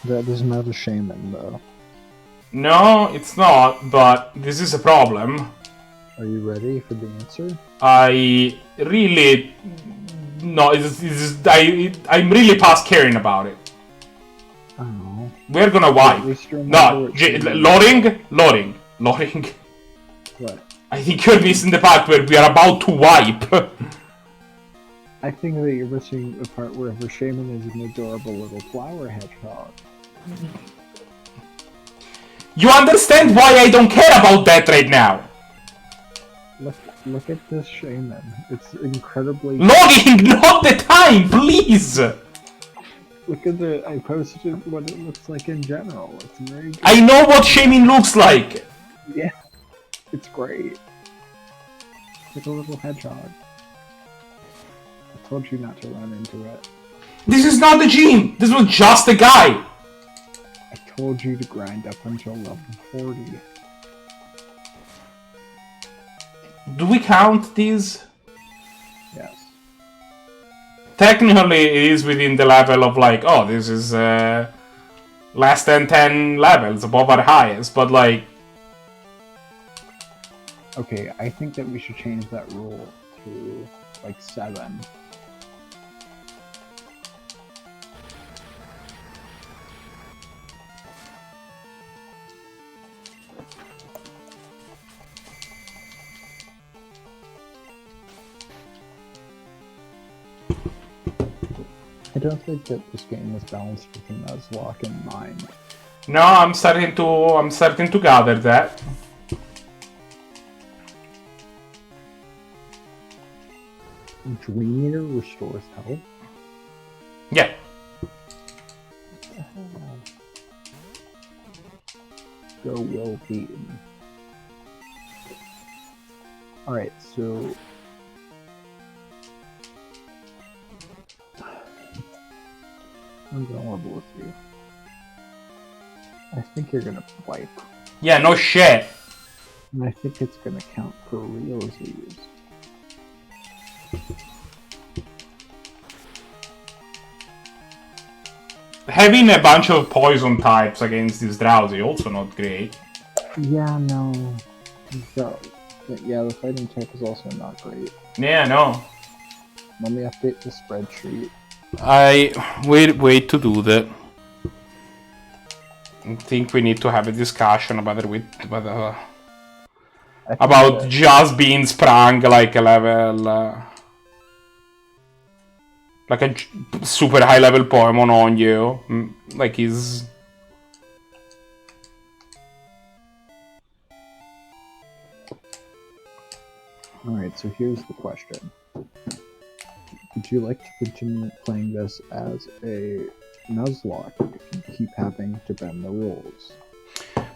That is not a Shaman, though. No, it's not, but this is a problem. Are you ready for the answer? I really... No, I'm really past caring about it. Oh. We're gonna wipe. No, loading. What? I think you're missing the part where we are about to wipe. I think that you're missing the part where her Shaman is an adorable little flower hedgehog. You understand why I don't care about that right now? Look at this Shaman. It's incredibly... Loading, not the time, please! Look at the... I posted what it looks like in general. It's very good. I know what Shaman looks like! Yeah. It's great. It's like a little hedgehog. I told you not to run into it. This is not the gym! This was just a guy! I told you to grind up until level 40. Do we count these? Yes. Technically, it is within the level of like, oh, this is less than 10 levels above our highest, but like... Okay, I think that we should change that rule to like 7. I don't think that this game was balanced with the Nuzlocke in mind. No, I'm starting to gather that. Dream Eater restores health? Yeah. Go Will Beaten. Alright, so... I'm gonna level with you. I think you're gonna wipe. Yeah, no shit. And I think it's gonna count for realsies. Having a bunch of poison types against this Drowsy also not great. Yeah, no. So, yeah, the fighting type is also not great. Yeah, no. Let me update the spreadsheet. I wait to do that. think we need to have a discussion about it I think about that- just being sprung like a level, like a super high level Pokemon on you, like he's. Alright, so here's the question. Would you like to continue playing this as a Nuzlocke if you keep having to bend the rules?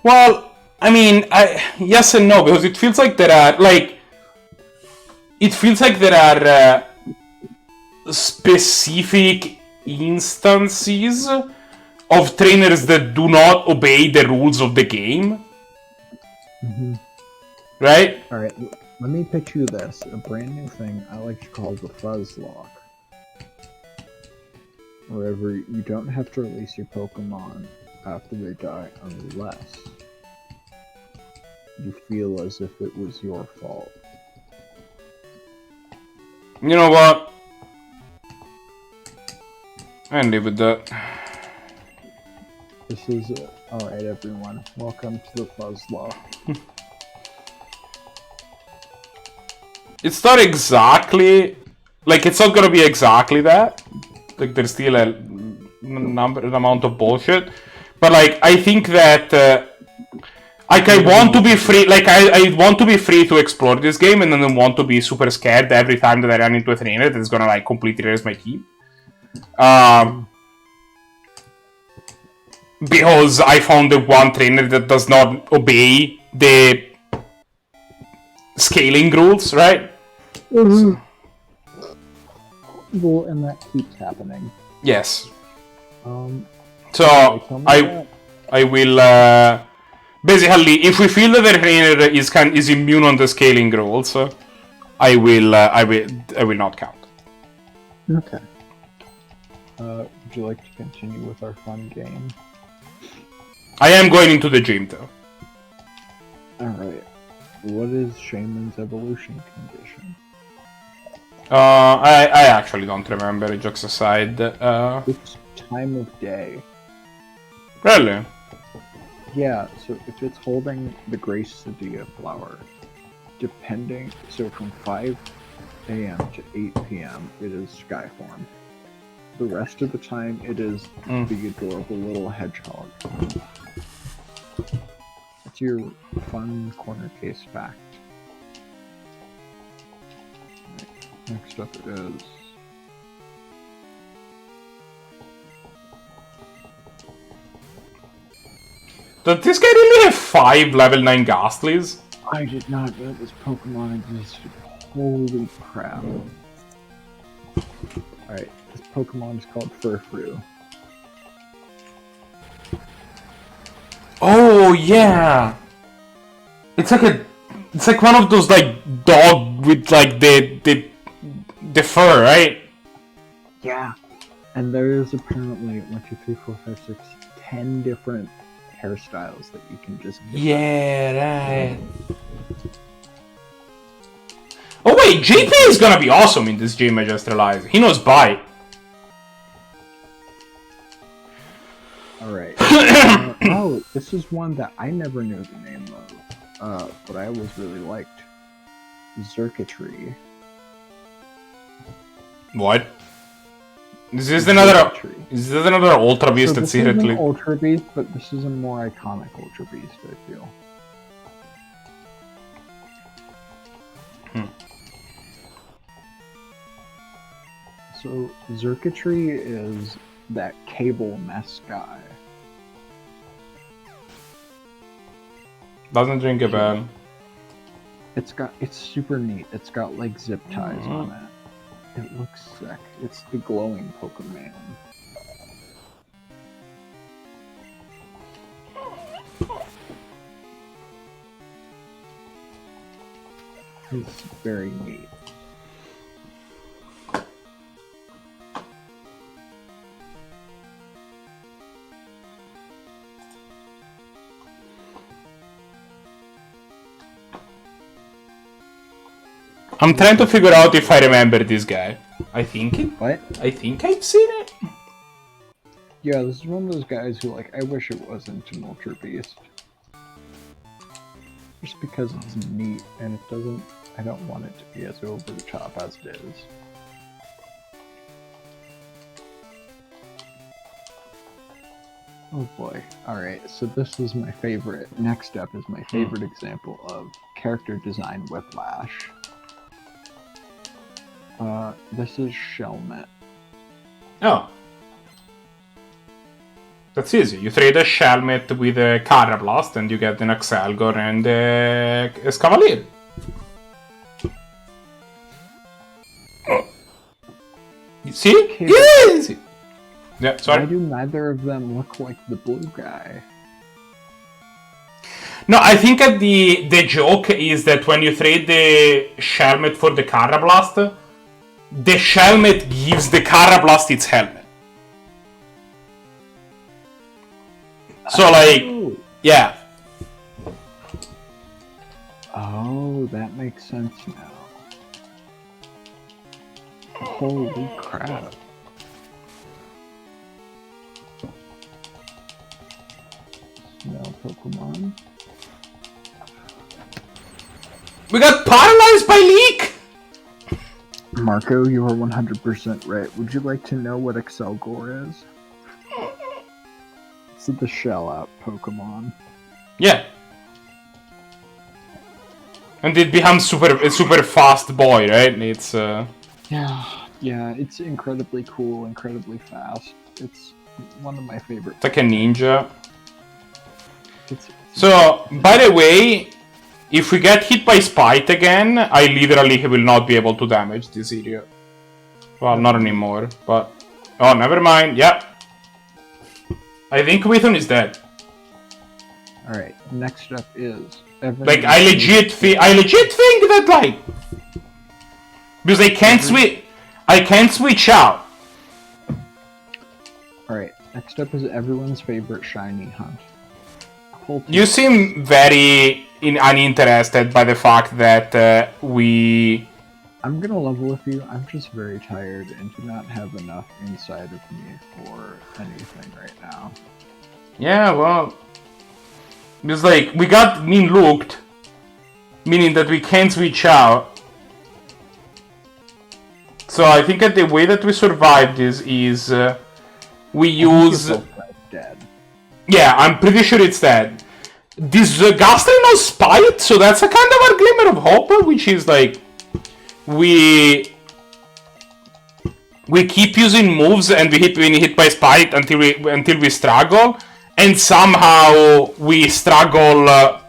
Well, I mean, yes and no, because it feels like there are, specific instances of trainers that do not obey the rules of the game. Right? Alright, let me pitch you this. A brand new thing I like to call the Fuzz Lock. Wherever you don't have to release your Pokemon after they die unless you feel as if it was your fault. You know what? I live with that. This is alright, everyone. Welcome to the Fuzz Lock. It's not exactly it's not gonna be exactly that. Like there's still an amount of bullshit, but I think that I want to be free. I want to be free to explore this game, and then I want to be super scared every time that I run into a trainer that's gonna completely erase my team. Because I found the one trainer that does not obey the scaling rules, right? Well, and that keeps happening. Yes. So I I will basically, if we feel that the trainer is immune on the scaling rules, I will not count. Okay. Would you like to continue with our fun game? I am going into the gym though. Alright. What is Shaman's evolution condition? I actually don't remember, jokes aside. It's time of day. Really? Yeah, so if it's holding the Grace Sadia flower, depending, so from 5 a.m. to 8 p.m. it is Skyform. The rest of the time it is the adorable little hedgehog. That's your fun corner case fact. Next up is... Does this guy really have 5 level 9 Ghastlies? I did not know this Pokemon existed. Holy crap. Alright, this Pokemon is called Furfrou. Oh yeah! It's like one of those dog with the fur, right? Yeah. And there is apparently 1, 2, 3, 4, 5, 6, 10 different hairstyles that you can just get. Yeah, right. Oh wait, JP is gonna be awesome in this gym, I just realized. He knows Bite. Alright. Oh, this is one that I never knew the name of, but I always really liked. Xurkitree. What? Is this another Ultra Beast So that's this is secretly... an Ultra Beast, but this is a more iconic Ultra Beast, I feel. So, Xurkitree is that cable mess guy. Doesn't ring a bell. It's super neat. It's got zip ties on it. It looks sick. It's the glowing Pokemon. It's very neat. I'm trying to figure out if I remember this guy. I think What? I've seen it. Yeah, this is one of those guys who, like, I wish it wasn't an Ultra Beast. Just because it's neat, and it doesn't... I don't want it to be as over the top as it is. Oh boy. Alright, so this is my favorite. Next up is my favorite example of character design whiplash. This is Shelmet. Oh. That's easy. You trade a Shelmet with a Carablast and you get an Axelgor and a Scavalier. You see? Okay, Easy! Yeah, Why sorry. do neither of them look like the blue guy? No, I think that the joke is that when you trade the Shelmet for the Carablast, the Shelmet gives the Carablast its helmet. So, like, Oh. yeah. Oh, that makes sense now. Holy crap. No Pokemon. We got paralyzed by leak! Marco, you are 100% right. Would you like to know what Axelgor is? It's the shell-out Pokemon. Yeah. And it becomes a super fast boy, right? It's Yeah, it's incredibly cool, incredibly fast. It's one of my favorite. like a ninja. It's So, by the way, if we get hit by Spite again, I literally will not be able to damage this area. Well, not anymore, but... Oh, never mind, yeah. I think Withon is dead. Alright, next up is... Like, I legit think that, like... Because I can't switch out. Alright, next up is everyone's favorite shiny hunt. You seem very uninterested by the fact that I'm gonna level with you. I'm just very tired and do not have enough inside of me for anything right now. Yeah, well... Because, like, we got Nuzlucked, meaning that we can't switch out. So I think that the way that we survived this is... we use... Dead. Yeah, I'm pretty sure it's dead. This Gastly knows Spite, so that's a kind of a glimmer of hope, which is like... We keep using moves and we hit by Spite until we struggle, and somehow we struggle. Out.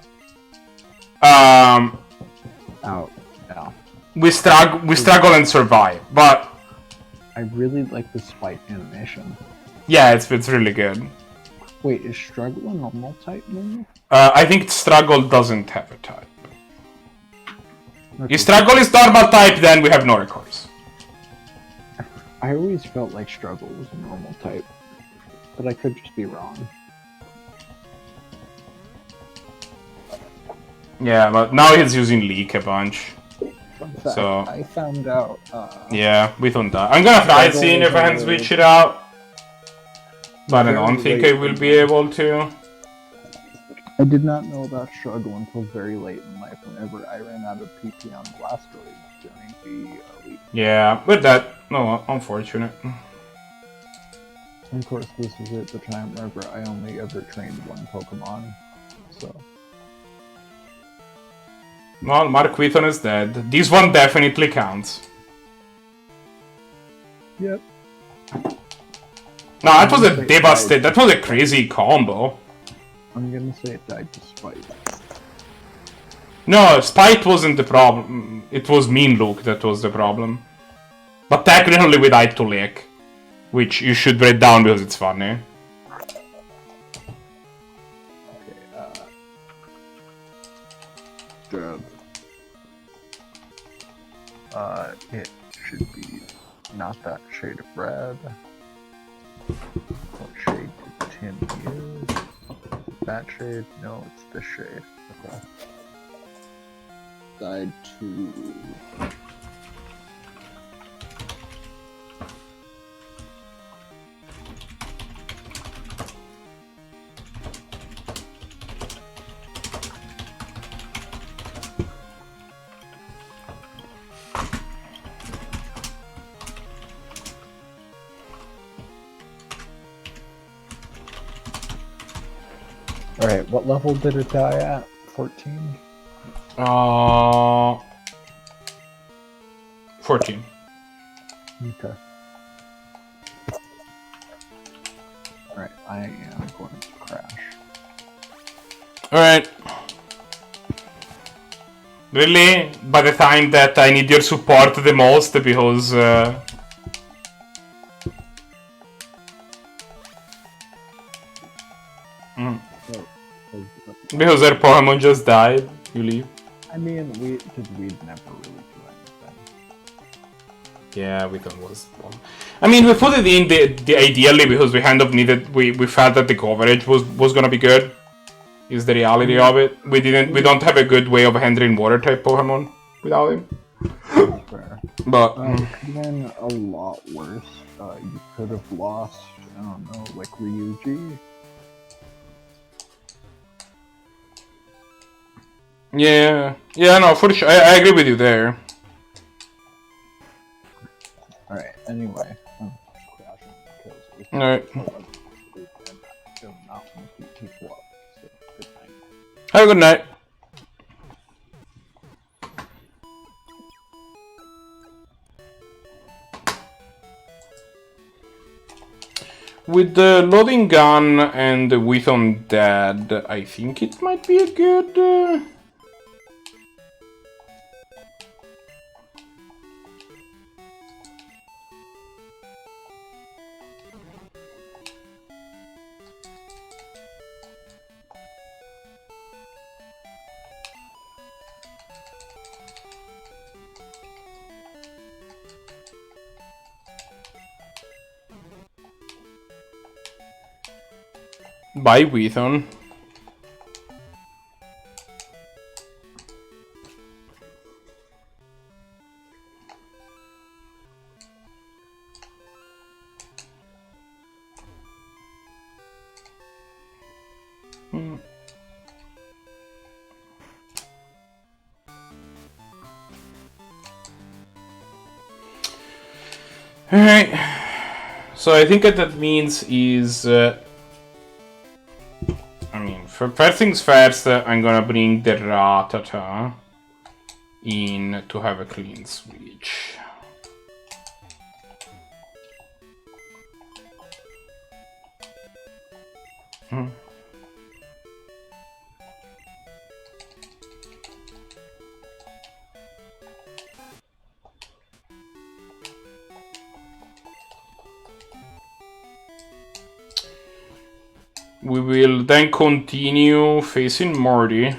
Yeah. We struggle and survive, but I really like the Spite animation. yeah, it's really good. Wait, is Struggle a normal type move? I think Struggle doesn't have a type. Okay. If Struggle is normal type, then we have no recourse. I always felt like Struggle was a normal type, but I could just be wrong. Yeah, but now he's using Leak a bunch. Fun fact, So I found out. yeah, we don't die. I'm gonna try seeing if I can switch it out, but I don't think I will be able to. I did not know about Struggle until very late in life, whenever I ran out of PP on Blastoise during the week. Yeah, with that, no, unfortunate. And of course, this is at the time whenever I only ever trained one Pokemon, so... Well, Mark Wheaton is dead. This one definitely counts. Yep. No, that was a devastating. That was a crazy combo. I'm gonna say it died to Spite. No, Spite wasn't the problem. It was Mean Look that was the problem. But technically we died to Lick, which you should write down because it's funny. Okay, Dead. It should be not that shade of red. What shade did Tim use? That shade? No, it's this shade. Okay. Died to... Alright, what level did it die at? 14? 14. Okay. Alright, I am going to crash. Alright. Really? By the time that I need your support the most, because... Because our Pokemon just died, you leave? I mean, we'd never really do anything. Yeah, we don't was bomb. I mean, we put it in the ideally because we kind of needed. We felt that the coverage was gonna be good. Is the reality of it? We don't have a good way of handling water type Pokemon without him. Fair. But It could have been a lot worse. You could have lost, I don't know, like Ryuji. yeah, no, for sure. I agree with you there. Alright, anyway, I'm crashing because it's Alright. and I do not want to keep people up. So, good night. Have a good night. With the loading gun and the Withon dead, I think it might be a good... Bye, Withon. Alright. So I think what that means is... first things first, I'm gonna bring the Ratata in to have a clean switch. We will then continue facing Morty.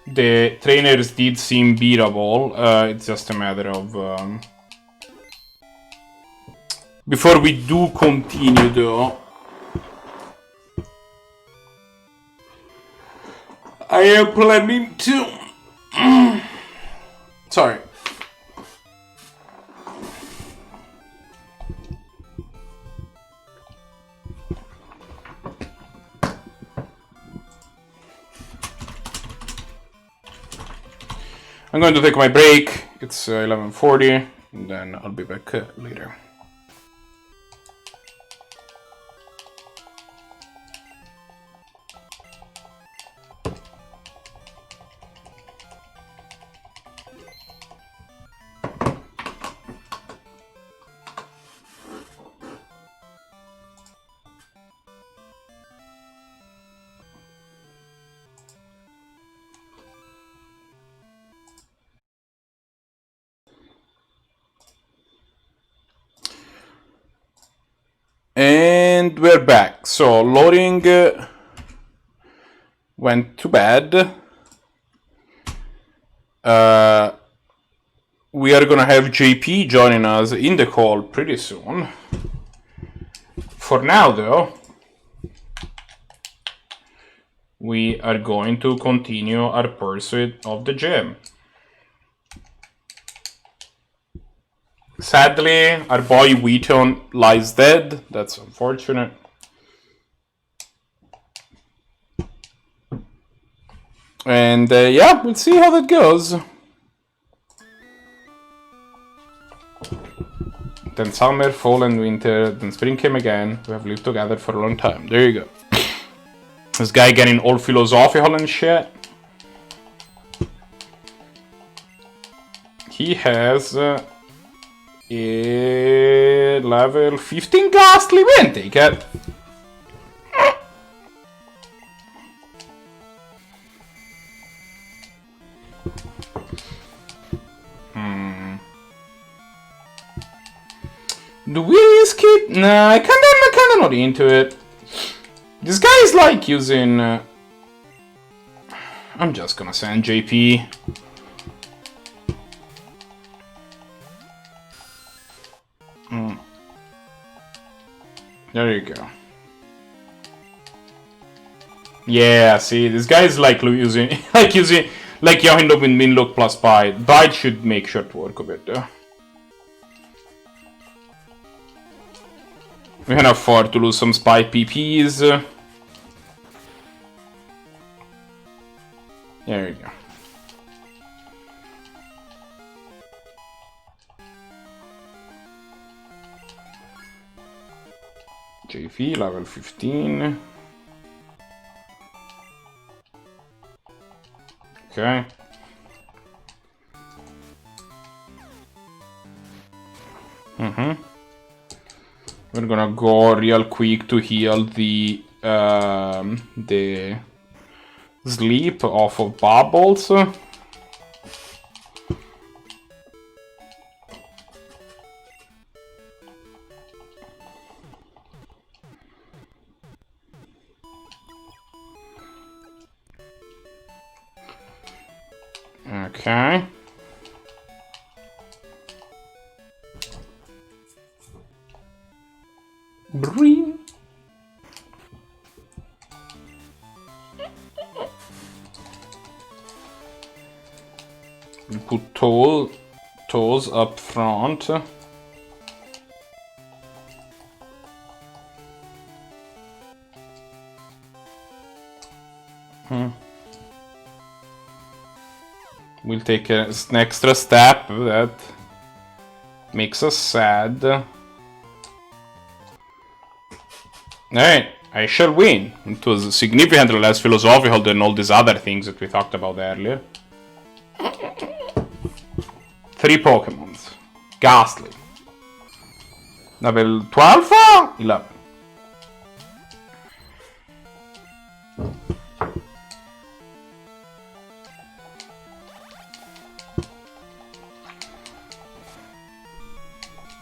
The trainers did seem beatable, it's just a matter of... Before we do continue though... I am planning to... Sorry. I'm going to take my break. It's 11:40, and then I'll be back later. And we're back. So loading went to bed. We are gonna have JP joining us in the call pretty soon. For now though, we are going to continue our pursuit of the gem. Sadly, our boy Wheaton lies dead. That's unfortunate. And yeah, we'll see how that goes. Then summer, fall, and winter. Then spring came again. We have lived together for a long time. There you go. This guy getting all philosophical and shit. He has a level 15 ghastly. We can take it. Do we risk it? Nah, I'm kinda not into it. This guy is like using... I'm just gonna send JP. There you go. Yeah, see, this guy is like using... like Yohindo with Minlook plus Bite. Bite should make short work of it though. We can afford to lose some spy PPs. There we go. JV level 15. Okay. We're gonna go real quick to heal the sleep off of bubbles. Okay. Bring. We put toes up front. We'll take an extra step that makes us sad. Alright, I shall win. It was significantly less philosophical than all these other things that we talked about earlier. 3 Pokemons. Ghastly. Level 12? 11.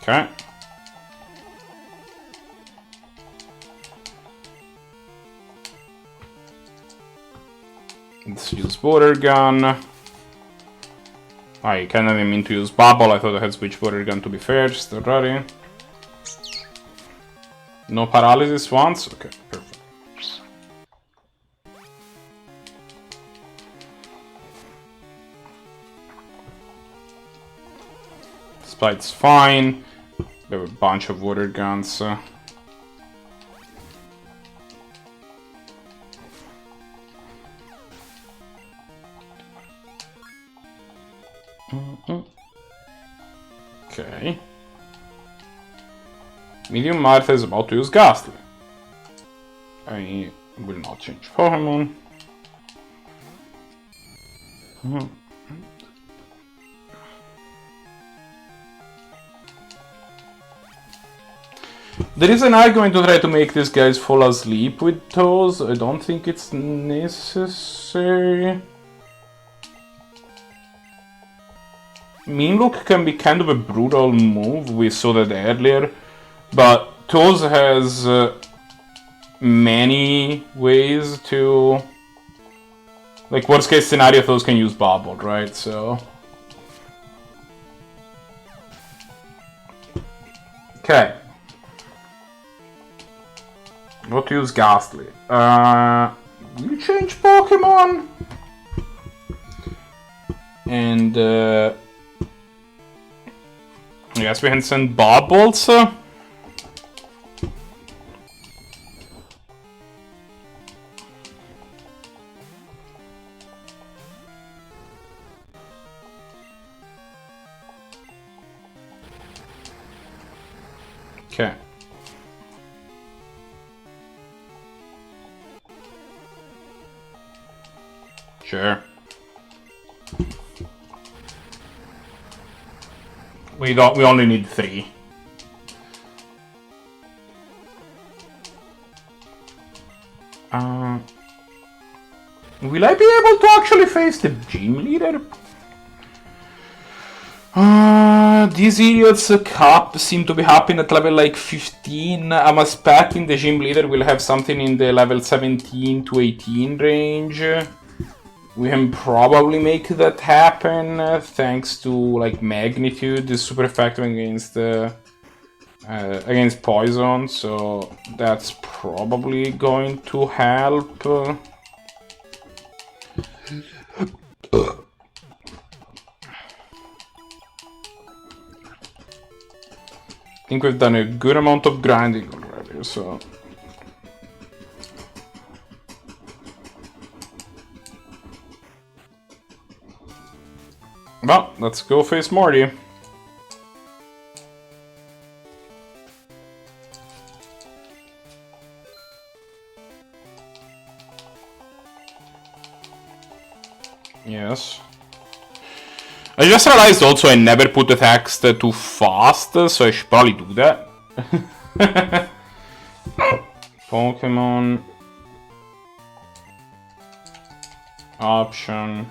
Okay. Let's use water gun. I kinda didn't mean to use bubble. I thought I had switched water gun to be first already. No paralysis once? Okay, perfect. Spite's fine. We have a bunch of water guns. Okay. Medium Martha is about to use Ghastly. I will not change Pokemon. There is an argument to try to make these guys fall asleep with toes. I don't think it's necessary. Minlook can be kind of a brutal move, we saw that earlier, but Toes has many ways to... Like, worst case scenario, Toes can use Bubble, right? So... Okay. What to use Ghastly? You change Pokemon? And I guess we can send Bubbles. Okay. Sure. We only need 3. Will I be able to actually face the gym leader? These idiots seem to be happening at level like 15. I'm expecting the gym leader will have something in the level 17 to 18 range. We can probably make that happen thanks to like magnitude is super effective against poison, so that's probably going to help. I think we've done a good amount of grinding already, so... Well, let's go face Morty. Yes. I just realized also I never put the text too fast, so I should probably do that. Pokemon. Option.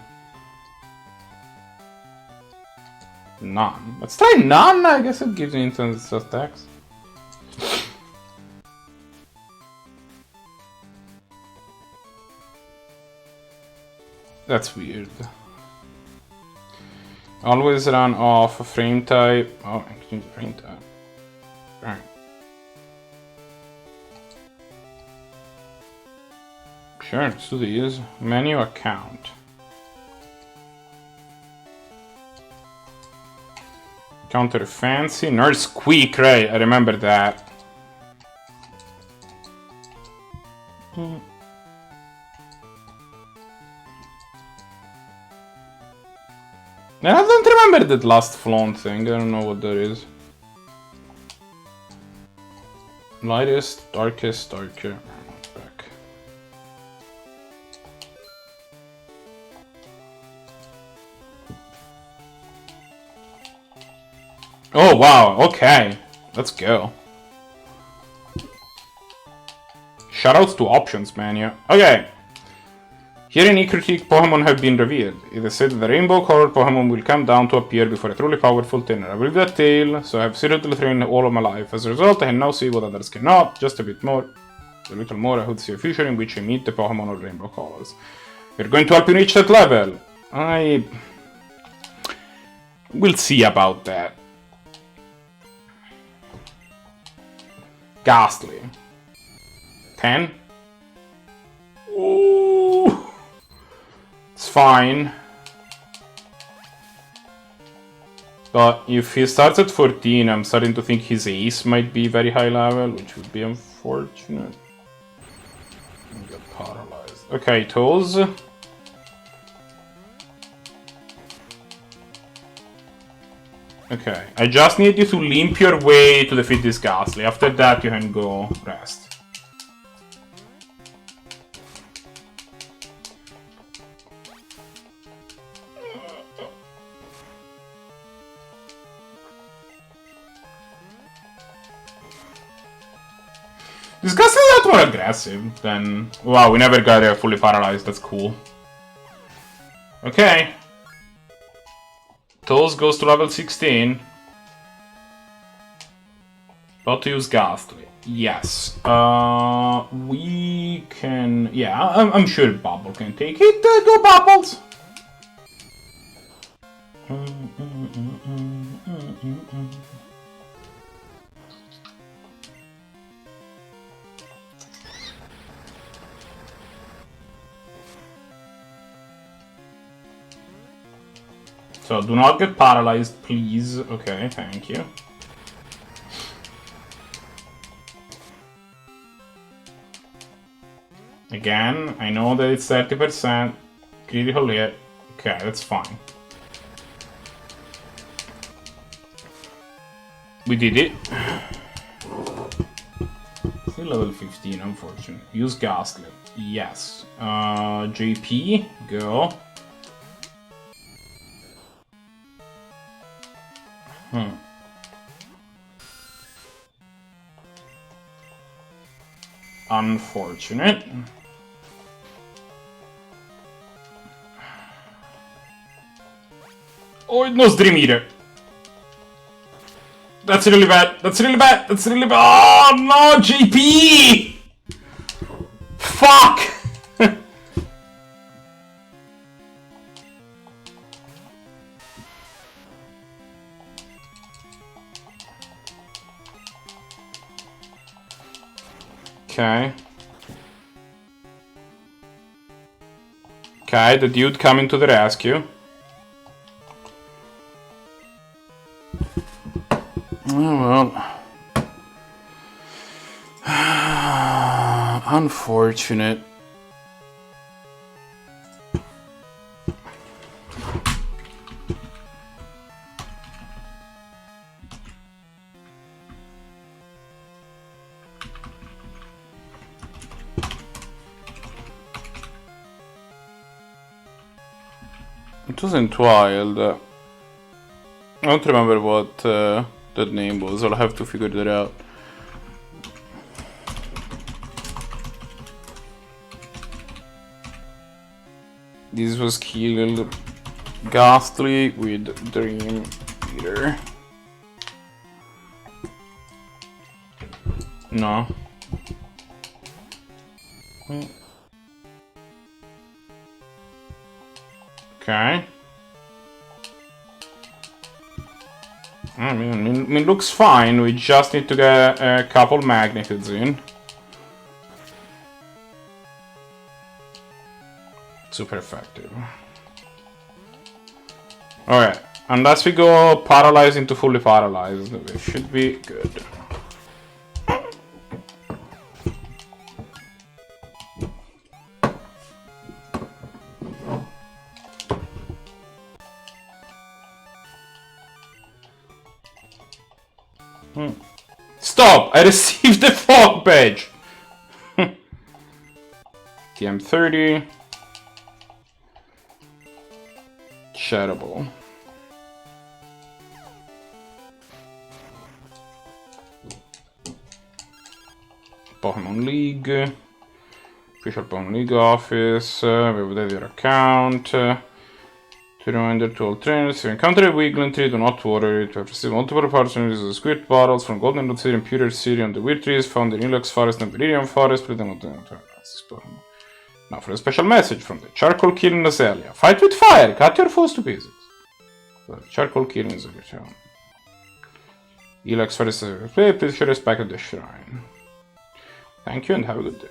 None. Let's try none, I guess it gives me instant text. That's weird. Always run off a frame type. Oh, I can change the frame type. Alright. Sure, let's do these. Menu account. Counter fancy. Nurse Squeak, right? I remember that. I don't remember that last flaunt thing, I don't know what that is. Lightest, darkest, darker. Back. Oh wow, okay. Let's go. Shoutouts to options, man, yeah. Okay. Here in E-Critique, Pokemon have been revealed. It is said that the rainbow-colored Pokemon will come down to appear before a truly powerful trainer. I believe that tale, so I have seriously trained all of my life. As a result, I can now see what others cannot. Just a little more, I would see a future in which I meet the Pokemon of rainbow colors. We're going to help you reach that level. We'll see about that. Ghastly. 10? Ooh. It's fine. But if he starts at 14, I'm starting to think his ace might be very high level, which would be unfortunate. He got paralyzed. Okay, Toes. Okay, I just need you to limp your way to defeat this Ghastly. After that, you can go rest. This Ghastly is a lot more aggressive than... Wow, we never got fully paralyzed, that's cool. Okay. Toes goes to level 16. About to use Ghastly. Yes. We can... Yeah, I'm sure Bubble can take it. Go Bubbles! So, do not get paralyzed, please. Okay, thank you. Again, I know that it's 30%. Critical hit. Okay, that's fine. We did it. level 15, unfortunately. Use Ghastly. Yes. JP, go. Unfortunate. Oh, it knows Dream Eater. That's really bad. That's really bad. That's really bad. Oh no, JP! Fuck! Okay. Okay, the dude coming to the rescue. Oh well. Unfortunate. It wasn't wild. I don't remember what that name was. I'll have to figure that out. This was killed Ghastly with Dream Eater. No. Okay. I mean, it looks fine. We just need to get a couple magnitudes in. Super effective. Alright, unless we go paralyzed into fully paralyzed, we should be good. Stop! I received the fog badge! TM30. Shattable. Pokemon League. Official Pokemon League office. We have updated your account. To reminder to all trainers, if you encounter a Wiggling tree, do not worry. To have received multiple opportunities of squirt bottles from Golden Root City and Pewter City on the weird trees found in Ilex Forest and Viridian Forest. Please don't Now for a special message from the Charcoal Killing Azalea. Fight with fire, cut your foes to pieces. Charcoal Killing is a return. Ilex Forest is a play, please show respect at the shrine. Thank you and have a good day.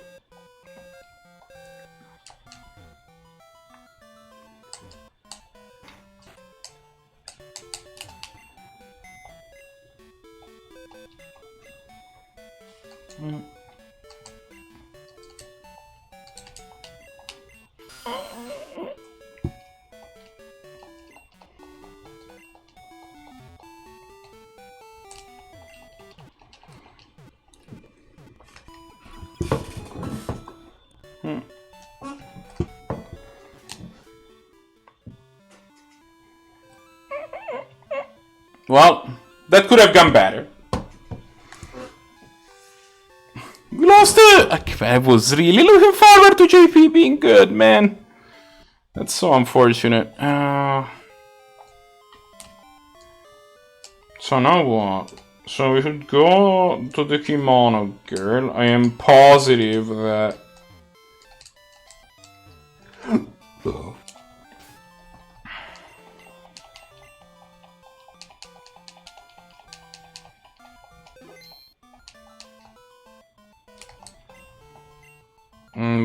Well, that could have gone better. We lost it! I was really looking forward to JP being good, man. That's so unfortunate. So now what? So we should go to the Kimono Girl. I am positive that...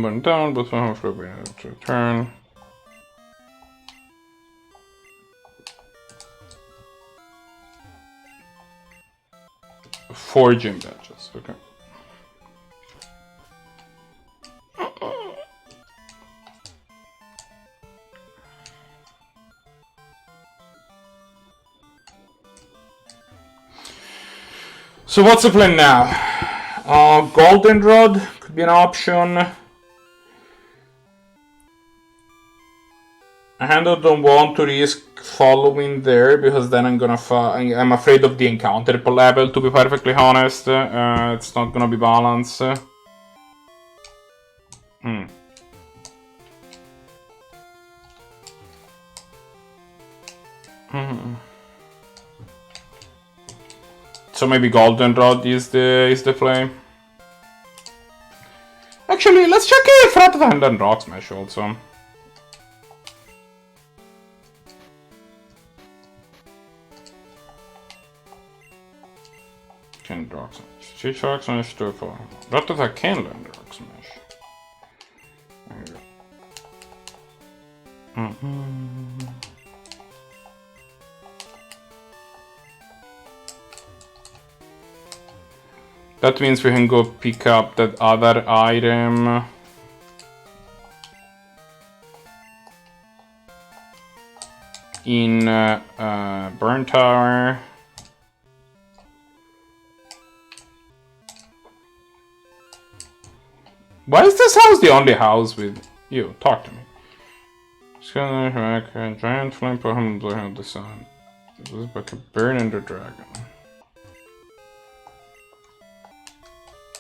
Burn down, but somehow for to return. Four gym badges, okay. So what's the plan now? Goldenrod could be an option. I kind of don't want to risk following there because then I'm afraid of the encounter level, to be perfectly honest. It's not gonna be balanced. So maybe Goldenrod is the play. Actually, let's check if Frat Hand and Rock Smash also. Can Rock Smash. Cheat Rock Smash to 4. Rat Attack can learn Rock Smash. There you go. That means we can go pick up that other item. In Burn Tower. Why is this house the only house with you? Talk to me. Giant flame behind the sun. This is like a burn in the dragon.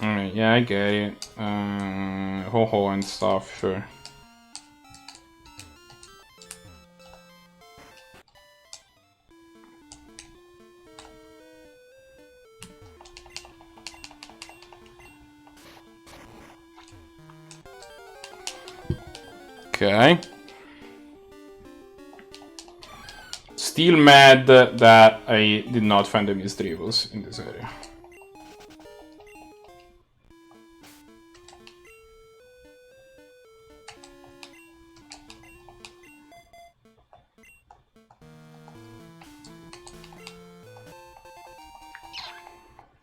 Alright, yeah, I get it. Ho-ho and stuff, sure. Okay. Still mad that I did not find the Misdrivels in this area.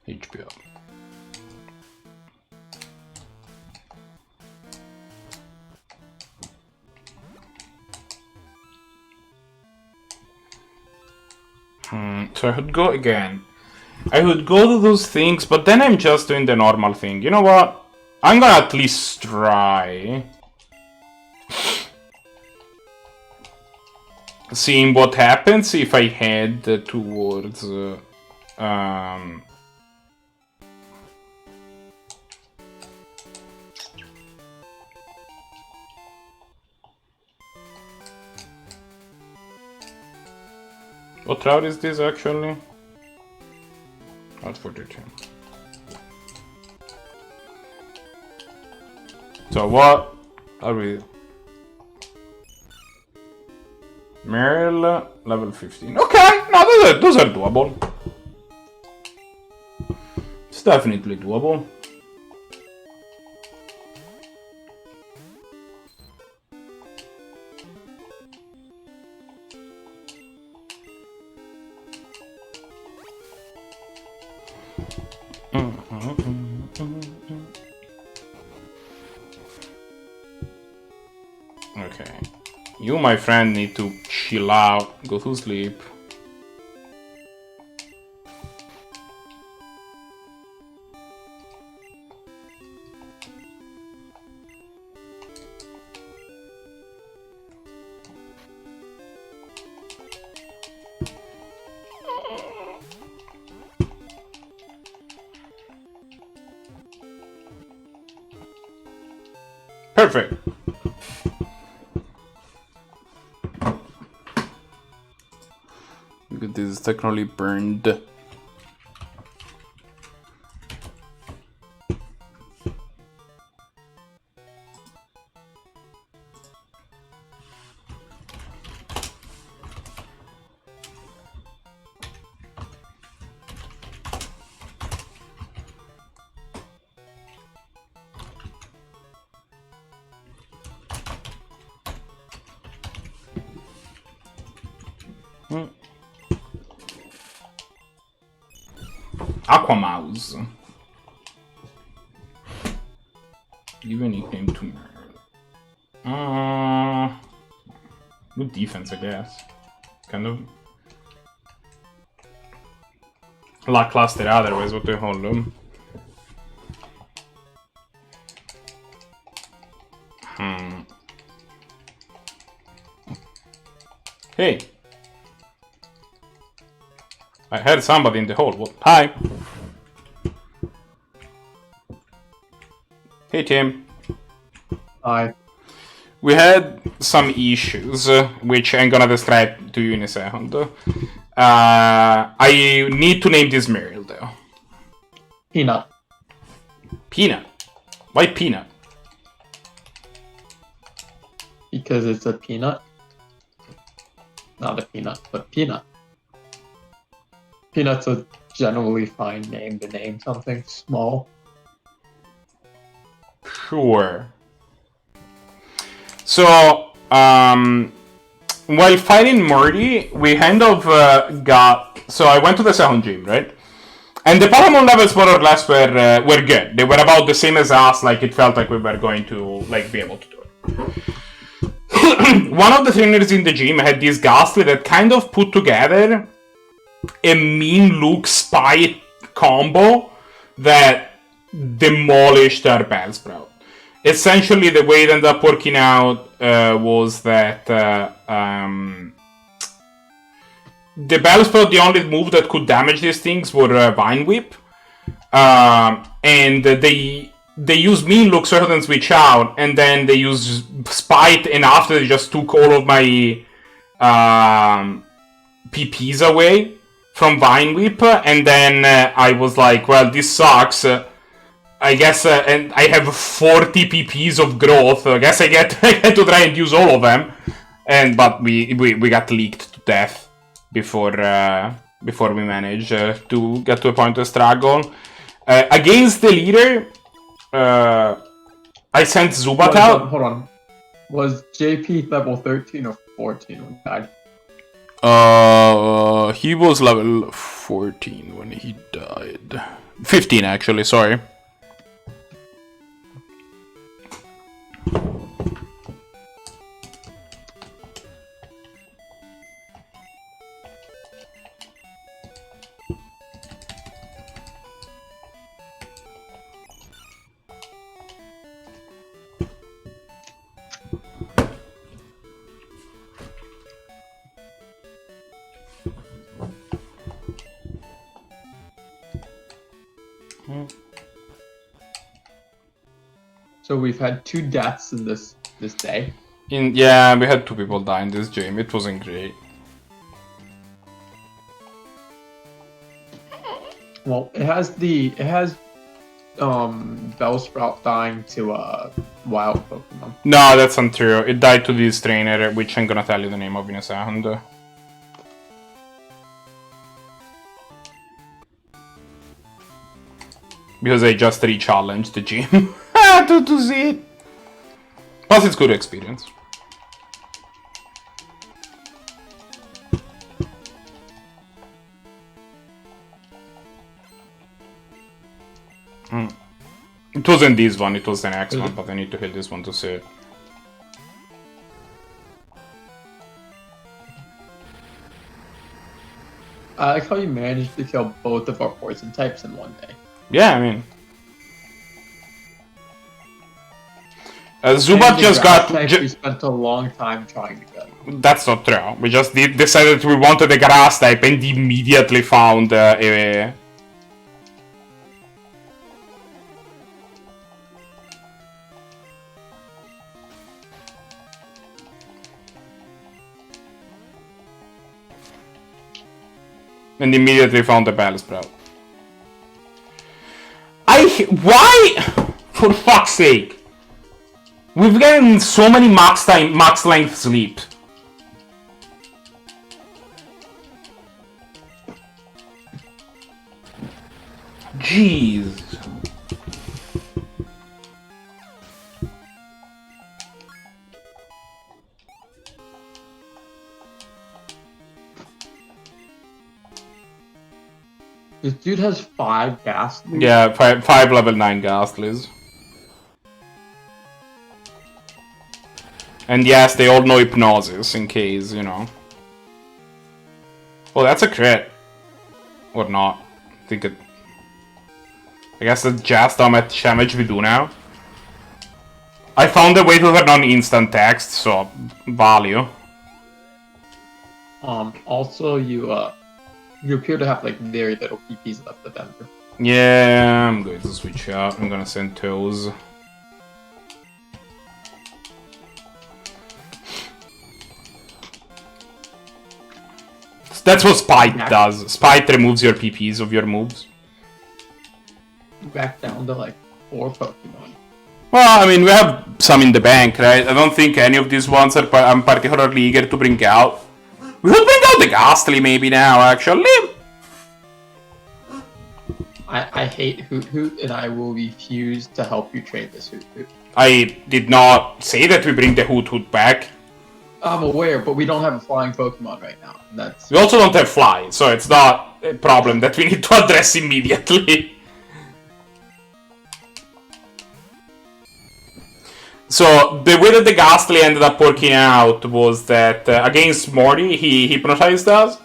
HBO. So I would go again. I would go to those things, but then I'm just doing the normal thing. You know what? I'm gonna at least try. Seeing what happens if I head towards... What route is this actually? Route 42. So what are we? Meryl, level 15. Okay, no, those are doable. It's definitely doable. Okay. You, my friend, need to chill out, go to sleep. Perfect. Look at this, technically burned. Aquamouse. Give a nickname to Merle. Good defense, I guess. Kind of lackluster otherwise, what do you hold them? Hey. I heard somebody in the hall. What? Hi. Hey, Tim. Hi. We had some issues, which I'm gonna describe to you in a second. I need to name this Meryl, though. Peanut. Peanut? Why Peanut? Because it's a peanut. Not a peanut, but peanut. Peanut's a generally fine name to name something small. Sure. So, while fighting Morty, we kind of got... So I went to the second gym, right? And the Paramount levels more or less were good. They were about the same as us, like it felt like we were going to like be able to do it. One of the trainers in the gym had this Ghastly that kind of put together a mean look spy combo that demolished our Bellsprout. Essentially, the way it ended up working out was that the Bellsprout, the only move that could damage these things were Vine Whip, and they use Mean Look so then switch out, and then they use Spite, and after they just took all of my PPs away from Vine Whip, and then I was like, well, this sucks. I guess, and I have 40 PPs of growth. I guess I get to try and use all of them, but we got leaked to death before we managed to get to a point of struggle. Against the leader, I sent Zubat out. Hold on. Was JP level 13 or 14 when he died? He was level 14 when he died. 15 actually, sorry. So we've had 2 deaths in this day. Yeah, we had 2 people die in this game. It wasn't great. Well, it has Bellsprout dying to wild Pokemon. No, that's untrue. It died to this trainer, which I'm gonna tell you the name of in a second. Because I just re-challenged the gym to see it. Plus, it's good experience. It wasn't this one, it was the next one, but I need to hit this one to see it. I like how you managed to kill both of our poison types in one day. Yeah, I mean... Zubat just got... We spent a long time trying to get. That's not true. We just decided we wanted a grass type and immediately found a... And immediately found the Bellsprout. Why? For fuck's sake. We've gotten so many max length sleep. Jeez. This dude has 5 Ghastlies. Yeah, five level 9 Ghastlies. And yes, they all know Hypnosis, in case, you know. Oh, that's a crit. Or not. I guess that's just how much damage we do now. I found a way to turn on instant text, so value. Also, you appear to have like very little PPs left of Ember. Yeah, I'm going to switch out. I'm gonna send Toes. That's what Spite does. Spite removes your PPs of your moves. Back down to like 4 Pokemon. Well, I mean, we have some in the bank, right? I don't think any of these ones are I'm particularly eager to bring out. We will bring out the Ghastly maybe now, actually. I hate Hoot Hoot, and I will refuse to help you train this Hoot Hoot. I did not say that we bring the Hoot Hoot back. I'm aware, but we don't have a flying Pokemon right now. That's... We also don't have Fly, so it's not a problem that we need to address immediately. So, the way that the Ghastly ended up working out was that against Morty, he hypnotized us.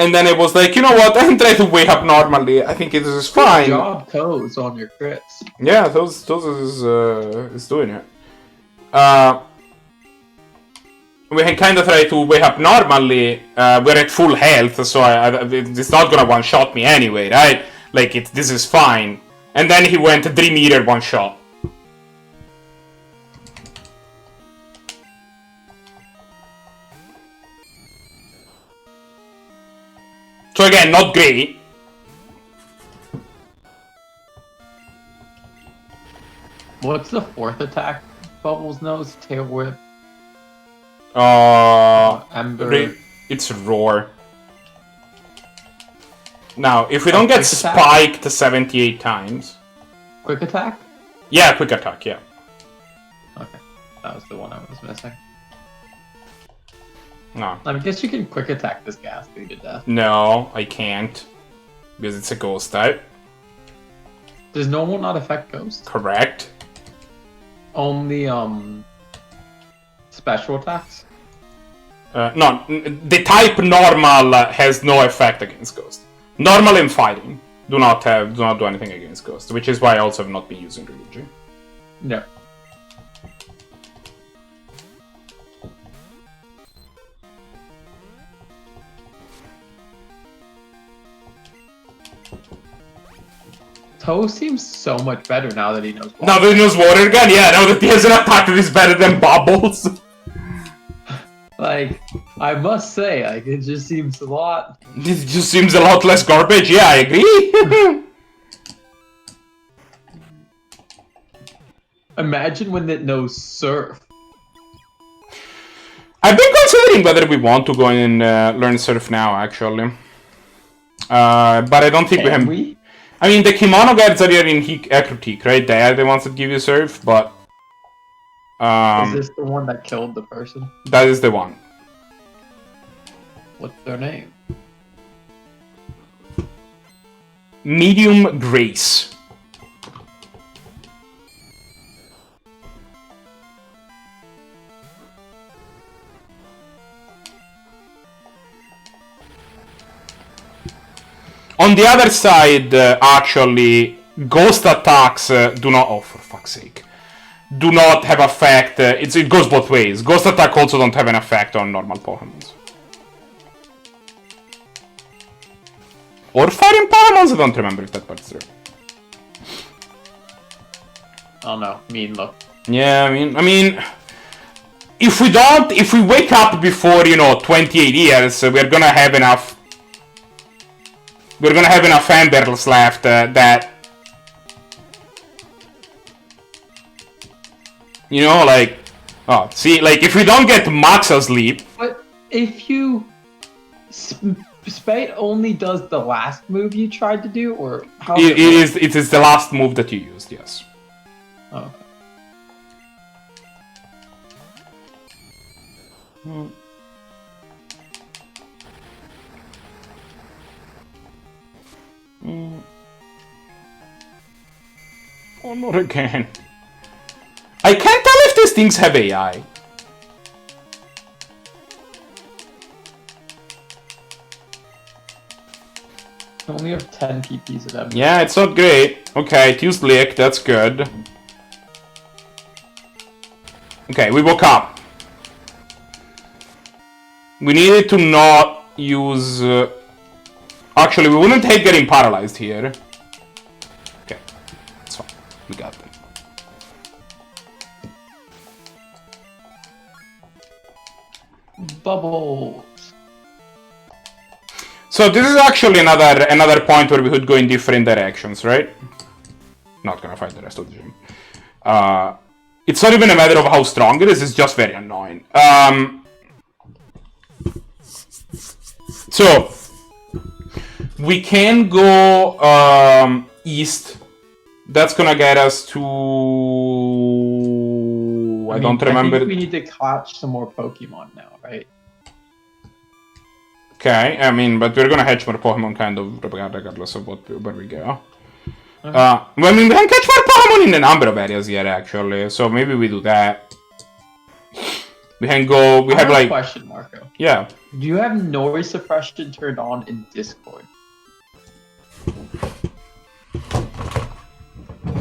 And then it was like, you know what, I can try to wake up normally. I think it is fine. Good job, Toes, on your crits. Yeah, Toes is doing it. We can kind of try to wake up normally. We're at full health, so it's not gonna one-shot me anyway, right? Like, this is fine. And then he went 3 meter one-shot. So again, not great. What's the 4th attack? Bubbles Nose, Tail Whip. Ember. It's Roar. Now, if we don't get spiked 78 times... Quick attack? Yeah, quick attack, yeah. Okay, that was the one I was missing. No. I guess you can quick attack this Ghastly to death. No, I can't. Because it's a ghost type. Does normal not affect ghost? Correct. Only, special attacks? No, the type normal has no effect against ghost. Normal and fighting do not do anything against ghost, which is why I also have not been using religion. No. Toe seems so much better now that he knows water. Now that he knows water gun? Yeah, now that he has an attack that is better than Bubbles. Like, I must say, like, it just seems a lot... It just seems a lot less garbage, yeah, I agree. Imagine when it knows Surf. I've been considering whether we want to go and learn Surf now, actually. But I don't think Can we have... I mean, the Kimono guards are here in Ep.03, right? They are the ones that give you Surf, but... Is this the one that killed the person? That is the one. What's their name? Medium Grace. On the other side, actually, ghost attacks do not... Oh, for fuck's sake. Do not have effect. It goes both ways. Ghost attack also don't have an effect on normal Pokémon. Or fighting Pokémon, I don't remember if that part's true. Oh no, mean look. Yeah, I mean... If we wake up before, 28 years, we're gonna have enough... We're gonna have enough Embers left that... like... Oh, see, like, if we don't get max asleep... But if you... Spade only does the last move you tried to do, or how? It is the last move that you used, yes. Oh. Oh, not again. I can't tell if these things have AI. I only have 10 PPs of them. Yeah, it's not great. Okay, it used Lick, that's good. Okay, we woke up. We needed to not use... Actually, we wouldn't hate getting paralyzed here. Okay, it's fine. We got them. Bubbles. So this is actually another point where we could go in different directions, right? Not gonna fight the rest of the gym. It's not even a matter of how strong it is, it's just very annoying. So we can go east. That's gonna get us to... I don't remember. I think we need to catch some more Pokemon now, right? Okay, I mean, but we're gonna hatch more Pokemon kind of regardless of where we go. Okay. Well, I mean, we can catch more Pokemon in a number of areas here, actually. So maybe we do that. We can go... We have, like... a question, Marco. Yeah. Do you have noise suppression turned on in Discord?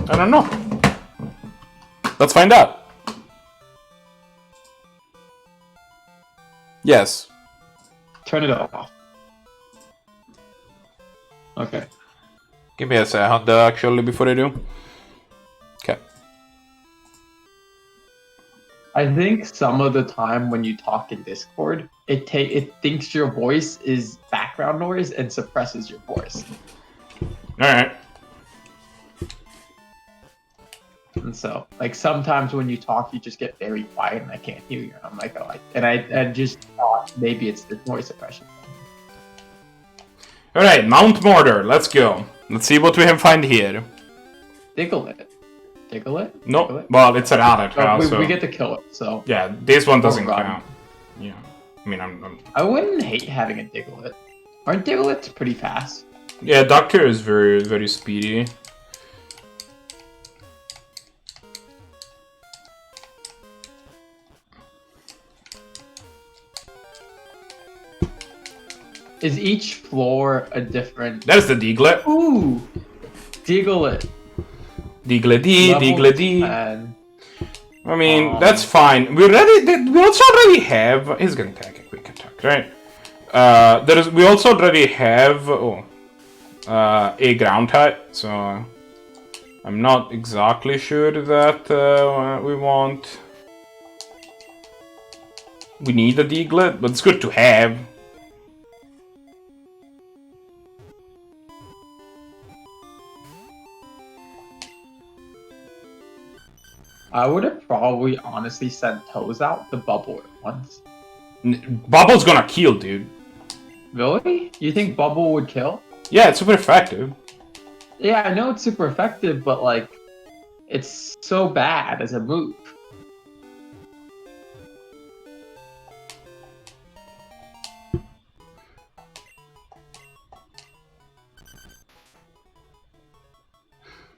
I don't know. Let's find out. Yes. Turn it off. Okay. Give me a second, actually, before I do. Okay. I think some of the time when you talk in Discord, it thinks your voice is background noise and suppresses your voice. Alright. And so, like, sometimes when you talk, you just get very quiet and I can't hear you. I'm like, oh, I just thought maybe it's the noise suppression. Alright, Mount Mortar, let's go. Let's see what we can find here. Diglett. Diglett? No, Diglett? well, it's an adder Oh, now, we, so... we get to kill it, so... Yeah, this one doesn't God. count. Yeah. I mean, I'm... I wouldn't hate having a Diglett. Aren't Diglets pretty fast? Yeah, Doctor is very, very speedy. Is each floor a different... There's the Diglett. Ooh! Diglett. Diglett-D, Diglett-D. And... I mean, that's fine. We also already have... He's gonna attack a quick attack, right? We also already have... a ground type, so... I'm not exactly sure that we want... We need a Diglett, but it's good to have. I would have probably honestly sent Toes out to Bubble at once. Bubble's gonna kill, dude. Really? You think Bubble would kill? Yeah, it's super effective. Yeah, I know it's super effective, but like, it's so bad as a move.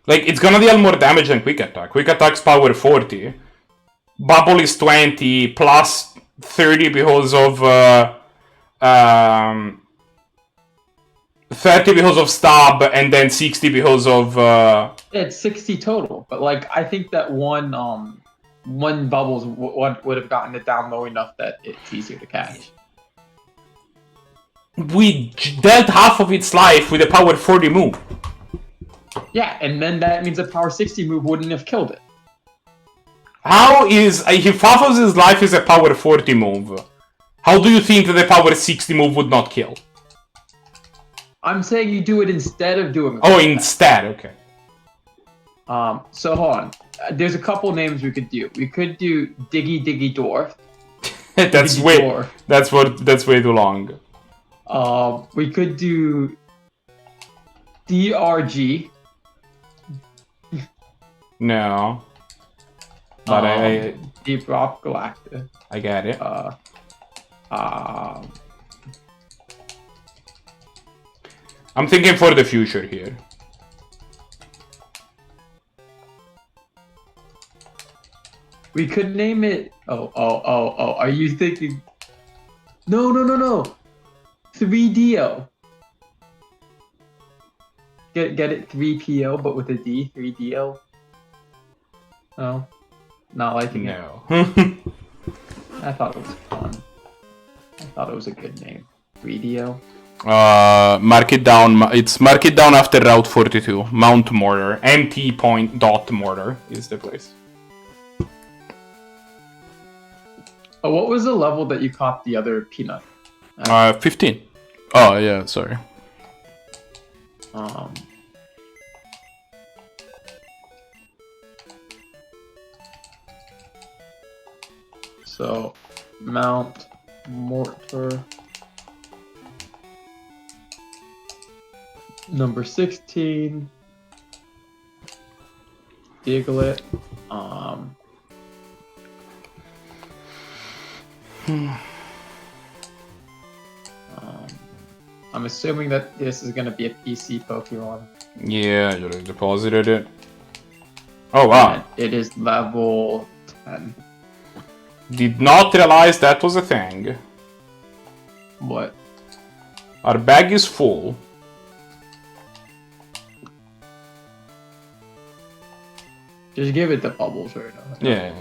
Like, it's gonna deal more damage than Quick Attack. Quick Attack's power 40. Bubble is 20, plus 30 because of... 30 because of Stab, and then 60 because of... It's 60 total, but like, I think that one Bubbles would have gotten it down low enough that it's easier to catch. We dealt half of its life with a power 40 move. Yeah, and then that means a power 60 move wouldn't have killed it. How is... If half of his life is a power 40 move, how do you think that the power 60 move would not kill? I'm saying you do it instead of doing it. Oh, instead, okay. So hold on. There's a couple names we could do. We could do Diggy Diggy Dwarf. That's Diggy way... Dwarf. That's way too long. We could do DRG. No. But I Deep Rock Galactic. I get it. I'm thinking for the future here. We could name it. Oh. Are you thinking? No. 3DO. Get it 3PO, but with a D. 3DO. No, not liking it. No. I thought it was fun. thought it was a good name. Radio. Mark it down. It's mark it down after Route 42. Mount Mortar. MT point dot Mortar is the place. Oh, what was the level that you caught the other peanut? 15. Oh yeah, sorry. So, Mount Mortar. Number 16. Diglett. I'm assuming that this is gonna be a PC Pokemon. Yeah, you deposited it. Oh wow. And it is level 10. Did not realize that was a thing. What? Our bag is full. Just give it the bubbles right now. Yeah.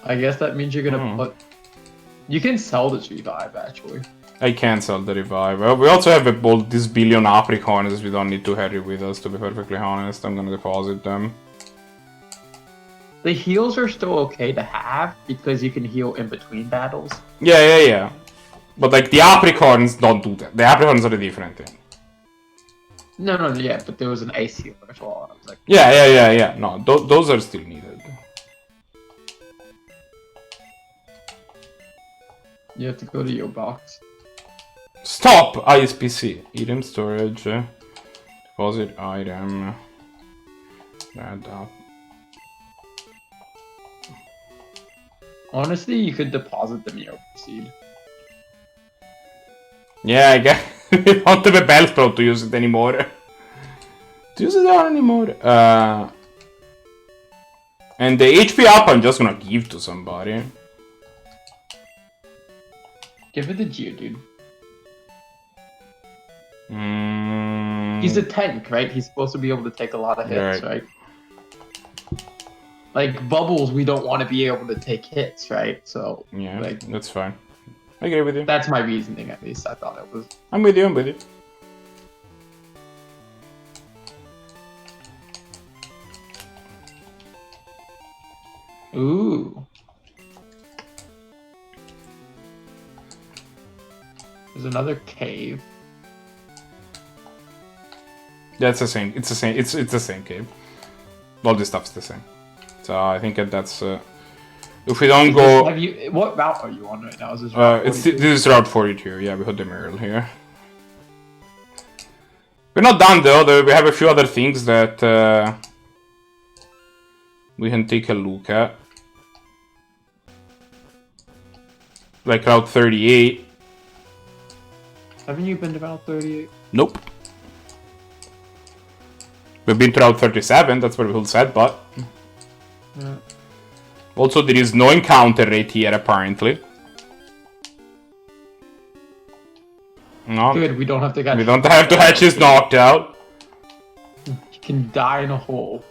I guess that means you're gonna put. You can sell this revive actually. I can sell the revive. Well, we also have this billion apricorns we don't need to carry with us, to be perfectly honest. I'm gonna deposit them. The heals are still okay to have because you can heal in between battles. Yeah. But like the apricorns don't do that. The apricorns are a different thing. No, yeah, but there was an ice healer as well. I was like, Yeah. No, those are still needed. you have to go to your box. Stop! ISPC. Item storage. Deposit item. Add up. Honestly, you could deposit them in your seed. Yeah, I guess we don't have a Bellsprout to use it anymore. To use it anymore. And the HP up I'm just gonna give to somebody. Give it to Geodude. He's a tank, right? He's supposed to be able to take a lot of hits, right? Like Bubbles, we don't want to be able to take hits, right? So yeah, like, that's fine. I agree with you. That's my reasoning, at least. I thought it was. I'm with you. Ooh. There's another cave. That's the same. It's the same. It's the same cave. All this stuff's the same. So I think that's. If we don't go. Have you? What route are you on right now? Is this route this is Route 42. Yeah, we got the Merle here. We're not done though. We have a few other things that we can take a look at, like Route 38. Haven't you been to Route 38? Nope. We've been to Route 37. That's where we hold set, but. Yeah. Also, there is no encounter rate here, apparently. No. Good, we don't have to catch. We don't have to hatch his knocked out. You can die in a hole.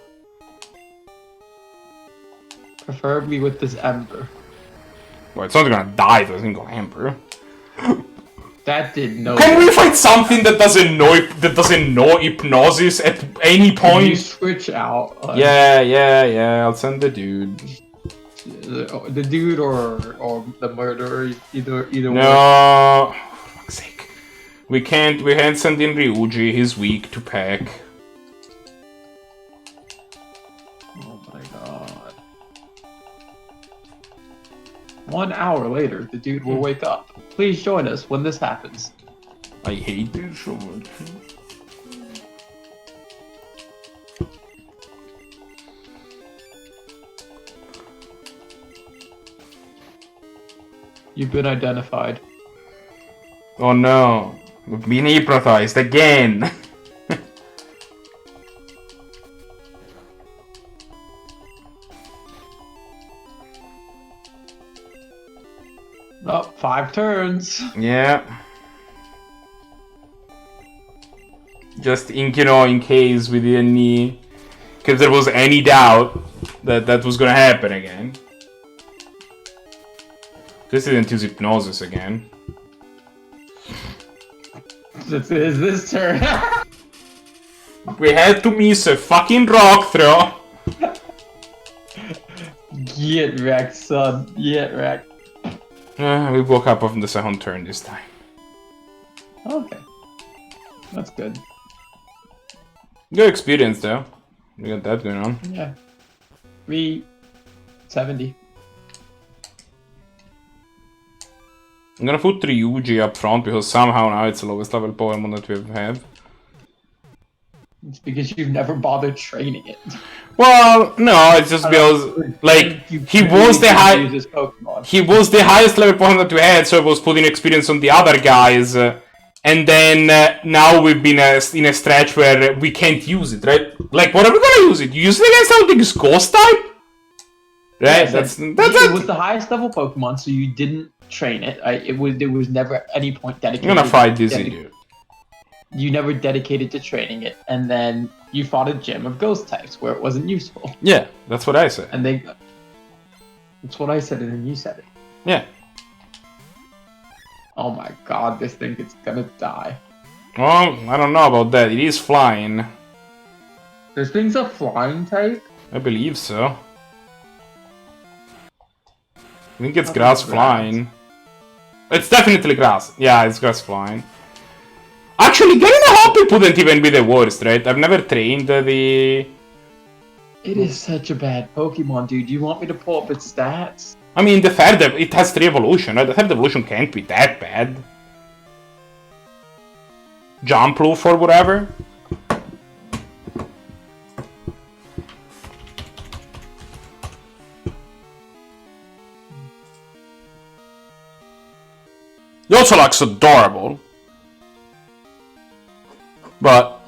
Preferably with this ember. Well, it's not gonna die, though. It's gonna go ember. That did no. Can we find something that doesn't know hypnosis at any point? Can you switch out? Yeah. I'll send the dude. The dude or the murderer, either no, for fuck's sake. We can't send in Ryuji, he's weak to pack. Oh my god. 1 hour later, the dude will wake up. Please join us when this happens. I hate this so much. You've been identified. Oh no, we've been hypnotized again. Oh, 5 turns. Yeah. Just in case we didn't need, because there was any doubt that was gonna happen again. Because he didn't use hypnosis again. This is this turn. We had to miss a fucking rock throw. Get wrecked, son. Get wrecked. We woke up on the second turn this time. Okay. That's good. Good experience though. We got that going on. Yeah. 370. I'm gonna put Ryuji up front because somehow now it's the lowest level Pokemon that we've had. It's because you've never bothered training it. Well, no, it's just because like he was the highest level Pokemon that we had, so it was putting experience on the other guys. And then now we've been in a stretch where we can't use it, right? Like, what are we gonna use it? You use it against something's Ghost type? Right? Yeah, that's it was the highest level Pokemon, so you didn't train it. There was never at any point dedicated. I'm gonna fight this idiot. You never dedicated to training it, and then you fought a gym of Ghost types where it wasn't useful. Yeah, that's what I said. And that's what I said, and then you said it. Yeah. Oh my god, this thing is gonna die. Well, I don't know about that. It is flying. This thing's a flying type? I believe so. I think it's grass flying. It's definitely grass. Yeah, it's grass flying. Actually, getting a Hoppy wouldn't even be the worst, right? I've never trained the... It is such a bad Pokemon, dude. Do you want me to pull up its stats? I mean, the third, it has 3 evolution, right? The third evolution can't be that bad. Jump proof or whatever. It also looks adorable. But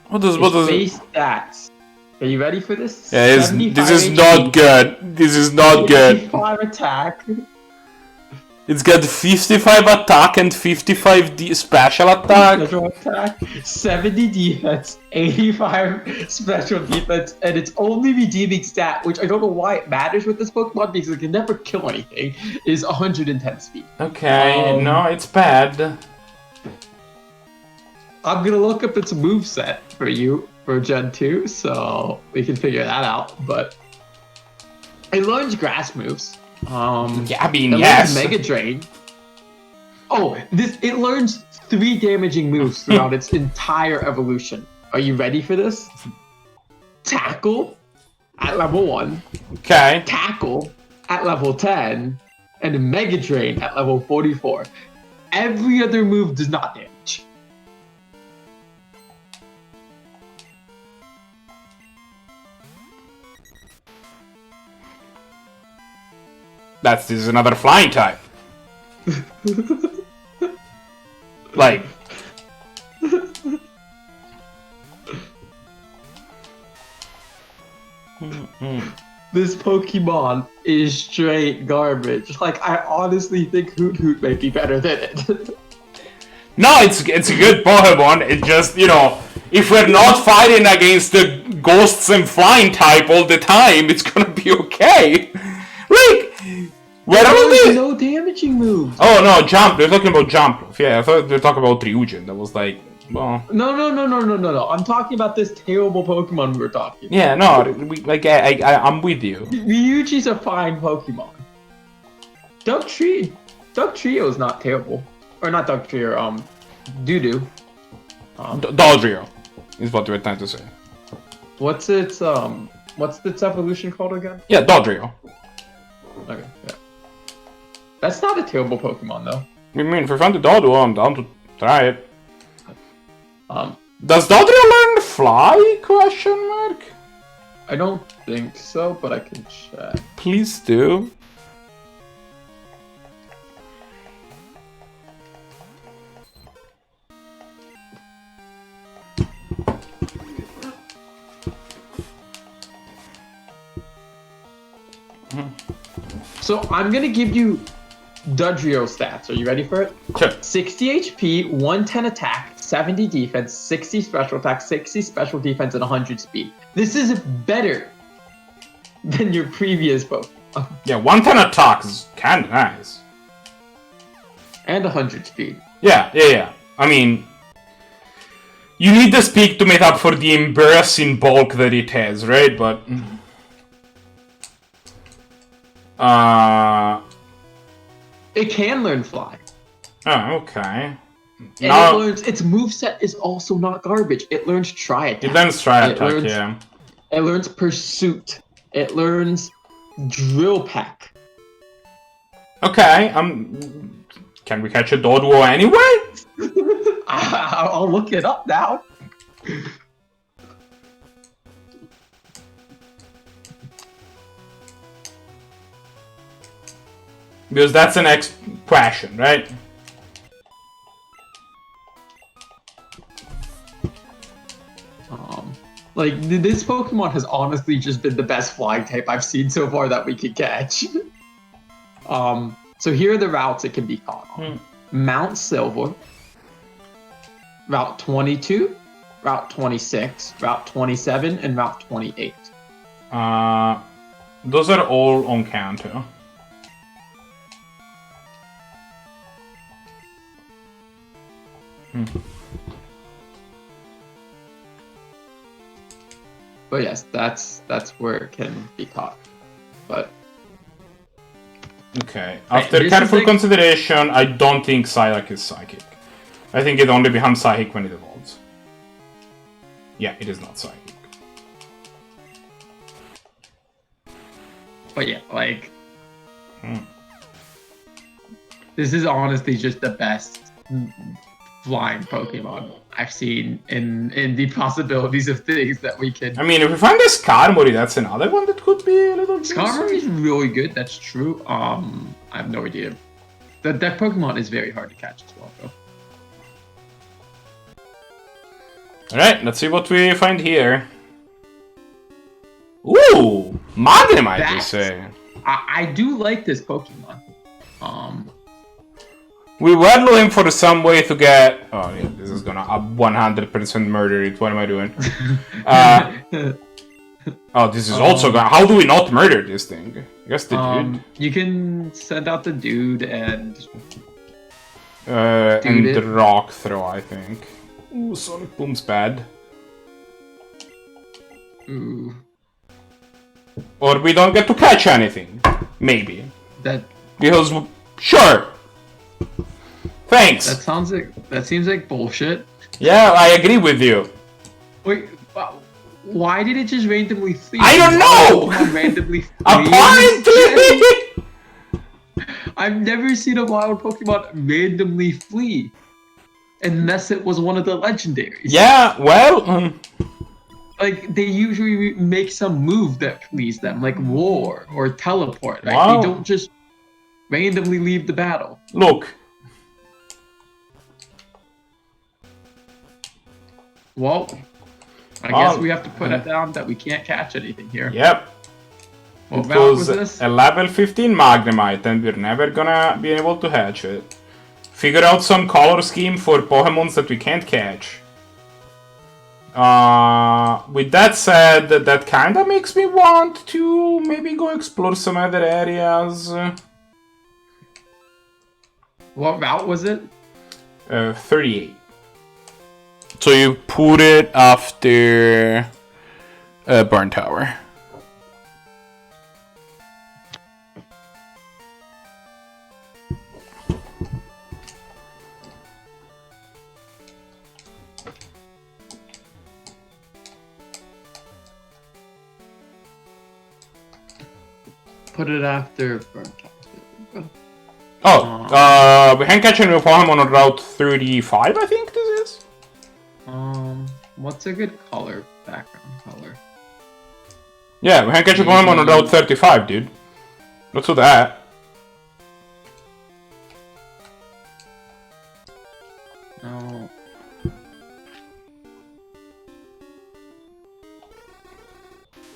what does base stats? Are you ready for this? Yeah, this is not good. This is not good. 55 attack. It's got 55 attack and 55 special attack. Special attack, 70 defense, 85 special defense, and its only redeeming stat, which I don't know why it matters with this Pokemon because it can never kill anything, is 110 speed. Okay, no, it's bad. I'm gonna look up its moveset for you for Gen 2, so we can figure that out, but it learns grass moves. Yeah, I mean, it yes. learns Mega Drain. Oh, it learns 3 damaging moves throughout its entire evolution. Are you ready for this? Tackle at level 1. Okay. Tackle at level 10. And Mega Drain at level 44. Every other move does not damage. This is another flying type. Like. This Pokemon is straight garbage. Like, I honestly think Hoot Hoot may be better than it. No, it's a good Pokemon. It's just, you know, if we're not fighting against the ghosts and flying type all the time, it's gonna be okay. Like, where are we? No damaging moves. Oh no, jump. They're talking about jump proof. Yeah, I thought they were talking about Ryujin. That was like, well. No. I'm talking about this terrible Pokemon we were talking about. Yeah, no, I'm with you. Ryuji's a fine Pokemon. Dugtrio is not terrible. Or not Dugtrio, Doodoo. Dodrio is what we were trying to say. What's its evolution called again? Yeah, Dodrio. Okay, yeah. That's not a terrible Pokemon though. I mean, if we found the Dodo, I'm down to try it. Does Dodrio learn fly? Question mark. I don't think so, but I can check. Please do. So I'm gonna give you Dodrio stats. Are you ready for it? Sure. 60 HP, 110 attack, 70 defense, 60 special attack, 60 special defense, and 100 speed. This is better than your previous Pokemon. Yeah, 110 attack is kinda nice. And 100 speed. Yeah. I mean, you need the speed to make up for the embarrassing bulk that it has, right? But it can learn fly. Oh, okay. And it learns its moveset is also not garbage. It learns Tri Attack. It learns Tri Attack, yeah. It learns Pursuit. It learns Drill Peck. Okay, can we catch a Doduo anyway? I'll look it up now. Because that's the next question, right? Like, this Pokemon has honestly just been the best flying type I've seen so far that we could catch. So here are the routes it can be caught on. Mount Silver, Route 22, Route 26, Route 27, and Route 28. Those are all on Kanto. But yes, that's where it can be caught. But okay, after careful consideration, I don't think Psylocke is psychic. I think it only becomes psychic when it evolves. Yeah, it is not psychic. But yeah, like this is honestly just the best flying Pokemon I've seen in the possibilities of things that we can. I mean, if we find a Skarmory, that's another one that could be a little. Skarmory is really good. That's true. I have no idea. That Pokemon is very hard to catch as well, though. All right, let's see what we find here. Ooh, Magnemite, you say? I do like this Pokemon. We were looking for some way to get. Oh yeah, this is gonna 100% murder it. What am I doing? Oh, this is also gonna. How do we not murder this thing? I guess the dude. You can send out the dude and. The rock throw, I think. Ooh, Sonic Boom's bad. Ooh. Or we don't get to catch anything. Maybe. Because sure. Thanks. That seems like bullshit. Yeah, I agree with you. Wait, why did it just randomly flee? I don't know. Randomly flee? Apparently. I've never seen a wild Pokemon randomly flee, unless it was one of the legendaries. Yeah, well. Like, they usually make some move that flees them, like Roar or Teleport, right? Wow. They don't just randomly leave the battle. Look. Well, I guess we have to put it down that we can't catch anything here. Yep. What route was this? A level 15 Magnemite, and we're never gonna be able to hatch it. Figure out some color scheme for Pokemons that we can't catch. With that said, that kinda makes me want to maybe go explore some other areas. What route was it? 38. So you put it after Burn Tower. Put it after Burn Tower. Oh, we can catch a new Pokemon on Route 35, I think this is. What's a good color? Background color. Yeah, we can catch a Pokemon on Route 35, dude. Let's do that. No.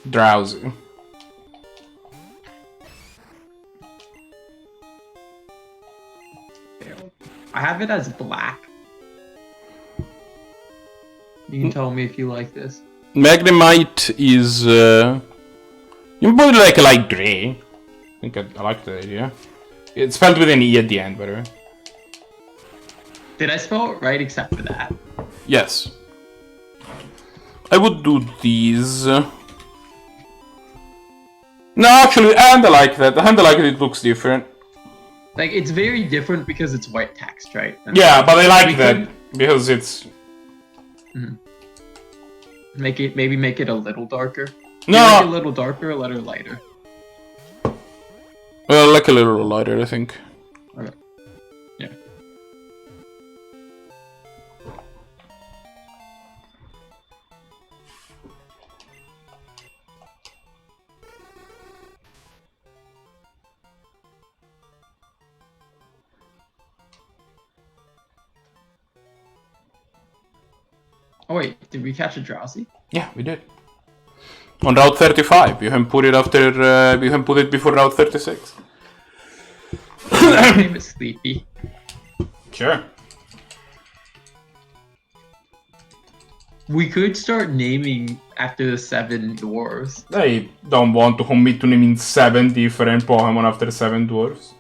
Drowsy. I have it as black. You can tell me if you like this. Magnemite is. You can put it like a light grey. I think I like the idea. It's spelled with an E at the end, by the way. Did I spell it right except for that? Yes. I would do these. No, actually, and I like that. And I like it looks different. Like, it's very different because it's white text, right? And yeah, but I like that because it's... Maybe make it a little darker. No! Like a little darker, a little lighter. Well, like a little lighter, I think. Okay. Yeah. Oh wait, did we catch a drowsy? Yeah, we did. On Route 35. You can put it after. You can put it before Route 36. His name is Sleepy. Sure. We could start naming after the 7 dwarves. I don't want to commit to naming 7 different Pokemon after 7 dwarves.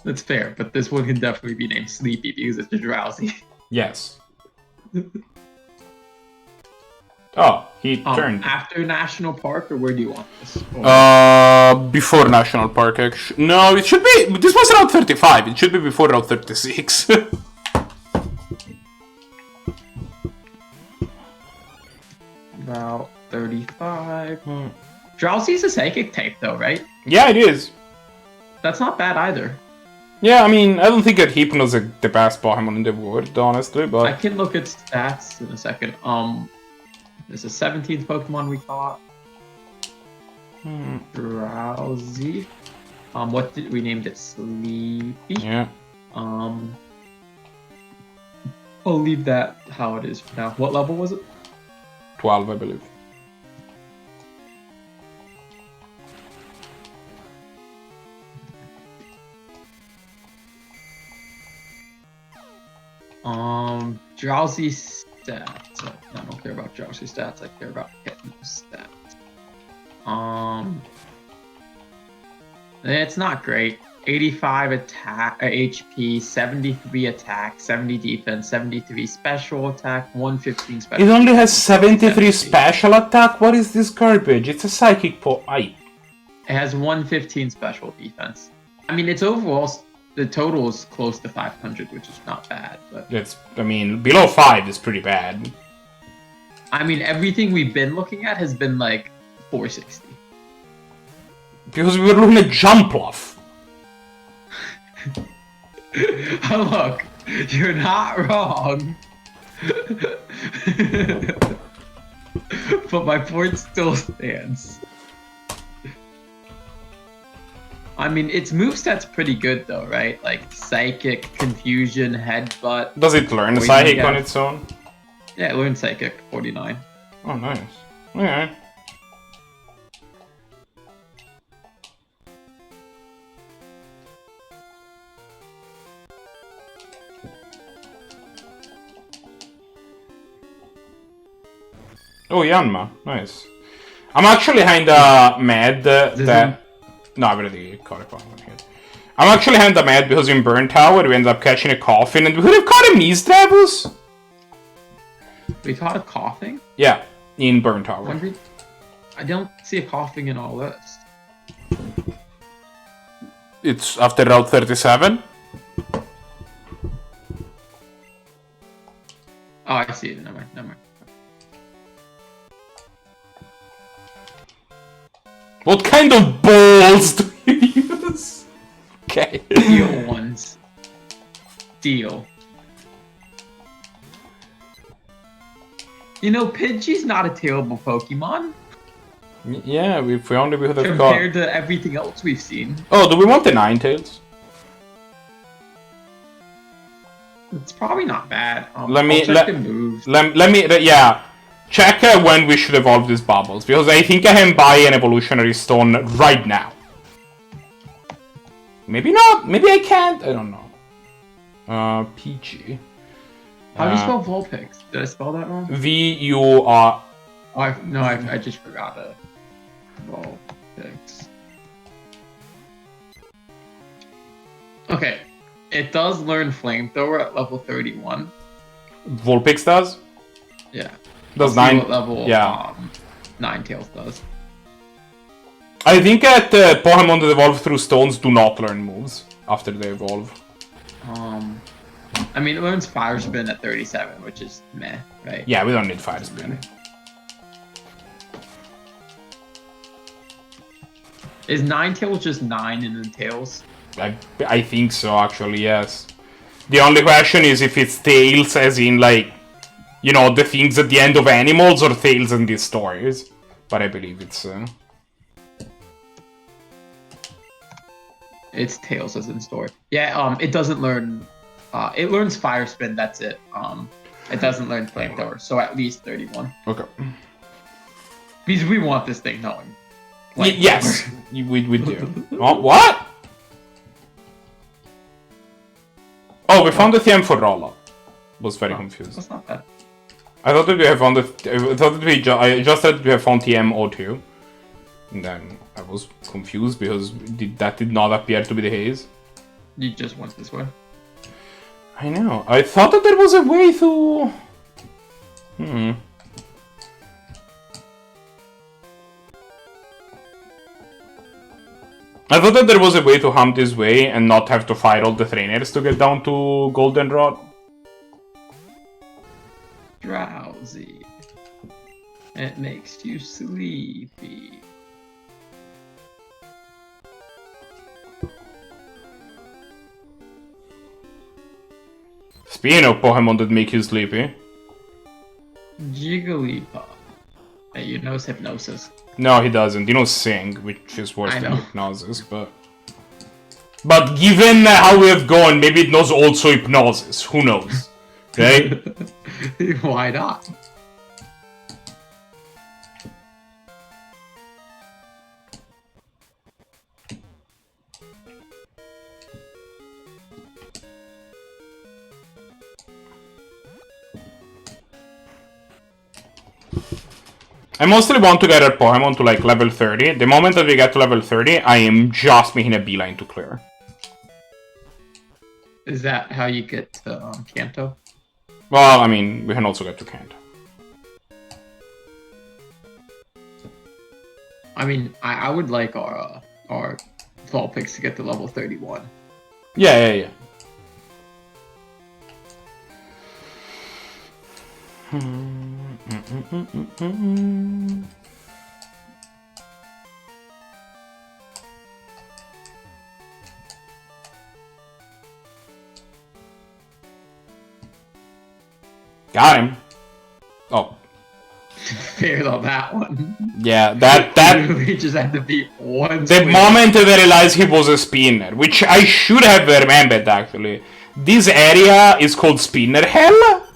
That's fair, but this one can definitely be named Sleepy because it's a drowsy. Yes. Oh, he turned. After National Park, or where do you want this? Before National Park, actually. No, it should be. This was Route 35. It should be before Route 36. Route 35. Drowsy's a psychic type, though, right? Yeah, it is. That's not bad either. Yeah, I mean, I don't think that Hypno's the best Pokemon in the world, honestly, but... I can look at stats in a second. This is 17th Pokemon we caught. Drowsy. What did we named it? Sleepy. Yeah. I'll leave that how it is for now. What level was it? 12, I believe. Drowsy stats. I don't care about Drowsy stats. I care about Hypno stats. It's not great. 85 attack, HP, 73 attack, 70 defense, 73 special attack, 115 special. It only has 73 special attack? What is this garbage? It's a psychic It has 115 special defense. I mean, it's overall, the total is close to 500, which is not bad. But it's, I mean, below 5 is pretty bad. I mean, everything we've been looking at has been like 460. Because we were looking at Jumpluff. Look, you're not wrong. But my point still stands. I mean, its moveset's pretty good though, right? Like Psychic, Confusion, Headbutt. Does it learn Psychic on its own? Yeah, it learned Psychic, 49. Oh, nice. Alright. Oh, Yanma. Nice. I'm actually kinda mad that... No, I already caught a Pokemon here. I'm actually kinda mad because in Burn Tower we ended up catching a Coffin and we could have caught a Mistravus! We caught a Coughing? Yeah, in Burn Tower. I don't see a Coughing in all this. It's after Route 37? Oh, I see it. Never mind. What kind of balls do you use? Okay. Steel ones. Steel. You know, Pidgey's not a terrible Pokemon. Yeah, if we only would have compared to everything else we've seen. Oh, do we want the Ninetales? It's probably not bad. Let me check when we should evolve these bubbles, because I think I can buy an evolutionary stone right now. Maybe not. Maybe I can't. I don't know. PG. How do you spell Vulpix? Did I spell that wrong? V-U-R. I just forgot it. Vulpix. Okay. It does learn flamethrower at level 31. Vulpix does? Yeah. Does Let's see 9? what level Yeah. Ninetales does. I think that Pokemon that evolve through stones do not learn moves after they evolve. I mean, it learns Fire Spin at 37, which is meh, right? Yeah, we don't need Fire Spin. Is Ninetales just 9 and then Tails? I think so, actually, yes. The only question is if it's Tails as in, like, you know, the things at the end of Animals, or Tails in these stories. But I believe it's... It's Tails as in story. Yeah, it doesn't learn... it learns Fire Spin, that's it. It doesn't learn Flamethrower, so at least 31. Okay. Because we want this thing knowing. Yes, we do. Oh, what? Oh, we found the TM for Rolla. Was very confused. That's not bad. I thought that we have found I thought that I just said we have found TM02. And then I was confused because that did not appear to be the case. You just went this way. I know. I thought that there was a way to... I thought that there was a way to hunt this way and not have to fight all the trainers to get down to Goldenrod. Drowsy. It makes you sleepy. Speaking of Pokemon that make you sleepy. Jigglypuff. Hey, you knows hypnosis. No, he doesn't. He knows Sing, which is worse I than know. Hypnosis, but... But given how we have gone, maybe it knows also Hypnosis. Who knows? Okay? Why not? I mostly want to get our Pokemon to like level 30. The moment that we get to level 30, I am just making a beeline to clear. Is that how you get to Kanto? Well, I mean, we can also get to Kanto. I mean, I would like our Vulpix to get to level 31. Yeah. Got him. Oh. Failed on that one. Yeah, that We just had to beat one. the moment I realized he was a spinner, which I should have remembered actually. This area is called Spinner Hell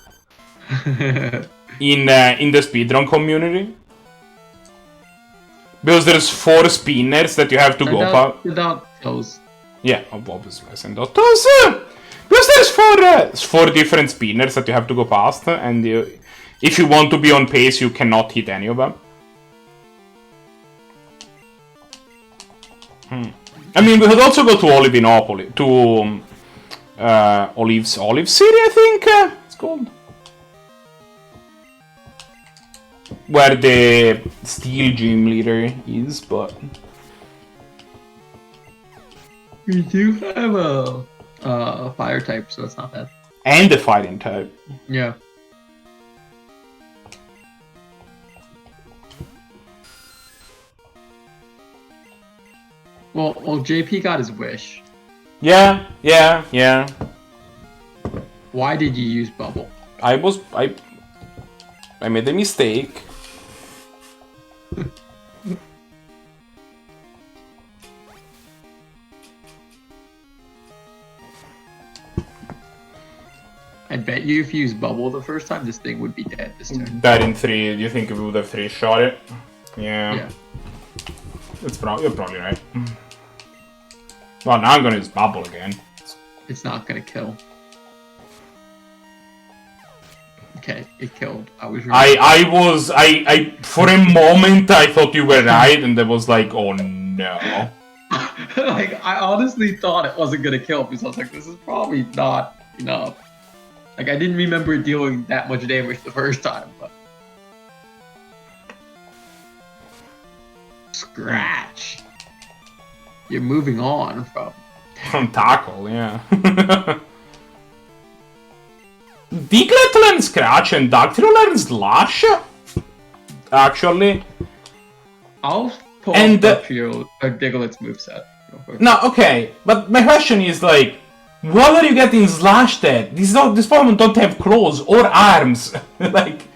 in the speedrun community. Because there's 4 spinners that you have to go past. Without those. Yeah, obviously I send out those. Because there's 4 different spinners that you have to go past, and if you want to be on pace, you cannot hit any of them. I mean, we could also go to Olivinopolis, to Olive City, I think it's called. Where the Steel Gym Leader is, but... We do have a fire type, so it's not bad. And the fighting type. Yeah. Well, JP got his wish. Yeah. Why did you use Bubble? I made a mistake. I bet you if you used Bubble the first time, this thing would be dead this turn. That in 3, do you think we would have 3-shot it? Yeah. Yeah. You're probably right. Well, now I'm gonna use Bubble again. It's not gonna kill. Okay, it killed. I was right. I for a moment I thought you were right, and I was like, oh no. Like, I honestly thought it wasn't gonna kill because I was like, this is probably not enough. Like, I didn't remember it dealing that much damage the first time, but... Scratch. You're moving on from tackle, yeah. Diglett learns Scratch and Dugtrio learns Slash. Actually. I'll pull and up Diglett's moveset. No, okay, but my question is like, what are you getting slashed at? These Pokemon don't have claws or arms. Like,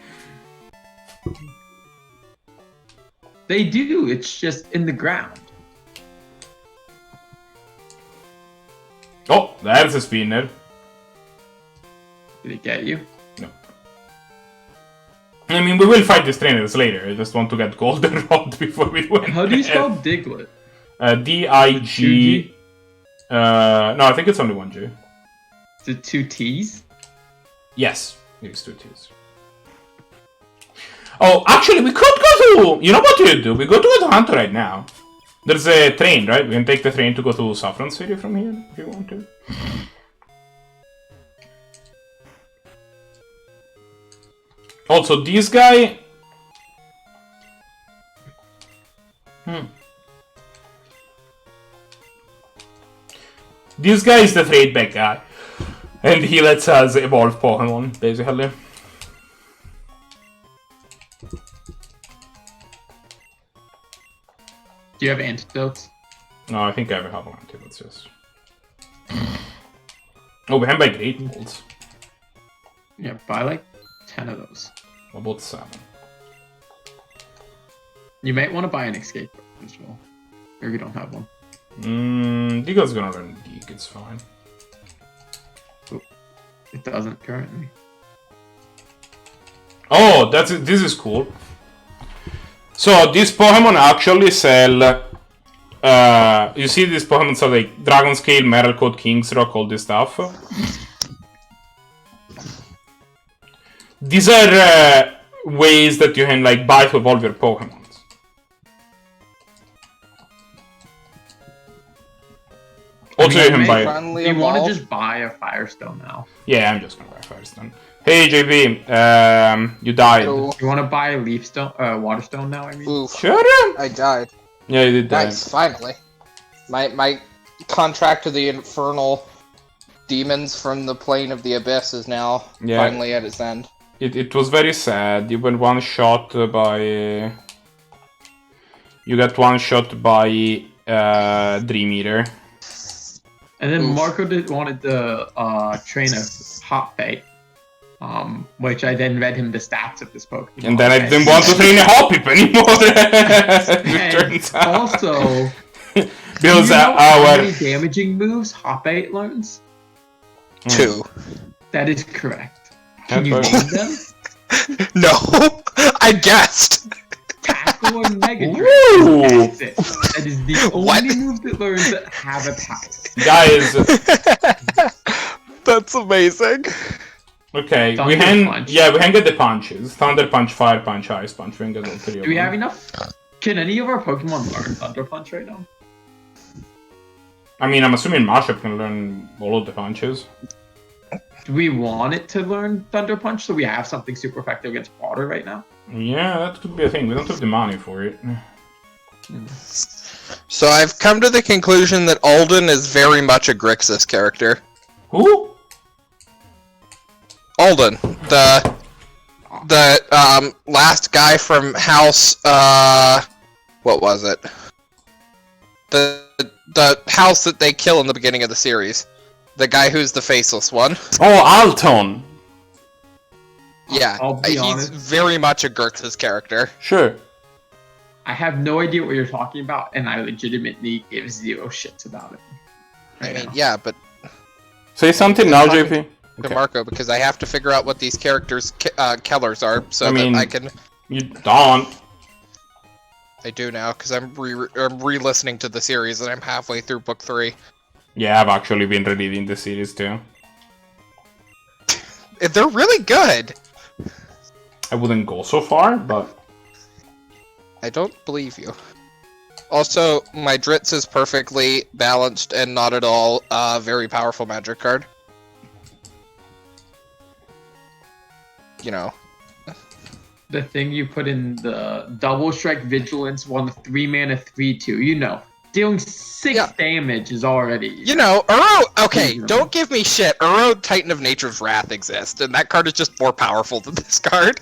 they do. It's just in the ground. oh, there's a spinner. Did it get you? No. I mean, we will fight these trainers later. I just want to get Goldenrod before we win. How do you spell Diglett? D-I-G... no, I think it's only one G. Is it 2 T's? Yes, it is 2 T's. Oh, actually, we could go to... You know what we do? We go to Hunter right now. There's a train, right? We can take the train to go to Saffron City from here, if you want to. Also, this guy... This guy is the trade back guy. And he lets us evolve Pokemon, basically. Do you have antidotes? No, I think I have a couple antidotes, yes. Oh, we can buy Great Balls. Yeah, buy like 10 of those. What about 7? You might want to buy an escape as well. Or you don't have one. Deagle's gonna learn Deag, it's fine. Oh, it doesn't currently. Oh, this is cool. So, these Pokemon actually sell... you see these Pokemon sell like Dragon Scale, Metal Coat, King's Rock, all this stuff. These are ways that you can like buy to evolve your Pokemon. Also, you can buy. Do you want to just buy a Firestone now? Yeah, I'm just gonna buy a Firestone. Hey JP, you died. You want to buy a Leafstone, Waterstone now? I mean, Oof. Sure. I died. Yeah, you did die. Nice, finally. My contract to the infernal demons from the plane of the abyss is now finally at its end. It was very sad. You went one shot by. You got one shot by Dream Eater. And then Marco wanted to train a Hot Bait, which I then read him the stats of this Pokemon. And then I didn't want to train a Hoppip anymore. It turns out. Also, because do you know how many damaging moves Hot Bait learns? 2. That is correct. Can you name them? No, I guessed. Tackle and Mega Drain. Ooh. That's it. That is the only What? move that learns that have attacks. Guys, That's amazing. okay, Thunder we can Punch. we can get the punches. Thunder Punch, Fire Punch, Ice Punch. We can get all 3 of Do we them. have enough? Can any of our Pokemon learn Thunder Punch right now? I mean, I'm assuming Mashap can learn all of the punches. Do we want it to learn Thunder Punch so we have something super effective against water right now? Yeah, that could be a thing. We don't have the money for it. So I've come to the conclusion that Alden is very much a Grixis character. Who? Alden, the last guy from House, what was it? The house that they kill in the beginning of the series. The guy who's the faceless one. Oh, Alton. Yeah, I'll be he's honest. very much a Grixis character. Sure. I have no idea what you're talking about, and I legitimately give 0 shits about it. I mean, yeah, but Say something now, JP. to Marco, because I have to figure out what these characters' Kellers are, so I mean- that I can... You don't. I do now, because I'm re-listening to the series, and I'm halfway through book 3. Yeah, I've actually been rereading the series too. They're really good! I wouldn't go so far, but I don't believe you. Also, my Dritz is perfectly balanced and not at all very powerful magic card. You know. The thing you put in the double strike vigilance, 3 mana, 3/2. You know, dealing 6 damage is already. You know, Uro. Okay, don't give me shit. Uro, Titan of Nature's Wrath exists, and that card is just more powerful than this card.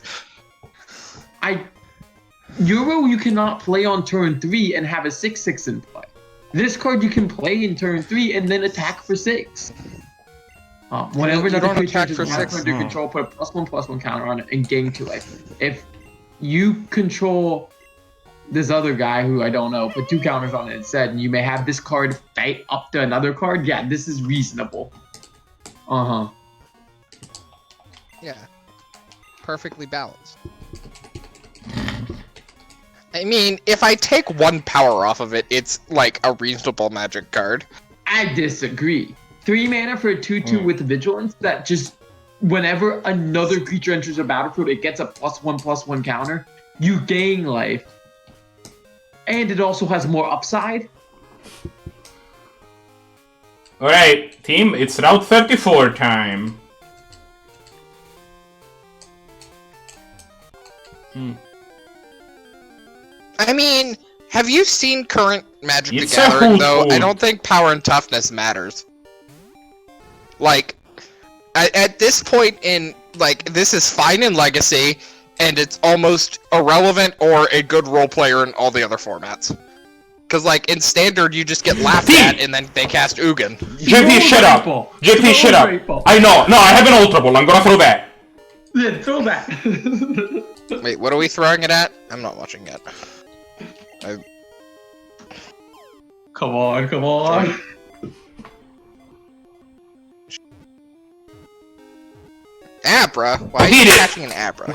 Uro you cannot play on turn 3 and have a 6/6 in play. This card you can play in turn 3 and then attack for 6. Whenever another creature is under control, put a +1/+1 counter on it and gain 2 life. If you control this other guy who I don't know, put 2 counters on it instead, and you may have this card fight up to another card, yeah, this is reasonable. Yeah. Perfectly balanced. I mean, if I take 1 power off of it, it's like a reasonable magic card. I disagree. 3 mana for a 2/2 with vigilance that just whenever another creature enters the battlefield, it gets a +1/+1 counter. You gain life. And it also has more upside. Alright, team, it's Route 34 time. I mean, have you seen current Magic the Gathering, though? I don't think power and toughness matters. Like, at this point in, like, this is fine in Legacy, and it's almost irrelevant or a good role player in all the other formats. Because, like, in Standard, you just get laughed at, and then they cast Ugin. JP, shut up! JP, shut up! I know! No, I have an Ultra Ball, I'm gonna throw that! Yeah, throw that! Wait, what are we throwing it at? I'm not watching yet. Come on, come on! Abra? Why are you catching an Abra?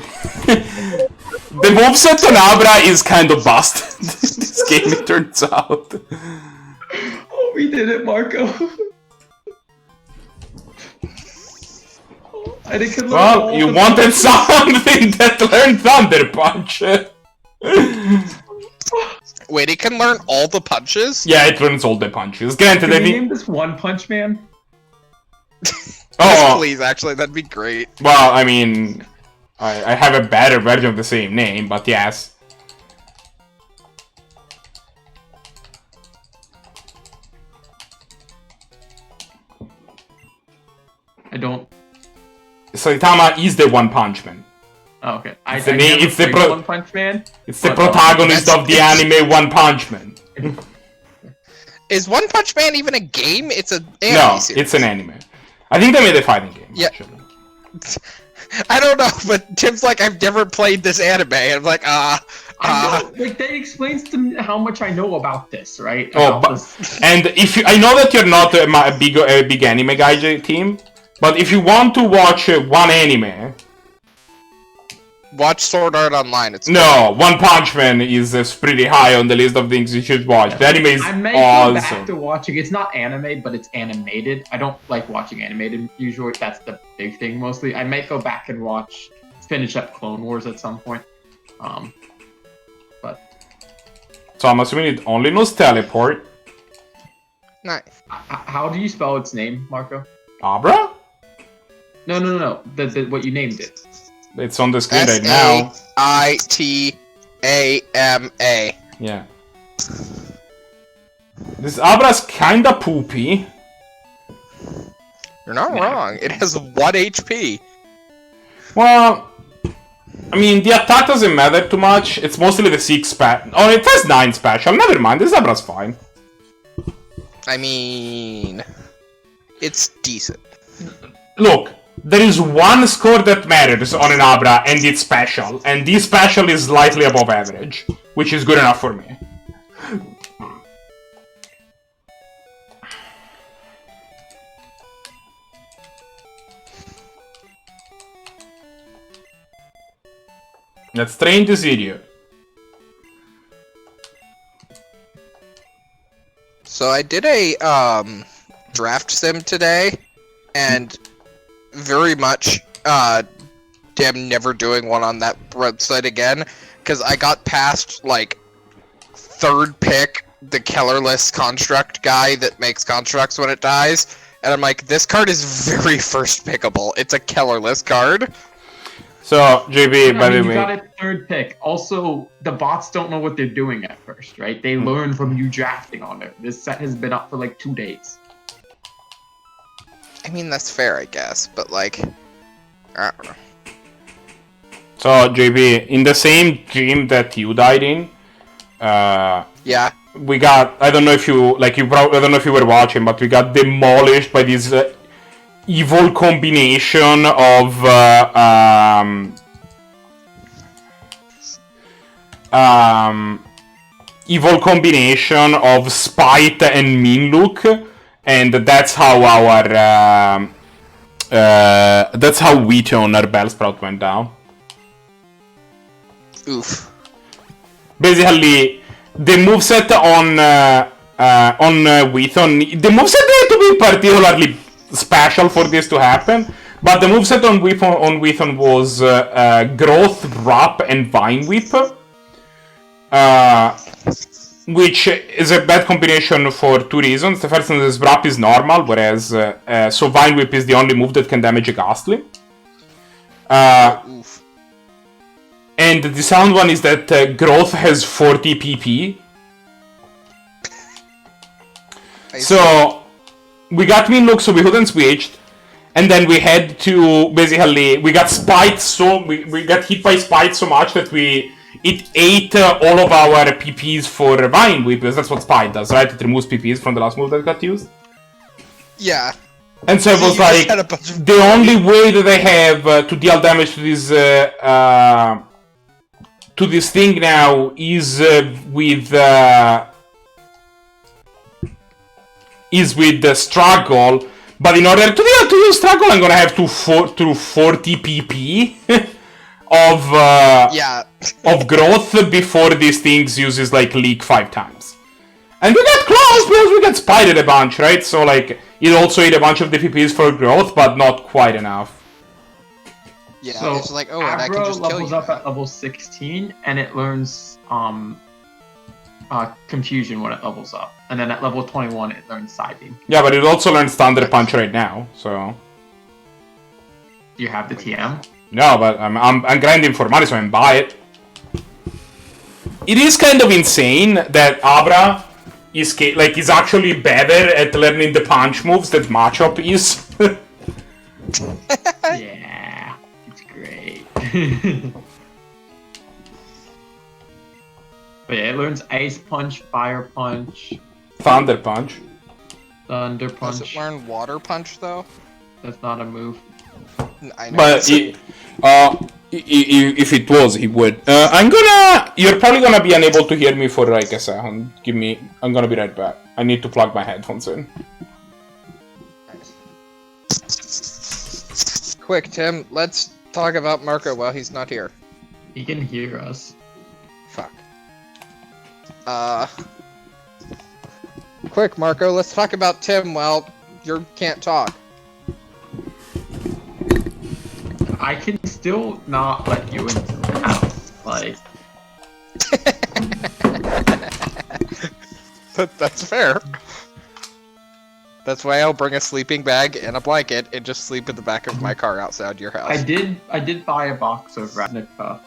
The moveset on Abra is kind of busted. This game, it turns out. Oh, we did it, Marco. Well, you wanted something that learned Thunder Punch. Wait, it can learn all the punches? Yeah, it learns all the punches. Granted, Can you name this One Punch Man? Yes, please, actually, that'd be great. Well, I mean, I have a better version of the same name, but yes. I don't... Saitama is the One Punch Man. Oh, okay. It's the One Punch Man. It's the protagonist of the anime One Punch Man. Is One Punch Man even a game? It's an anime series. It's an anime. I think they made a fighting game, actually. I don't know, but Tim's like, I've never played this anime. I'm like, Like, that explains to me how much I know about this, right? And if you, I know that you're not a big anime guy, team, but if you want to watch one anime... Watch Sword Art Online. It's no, One Punch Man is pretty high on the list of things you should watch. The anime is awesome. I may go back to watching. It's not anime, but it's animated. I don't like watching animated usually. That's the big thing mostly. I might go back and finish up Clone Wars at some point. But so I'm assuming it only knows teleport. Nice. How do you spell its name, Marco? Abra? No. What you named it. It's on the screen right now. S-A-I-T-A-M-A. Yeah. This Abra's kinda poopy. You're not wrong. It has 1 HP. Well, I mean, the attack doesn't matter too much. It's mostly the 6 special. Oh, it has 9 special. Never mind. This Abra's fine. I mean, it's decent. Look. There is one score that matters on an Abra, and it's special. And this special is slightly above average, which is good enough for me. Let's train this idiot. So I did a draft sim today, and very much am never doing one on that website again, because I got past like third pick the colorless construct guy that makes constructs when it dies, and I'm like, this card is very first pickable. It's a colorless card. So, JB, by the way... You got a third pick. Also, the bots don't know what they're doing at first, right? They learn from you drafting on it. This set has been up for like 2 days. I mean, that's fair, I guess, but like... I don't know. So, JB, in the same dream that you died in... yeah. We got... I don't know if you... I don't know if you were watching, but we got demolished by this... evil combination of spite and mean look, and that's how Wheaton, our Bellsprout, went down. Oof. Basically, the moveset on Wheaton, the moveset had to be particularly special for this to happen, but the moveset on Wheaton was Growth, Wrap, and Vine Whip, which is a bad combination for 2 reasons. The first one is Wrap is normal, whereas so Vine Whip is the only move that can damage a Ghastly. And the sound one is that Growth has 40 PP. So we got mean look, so we couldn't switched, and then we had to basically we got spite, so we got hit by spite so much that it ate all of our PPs for Vine Whip, because that's what spite does, right? It removes PPs from the last move that got used. Yeah. And so it was like the only way that I have to deal damage to this thing now is with the struggle, but in order to deal to use struggle, I'm gonna have to 40 PP of growth before these things uses like leak 5 times. And we got close because we got spited a bunch, right? So like it also ate a bunch of the PPs for growth, but not quite enough. Yeah, so it's like, oh, and I can just kill you. levels up at level 16, and it learns Confusion when it levels up, and then at level 21 it learns Side Beam. Yeah, but it also learns Thunder Punch right now, so... Do you have the TM? No, but I'm grinding for money, so I can buy it. It is kind of insane that Abra is actually better at learning the punch moves that Machop is. Yeah, it's great. But yeah, it learns Ice Punch, Fire Punch, Thunder Punch. Thunder Punch. Does it learn Water Punch though? That's not a move. I know. But if it was, he would. You're probably gonna be unable to hear me for like a second. I'm gonna be right back. I need to plug my headphones in. Quick, Tim, let's talk about Marco while he's not here. He can hear us. Fuck. Quick, Marco, let's talk about Tim while you can't talk. I can still not let you into the house, like... That's fair. That's why I'll bring a sleeping bag and a blanket and just sleep in the back of my car outside your house. I did buy a box of Ravnica.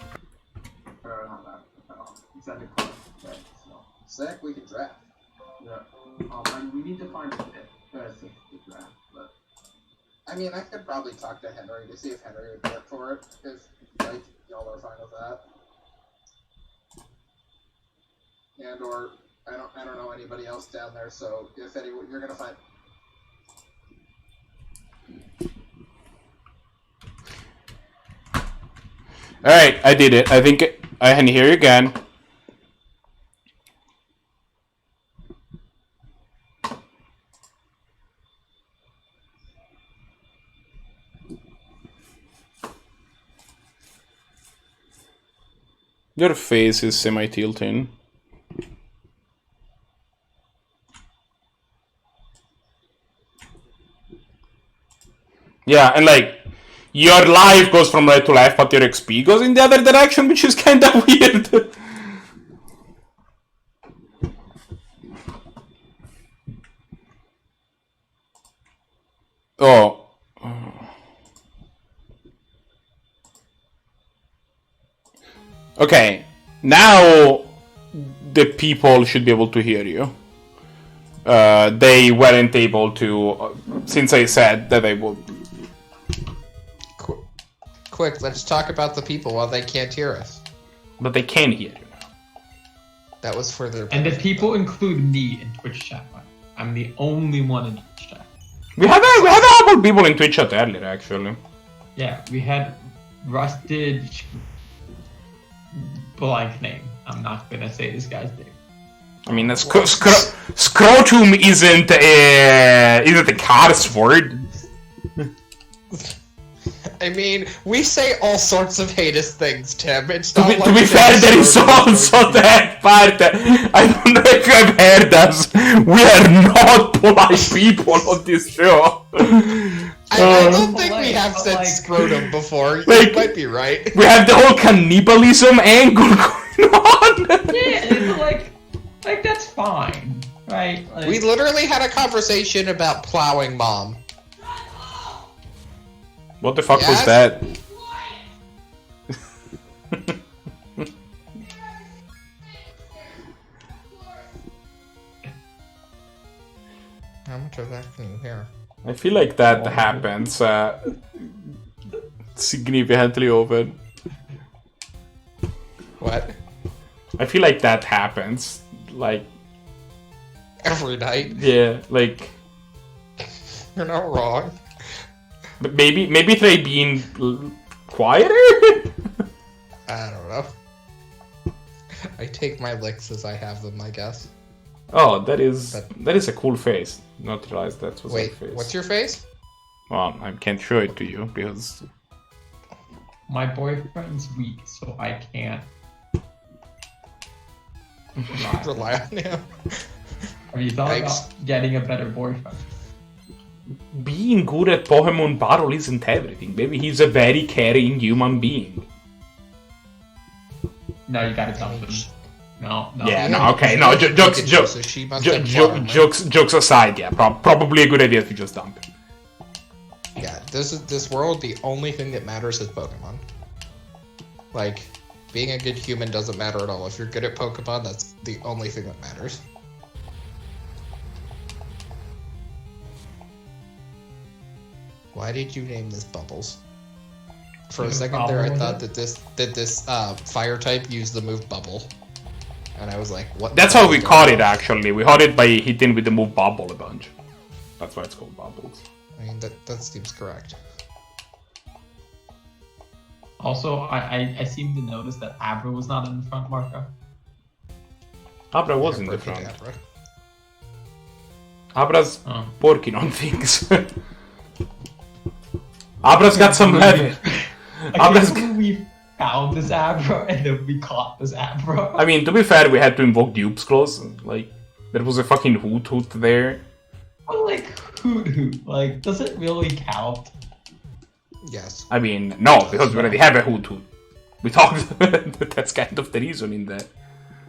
Sick, we can draft. Yeah. And we need to find a fit to draft, but... I mean, I could probably talk to Henry to see if Henry would be up for it, if, like, y'all are fine with that. And, or, I don't know anybody else down there, so if anyone, you're gonna find... Alright, I did it. I think I can hear you again. Your face is semi-tilting. Yeah, and like, your life goes from right to left, but your XP goes in the other direction, which is kind of weird. Oh. Okay. Now the people should be able to hear you. They weren't able to, since I said that they would. Quick, let's talk about the people while they can't hear us. But they can hear you now. That was for their... And the people include me in Twitch chat. I'm the only one in Twitch chat. We had a couple people in Twitch chat earlier, actually. Yeah, we had Rusted... blank name. I'm not gonna say this guy's name. I mean, scrotum isn't a curse word. I mean, we say all sorts of heinous things, Tim. It's To not be fair, there is also that part. I don't know if you have heard us. We are not polite people on this show. I don't think we have said scrotum before. You might be right. We have the whole cannibalism angle going on. Yeah, it's like that's fine, right? Like, We literally had a conversation about plowing mom. What the fuck was Yes? that? How much of that can you hear? I feel like that happens significantly over. What? I feel like that happens, like, Every night? yeah, like, You're not wrong. but maybe try being quieter. I don't know. I take my licks as I have them, I guess. Oh, that is a cool face. Not realize that was Wait, a face. what's your face? Well, I can't show it to you because my boyfriend's weak, so I can't Rely on him. Have you thought Thanks. about getting a better boyfriend? being good at Pokemon Battle isn't everything. Maybe he's a very caring human being. No, you gotta dump him. No. Yeah, no, okay, no, jokes aside, yeah, probably a good idea to just dump him. Yeah, this world, the only thing that matters is Pokemon. Like, being a good human doesn't matter at all. If you're good at Pokemon, that's the only thing that matters. Why did you name this Bubbles? For a second there, I thought that this fire type used the move Bubble, and I was like, "What?" That's how we caught it. Actually, we caught it by hitting with the move Bubble a bunch. That's why it's called Bubbles. I mean, that seems correct. Also, I seem to notice that Abra was not in the front, Marco. Abra was Yeah, in the perfect, front. Abra. Abra's working on things. Abra's got some level. Abra's we found this Abra and then we caught this Abra. I mean, to be fair, we had to invoke Dupe's Claws. Like, there was a fucking Hoot there. But like, Hoot, like, does it really count? Yes. I mean, no, because we already have a Hoot. We talked. That's kind of the reason in that.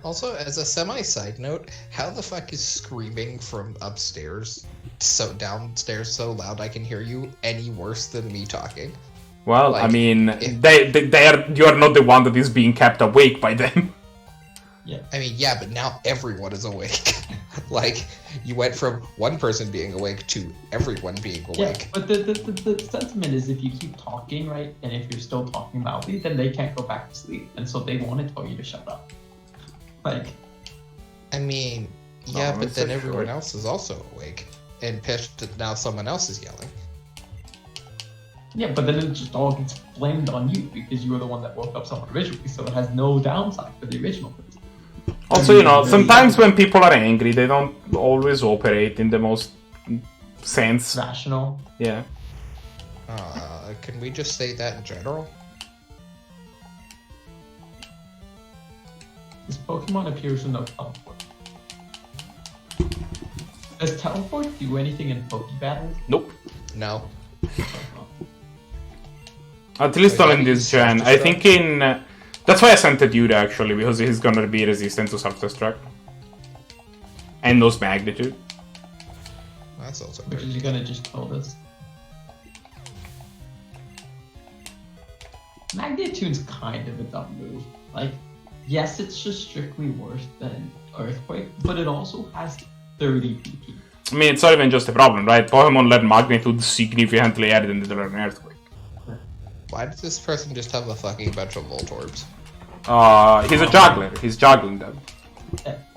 Also, as a semi-side note, how the fuck is screaming from upstairs so downstairs so loud I can hear you any worse than me talking? Well, Like, I mean, you are not the one that is being kept awake by them. Yeah. I mean, yeah, but now everyone is awake. Like, you went from one person being awake to everyone being Yeah, awake. but the sentiment is if you keep talking, right, and if you're still talking loudly, then they can't go back to sleep, and so they want to tell you to shut up. Like, I mean, yeah, No, but it's then a everyone short- else is also awake and pissed that now someone else is yelling. yeah, but then it just all gets blamed on you because you were the one that woke up someone originally, so it has no downside for the original person. Also, you know, sometimes when people are angry, they don't always operate in the most sense. Rational. Yeah. Can we just say that in general? This Pokemon appears with no teleport. Does teleport do anything in Poke battles? Nope. No. At least Wait, not how in do you this gen. I think in... that's why I sent it Dude, actually, because he's gonna be resistant to self-destruct. And knows magnitude. That's also Which good. is gonna just kill this. Magnitude's kind of a dumb move. Like, yes, it's just strictly worse than Earthquake, but it also has 30 PP. I mean, it's not even just a problem, right? Pokemon learn Magnitude significantly earlier than they learn Earthquake. Why does this person just have a fucking bunch of Voltorbs? He's a juggler. He's juggling them.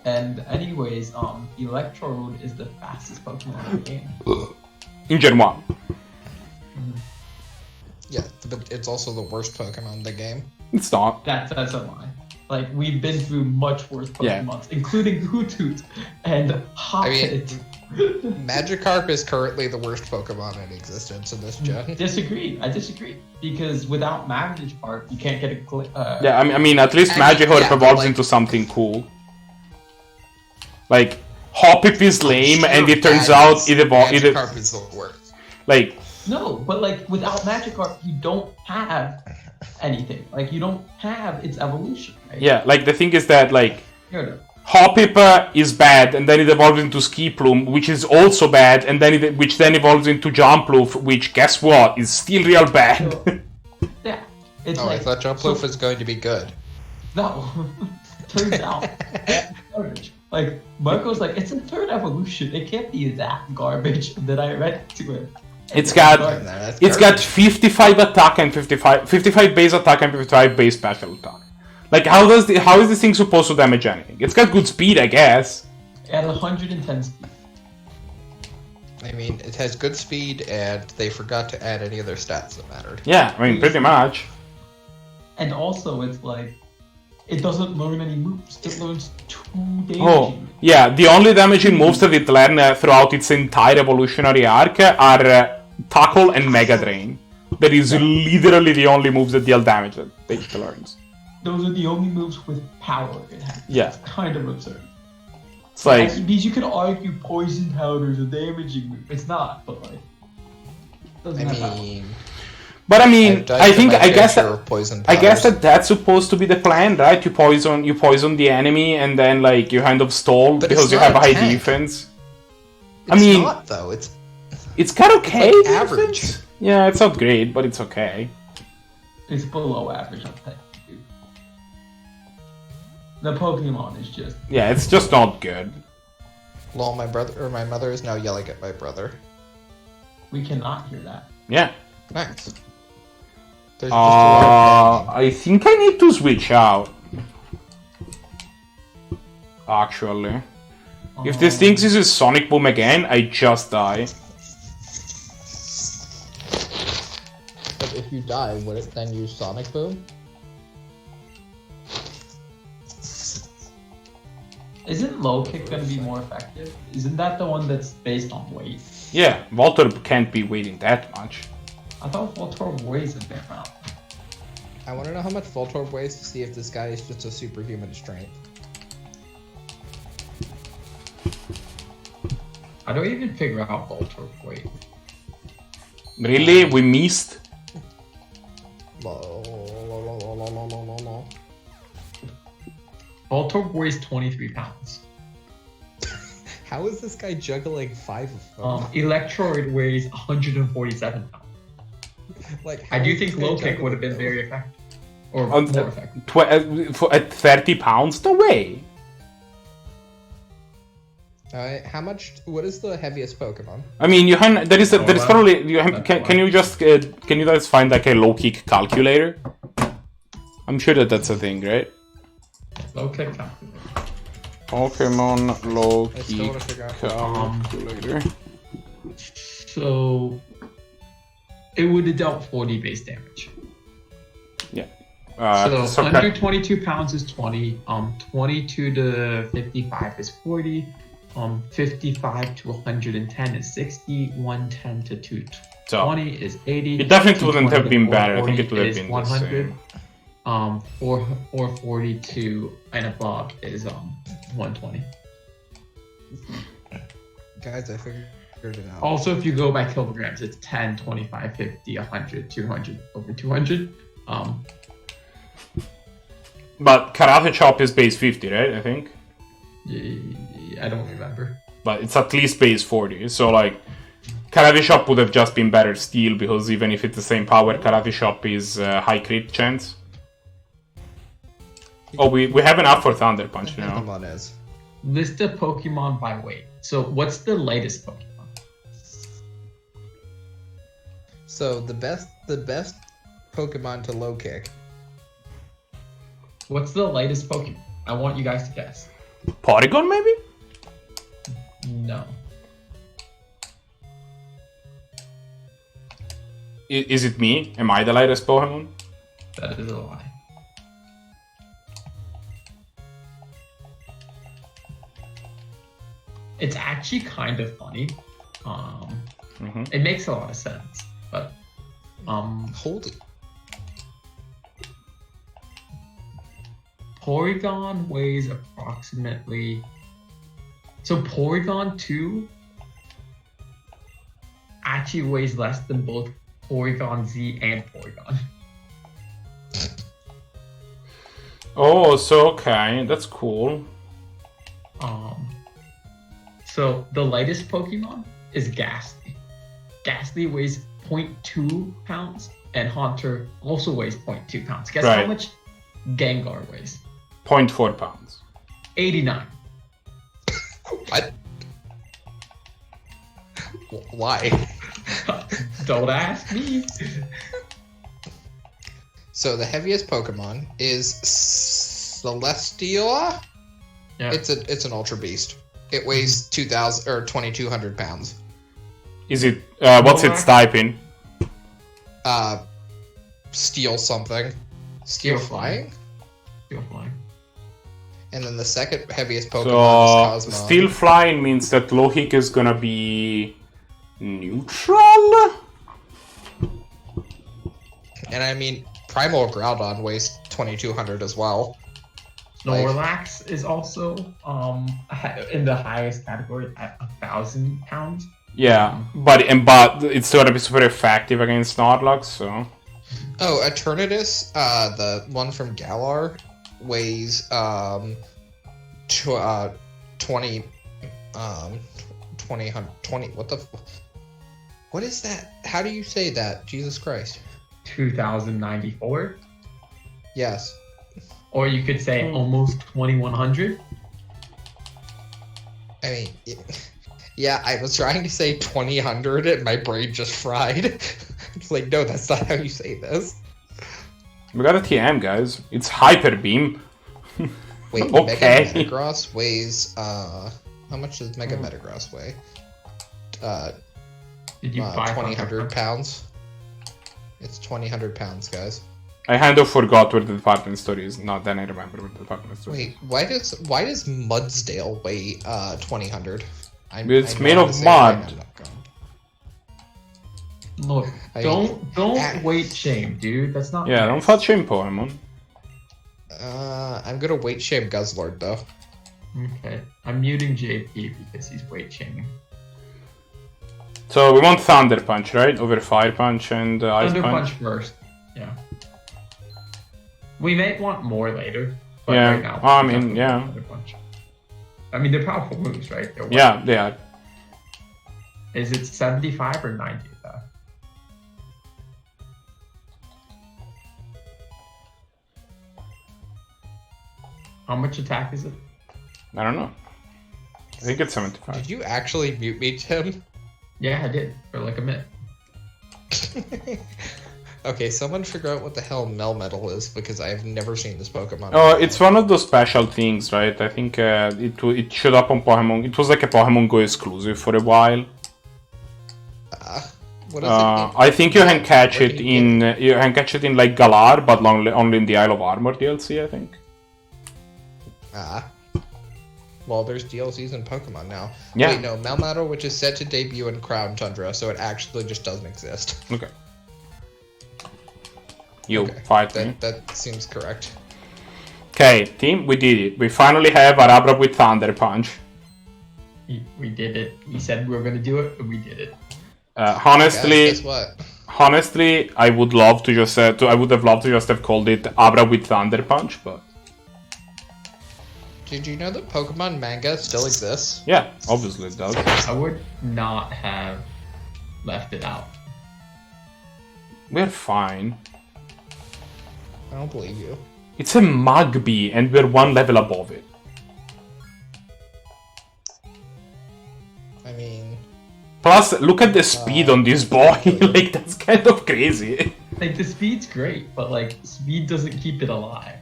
And anyways, Electrode is the fastest Pokemon in the game. In Gen 1. Yeah, but it's also the worst Pokemon in the game. It's not. That's a lie. Like, we've been through much worse Pokemons, including Hoothoot and Hoppit. Magikarp is currently the worst Pokemon in existence in this gen. I disagree. Because without Magikarp, you can't get a... Yeah, I mean, at least Magikarp evolves into something cool. Like, Hoppip is lame, and it turns out it evolves... Magikarp is the worst. Like... No, but like, without Magikarp, you don't have anything. Like, you don't have its evolution, right? Yeah, like, the thing is that, like... Here, Hoppip is bad, and then it evolves into Skiploom, which is also bad, and then which then evolves into Jumploof, which, guess what, is still real bad. So, yeah, it's I thought Jumploof was going to be good. No, turns out, garbage. Like, Marco's like, it's a third evolution. It can't be that garbage that I read to it. It's got 55 attack and 55 base attack and 55 base special attack. Like, how is this thing supposed to damage anything? It's got good speed, I guess. At 110 speed. I mean, it has good speed, and they forgot to add any other stats that mattered. Yeah, I mean, pretty much. And also, it's like, it doesn't learn any moves. It learns 2 damaging. Oh, yeah, the only damaging moves that it learns throughout its entire evolutionary arc are Tackle and Mega Drain. That is literally the only moves that deal damage that it learns. Those are the only moves with power it has. Yeah. It's kind of absurd. It's like... Because you could argue Poison Powder is a damaging move. It's not, but like... Doesn't have power. But I mean, I guess that that's supposed to be the plan, right? You poison the enemy, and then like you kind of stall because you have a high defense. I mean, it's not though. It's kind of okay. It's like average. Yeah, it's not great, but it's okay. It's below average, I'll tell you. The Pokemon is just... Yeah, it's just not good. Lol, my mother is now yelling at my brother. We cannot hear that. Yeah. Nice. There's just a lot of I think I need to switch out. Actually. If this thinks this is Sonic Boom again, I just die. But if you die, would it then use Sonic Boom? Isn't low kick gonna be more effective? Isn't that the one that's based on weight? Yeah, Voltorb can't be weighting that much. I thought Voltorb weighs a fair amount. I want to know how much Voltorb weighs to see if this guy is just a superhuman strength. How do I even figure out Voltorb weight? Really? We missed? Voltorb weighs 23 pounds. How is this guy juggling 5 of them? Electrode weighs 147 pounds. Like, I do think low kick would have been very effective. Or more effective. At 30 pounds? No way! Alright, what is the heaviest Pokemon? I mean, there is probably, can you guys find like a low kick calculator? I'm sure that's a thing, right? Low kick calculator. Pokemon low kick calculator. So it would have dealt 40 base damage. Yeah. So under 22 pounds is 20. 22 to 55 is 40. 55 to 110 is 60. 110 to 220 is 80. It definitely wouldn't have been better. I think it would have been 100. the same. 442 and above is 120. Guys, I figured it out. Also, if you go by kilograms, it's 10, 25, 50, 100, 200, over 200. But Karate Chop is base 50, right? I think. I don't remember. But it's at least base 40. So like, Karate Chop would have just been better still, because even if it's the same power, Karate Chop is high crit chance. Oh, we have enough for Thunder Punch now. Pokemon is. List the Pokemon by weight. So what's the lightest Pokemon? So the best Pokemon to low kick. What's the lightest Pokemon? I want you guys to guess. Porygon, maybe? No. Is it me? Am I the lightest Pokemon? That is a lie. It's actually kind of funny. It makes a lot of sense, but Holy. Porygon weighs approximately. So Porygon 2 actually weighs less than both Porygon Z and Porygon. Oh, so okay, that's cool. So the lightest Pokemon is Ghastly. Ghastly weighs 0.2 pounds, and Haunter also weighs 0.2 pounds. Guess how much Gengar weighs? 0.4 pounds. 89. What? Why? Don't ask me. So the heaviest Pokemon is Celestia. Yeah. It's an Ultra Beast. It weighs 2,000 or 2,200 pounds. Is it? What's its type in? Steel something. Steel flying. Steel flying. And then the second heaviest Pokemon is Cosmo. Steel flying means that low kick is gonna be neutral. And I mean, Primal Groudon weighs 2,200 as well. Snorlax is also in the highest category at 1,000 pounds. Yeah, but it's gonna be super effective against Snorlax, so. Oh, Eternatus, the one from Galar, weighs 20 what is that? How do you say that? Jesus Christ. 2,094. Yes. Or you could say almost 2,100. I mean, yeah, I was trying to say 2,000 and my brain just fried. It's like, no, that's not how you say this. We got a TM, guys. It's Hyper Beam. Wait, okay. Mega Metagross weighs, how much does Mega Metagross weigh? Did you buy 2,000 pounds? It's 2,000 pounds, guys. I kind of forgot where the department store is. Not then I remember where the department store is. Wait, why does Mudsdale weigh 2,000? It's made of mud. Look, don't weight shame, dude. That's not. Yeah, nice. don't fat shame Pokemon. I'm gonna weight shame Guzzlord though. Okay, I'm muting JP because he's weight shaming. So we want Thunder Punch, right? Over Fire Punch and Ice Thunder Punch. Punch first. Yeah. We may want more later. But Yeah. Right now, I mean, yeah. Thunder Punch. I mean, they're powerful moves, right? Yeah, they are. Is it 75 or 90 though? How much attack is it? I don't know. I think it's 75. Did you actually mute me, Tim? Yeah, I did for like a minute. Okay, someone figure out what the hell Melmetal is, because I have never seen this Pokemon. Oh, it's one of those special things, right? I think it showed up on Pokemon. It was like a Pokemon Go exclusive for a while. What is it? I think you can catch it in like Galar, but only in the Isle of Armor DLC, I think. Well, there's DLCs in Pokemon now. Yeah. Wait, no, Melmetal, which is set to debut in Crown Tundra, so it actually just doesn't exist. Okay. You fight me. That seems correct. Okay, team, we did it. We finally have Arabra with Thunder Punch. We did it. We said we were gonna do it, but we did it. Honestly, Guess what? honestly, I would love to just I would have loved to just have called it Abra with Thunder Punch, but Did you know that Pokemon manga still exists? yeah, obviously it does. I would not have left it out. We're fine. I don't believe you. It's a Mugby, and we're one level above it. I mean... Plus, look at the speed on this boy. Like, that's kind of crazy. Like, the speed's great, but, like, speed doesn't keep it alive.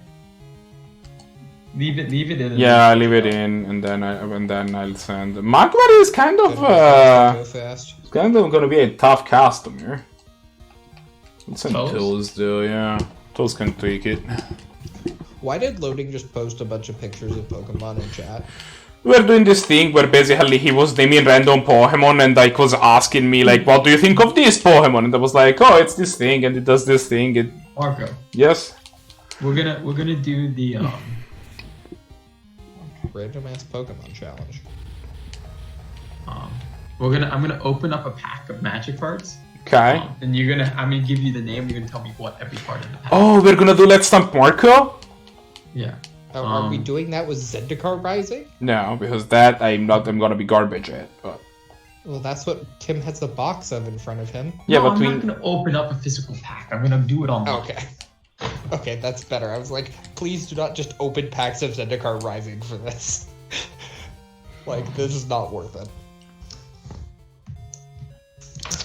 Leave it in. Yeah, leave it in, and then I'll send. Magmar is kind of Go fast. it's kind of gonna be a tough customer. Let's send Toes? Toes though, yeah. Toes can tweak it. Why did Loading just post a bunch of pictures of Pokemon in chat? We're doing this thing where basically he was naming random Pokemon and like was asking me like, what do you think of this Pokemon? And I was like, oh, it's this thing and it does this thing. Marco, Yes. we're gonna do the Random ass Pokemon challenge. I'm gonna open up a pack of magic cards. Okay. And I'm gonna give you the name. You're gonna tell me what every card in the pack. Oh, we're gonna do Let's Stump Marco? Yeah. Are we doing that with Zendikar Rising? No, because that I'm gonna be garbage at. But Well, that's what Tim has a box of in front of him. yeah, no, but I'm not gonna open up a physical pack. I'm gonna do it online. Okay. Okay, that's better. I was like, please do not just open packs of Zendikar Rising for this. Like, this is not worth it.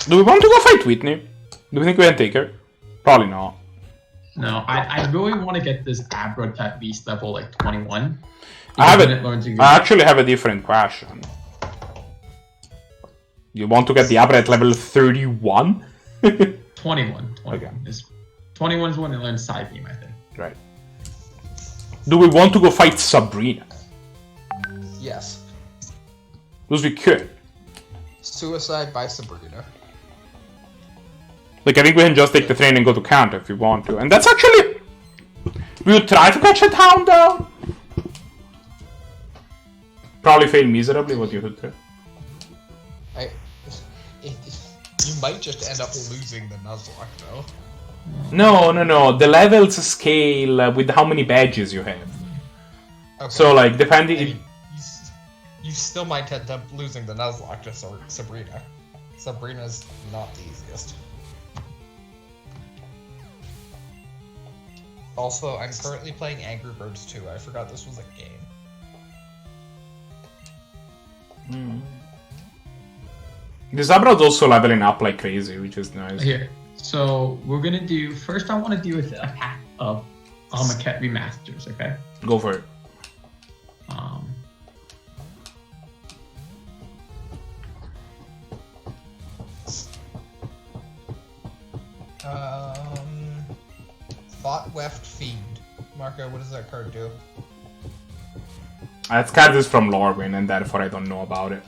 do we want to go fight Whitney? Do we think we can take her? Probably not. No, I really want to get this Abra type beast level like 21. I I actually have a different question. You want to get the Abra at level 31? 21. Okay. 21 is when it learns Side Beam, I think. Right. Do we want to go fight Sabrina? Yes. Because we could. Suicide by Sabrina. Like, I think we can just take the train and go to Kanto if we want to. And that's actually... We'll try to catch a town, though. Probably fail miserably, what you would say. You might just end up losing the Nuzlocke, though. No. The levels scale with how many badges you have. Okay. So, like, depending... I mean, you still might end up losing the Nuzlocke to Sabrina. Sabrina's not the easiest. Also, I'm currently playing Angry Birds 2. I forgot this was a game. The Zabra's also leveling up like crazy, which is nice. Here. So we're gonna do first. I want to do a pack of Amaket remasters. Okay. Go for it. Thought Weft Fiend. Marco, what does that card do? That card is from Lorwyn, and therefore I don't know about it.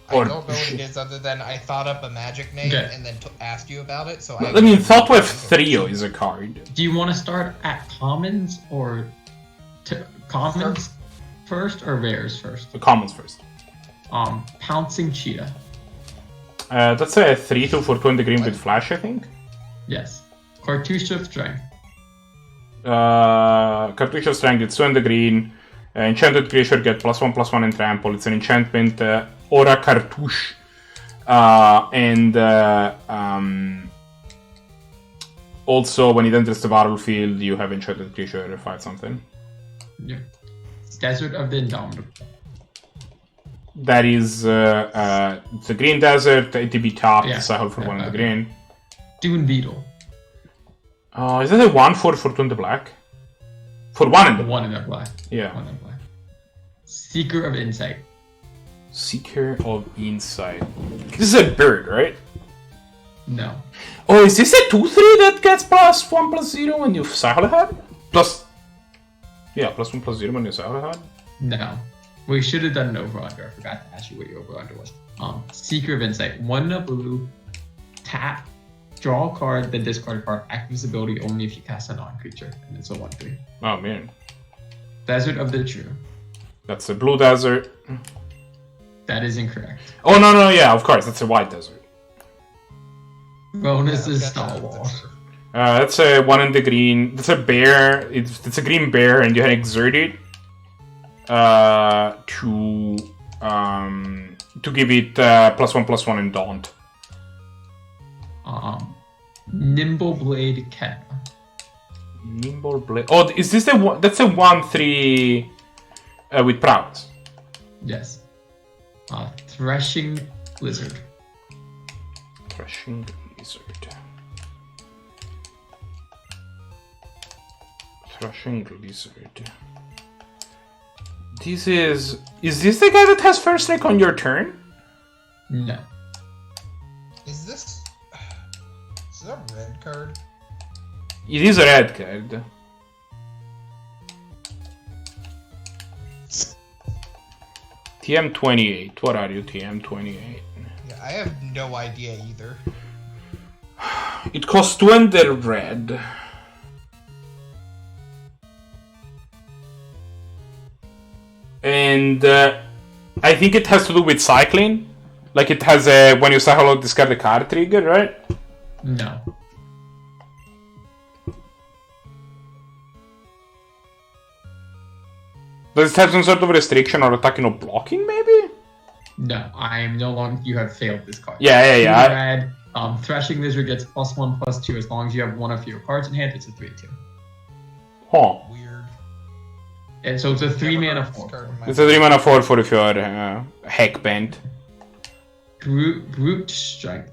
I don't know what it is other than I thought up a magic name and then asked you about it. So I mean, Thoughtwave Trio is a card. Do you want to start at commons or commons first or rares first? The commons first. Pouncing Cheetah. That's a 3/2 for 2 in the green with flash, I think. Yes. Cartouche of Strength. Cartouche of Strength, it's 2 in the green. Enchanted creature get +1/+1 and trample. It's an enchantment Aura Cartouche. Also, when it enters the battlefield, you have enchanted creature fight something. Yeah. Desert of the Indomitable. That is it's a green desert, ATB top, cycle for 1 in the green. Dune Beetle. Is that a 1/4 for 2 in the black? For 1 in the black. 1 in the black. Yeah. 1 in the black. Seeker of Insight. Seeker of Insight. This is a bird, right? No. Oh, is this a 2/3 that gets +1/+0 when you cycle ahead? +1/+0 when you cycle ahead? No. We should have done an over-under. I forgot to ask you what your over-under was. Seeker of Insight. 1 in a blue. Tap. Draw a card, then discard a card. Active this ability only if you cast a non-creature. And it's a 1/3. Oh, man. Desert of the True. That's a blue desert. That is incorrect. Oh, no, yeah, of course. That's a white desert. Bonus is Star Wars. That's a 1 in the green. That's a bear. It's a green bear, and you can exert it to give it +1/+1 in Daunt. Nimble Blade Ken. Nimble Blade. Oh, is this the one? That's a 1/3 with prowess. Yes. Threshing Lizard. Threshing Lizard. Threshing Lizard. This is this the guy that has first strike on your turn? No. Is this a red card? It is a red card. TM28. What are you, TM28? Yeah, I have no idea either. It costs 2 and they're red. And I think it has to do with cycling. Like it has a when you cycle discard the card trigger, right? No. Does it have some sort of restriction or attacking or blocking, maybe? No, I am no longer. You have failed this card. Yeah. Red, Threshing Lizard gets +1/+2 as long as you have one of your cards in hand. It's a 3/2. Huh. Weird. And so it's a 3-mana Never heard this 4. card in my It's a 3-mana 4 for if you're heck bent. Brute Strength.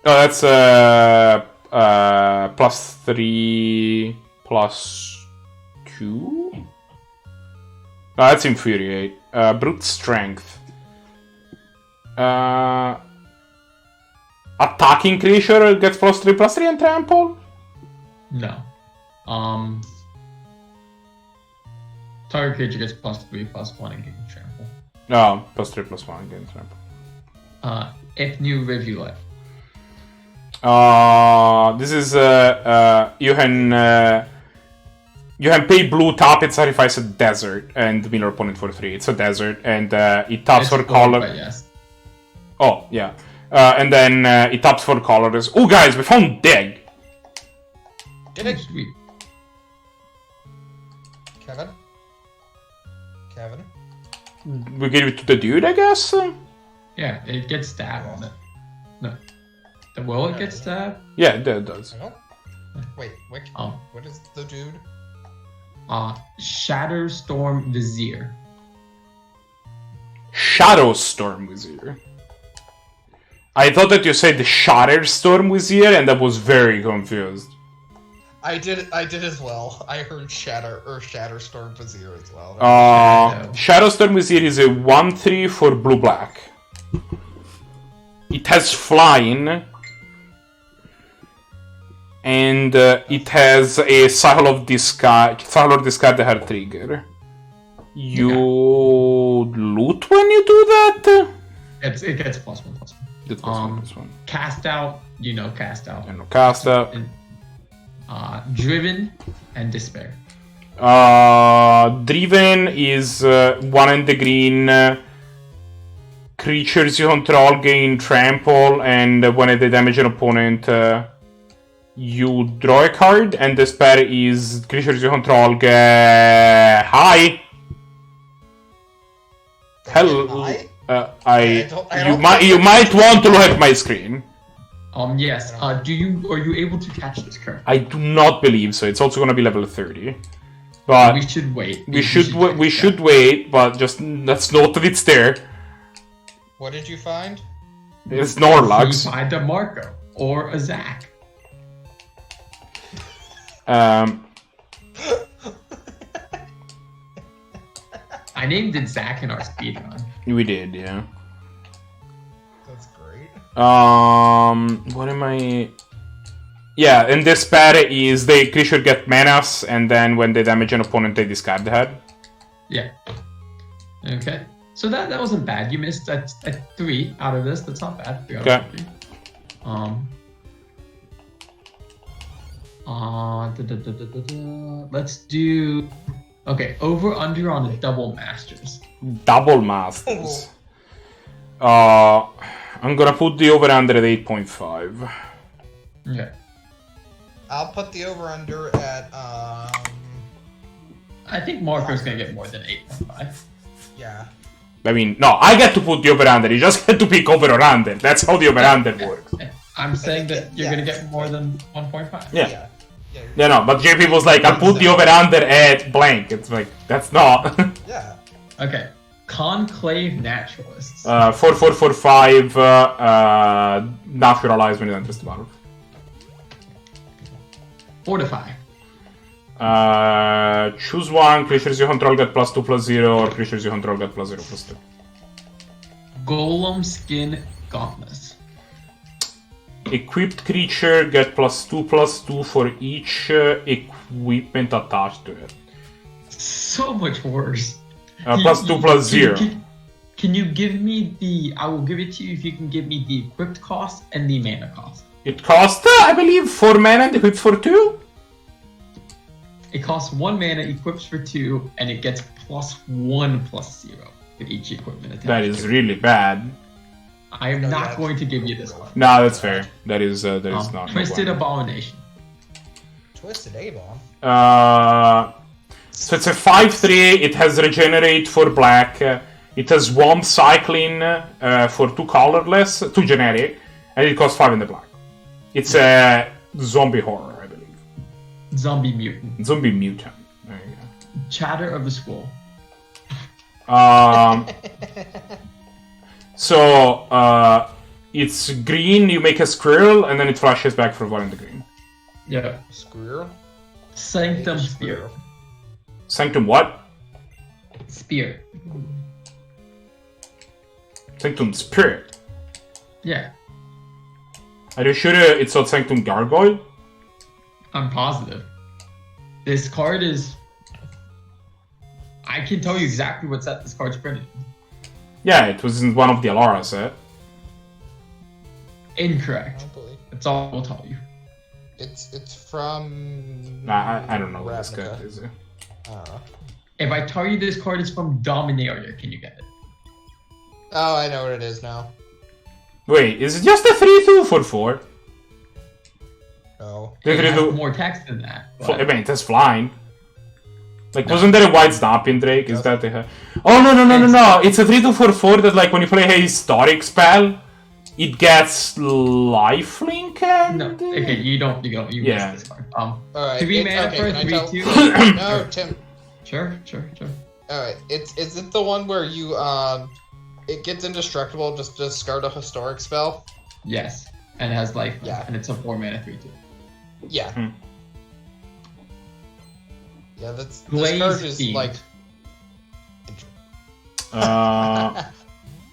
Oh, that's +3/+2. No, that's Infuriate. Brute Strength. Attacking creature gets +3/+3 and trample? No. Target creature gets +3/+1 and gains trample. No, +3/+1 against trample. If new rivulet. This is you can pay blue, tap it, sacrifice a desert, and mill your opponent for 3. It's a desert, and it taps It's for gold, color. but yes. Oh, yeah. And then it taps for colors. Oh, guys, we found Dig. Did it? Sweet. Kevin? We gave it to the dude, I guess? Yeah, it gets stabbed on it. No. Will it get stabbed? Yeah, it does. I don't... Wait, what is the dude? Shatterstorm Vizier. Shadowstorm Wizard. I thought that you said the Shatterstorm Wizard, and I was very confused. I did as well. I heard Shatterstorm Vizier as well. Shadowstorm Wizard is a 1/3 for blue-black. It has flying. And it has a cycle of discard the hard trigger. You loot when you do that? It gets +1/+1. That's +1/+1. Cast out, cast out. And cast out. And, Driven and Despair. Driven is 1 and the green. Creatures you control gain trample, and when they damage an opponent, you draw a card, and Despair is creatures you control get hi. Hello. You might want to look at my screen. Yes. Are you able to catch this card? I do not believe so. It's also gonna be level 30. But we should wait. We should wait, but just let's note that it's there. What did you find? It's Nuzlocke. You find a Marco or a Zach. I named it Zach in our speedrun. We did, yeah. That's great. What am I? Yeah, and Despair is the creature get menace, and then when they damage an opponent, they discard the head. Yeah. Okay. So that wasn't bad. You missed at 3 out of this. That's not bad. 3 out of 3. Let's do. Okay, over under on the double masters. Double masters. I'm gonna put the over under at 8.5. Okay. I'll put the over under at I think Marco's gonna get more than 8.5. Yeah. I mean, no, I get to put the over under. You just get to pick over or under. That's how the over under works. I'm saying that you're gonna get more than 1.5. Yeah. Yeah, no, but JP was like, I'll put the over-under at blank. It's like, that's not. Yeah. Okay. Conclave Naturalists. 4-4-4-5, naturalize when it enters the battle. Fortify. Choose one, creatures you control get +2/+0, or creatures you control get +0/+2. Golem Skin Gauntlets. Equipped creature get +2/+2 for each equipment attached to it. So much worse. +2/+0. Can you give me the... I will give it to you if you can give me the equipped cost and the mana cost. It costs, I believe, 4 mana and equipped for 2. It costs 1 mana, equips for 2, and it gets +1/+0 for each equipment attached. That is really bad. I am not going to give you this one. No, that's fair. That is not. Twisted Abomination. Twisted A-bomb. So it's a 5/3. It has regenerate for black. It has Womb Cycling for 2 colorless, 2 generic, and it costs 5 in the black. It's a zombie horror, I believe. Zombie Mutant. Zombie mutant. There you go. Chatter of the Skull. So it's green. You make a squirrel, and then it flashes back for 1 in the green. Yeah. Squirrel? Sanctum Spear. Sanctum what? Spear. Sanctum Spirit. Yeah. Are you sure it's not Sanctum Gargoyle? I'm positive. This card is... I can tell you exactly what set this card's printed. Yeah, it was in one of the Alara set. Incorrect. Probably. That's all I'll tell you. It's from... I don't know what this Ravnica. card is. I don't know. If I tell you this card is from Dominaria, can you get it? Oh, I know what it is now. Wait, is it just a 3/2 for 4? No. It has 3/2. more text than that. I But mean, it has flying. Like, No. wasn't there a white snap in Drake? Is that the... Oh, no. It's a 3/2 for 4 that, like, when you play a historic spell, it gets lifelink and... no, okay, you Yeah. missed this card. Alright. 3 mana for a can I tell- 3/2. No, Tim. Sure. Alright, is it the one where you, it gets indestructible, just discard a historic spell? Yes, and it has life. Yeah. And it's a 4 mana 3/2. Yeah. Hmm. Yeah, this Blaze card is, Fiend. like...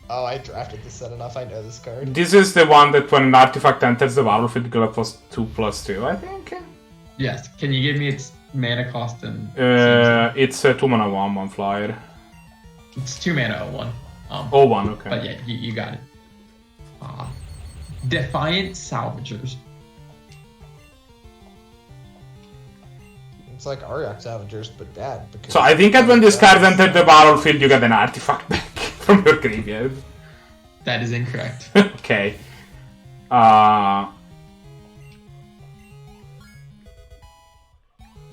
Oh, I drafted this set enough, I know this card. This is the one that when an artifact enters the battlefield, you get +2/+2, I think. Yes. Can you give me its mana cost and... It's a 2 mana 1 flyer. It's 2 mana 01. 1, okay. But yeah, you got it. Defiant Salvagers. It's like Ariok Savagers, but bad. Because So I think that when this card entered the battlefield, you get an artifact back from your graveyard. That is incorrect. Okay.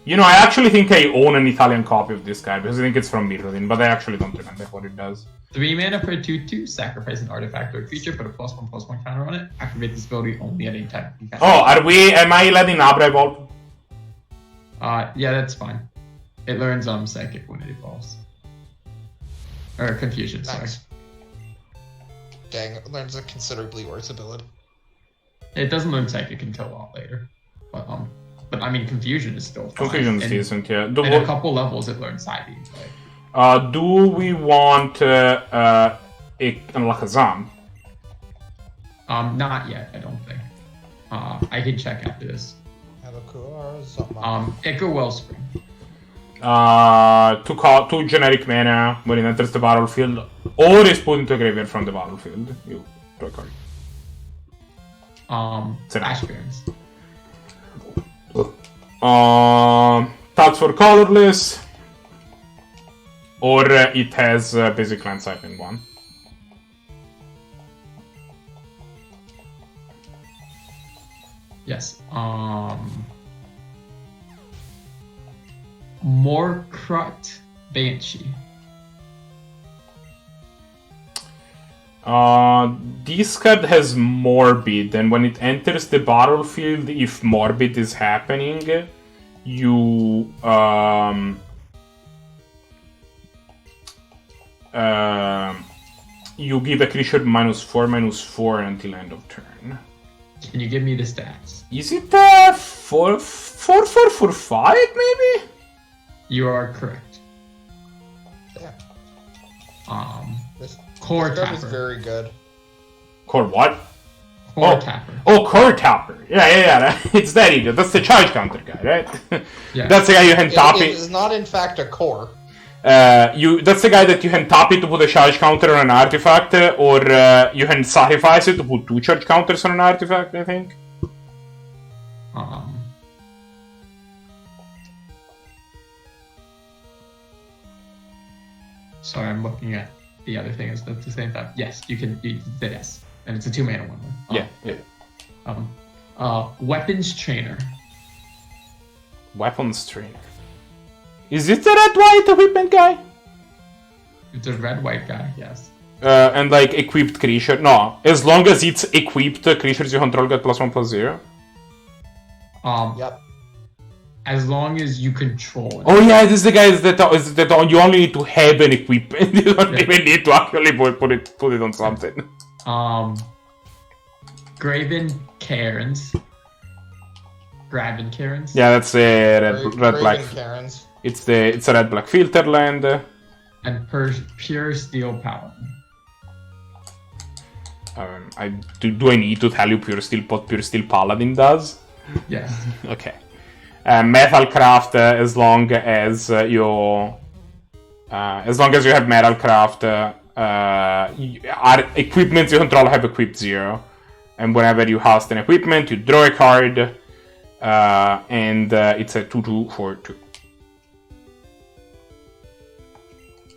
You know, I actually think I own an Italian copy of this card because I think it's from Mirrodin, but I actually don't remember what it does. 3 mana for a 2/2, sacrifice an artifact or a creature, put a +1/+1 counter on it. Activate this ability only at any time. Oh, am I letting Abra evolve? Yeah, that's fine. It learns Psychic when it evolves. Or Confusion, sorry. Nice. Dang, it learns a considerably worse ability. It doesn't learn Psychic until a lot later. But I mean, Confusion is still fine. Confusion is And decent, yeah. in a couple levels, it learns Psychic. Do we want Lakazam? Not yet, I don't think. I can check after this. Echo Wellspring. 2 generic mana when it enters the battlefield, or is put into a graveyard from the battlefield. You draw a card. Ash Barrens. Taps for colorless, or it has basic land cycling 1. Yes. Morkrut Banshee. This card has Morbid, and when it enters the battlefield, if Morbid is happening, you you give a creature -4/-4 until end of turn. Can you give me the stats? Is it 4/4/5 maybe? You are correct. Yeah. Core This card Tapper. is very good. Core what? Core Tapper. Oh, Core Tapper. Yeah. It's that idiot. That's the charge counter guy, right? Yeah. That's the guy you can top It it. is not in fact a core. That's the guy that you can tap it to put a charge counter on an artifact, or you can sacrifice it to put 2 charge counters on an artifact, I think. Sorry, I'm looking at the other thing at the same time. Yes, you can. Yes, and it's a 2-mana 1/1. Yeah. Weapons Trainer. Weapons Trainer. Is it the red-white equipment guy? It's a red-white guy. Yes. And like equipped creature. No, as long as it's equipped, creatures you control get +1/+0. Yep. As long as you control it. Oh yeah, this is the guy that you only need to have an equipment. You don't even need to actually put it on something. Graven Cairns. Yeah, that's a red black. Karens. It's a red black filter land. And Pure Steel Paladin. Do I need to tell you what Pure Steel Paladin does? Yes. Okay. Metalcraft, as long as you have Metalcraft, equipments you control have equipped 0, and whenever you cast an equipment, you draw a card, and it's a 2/2 for 2.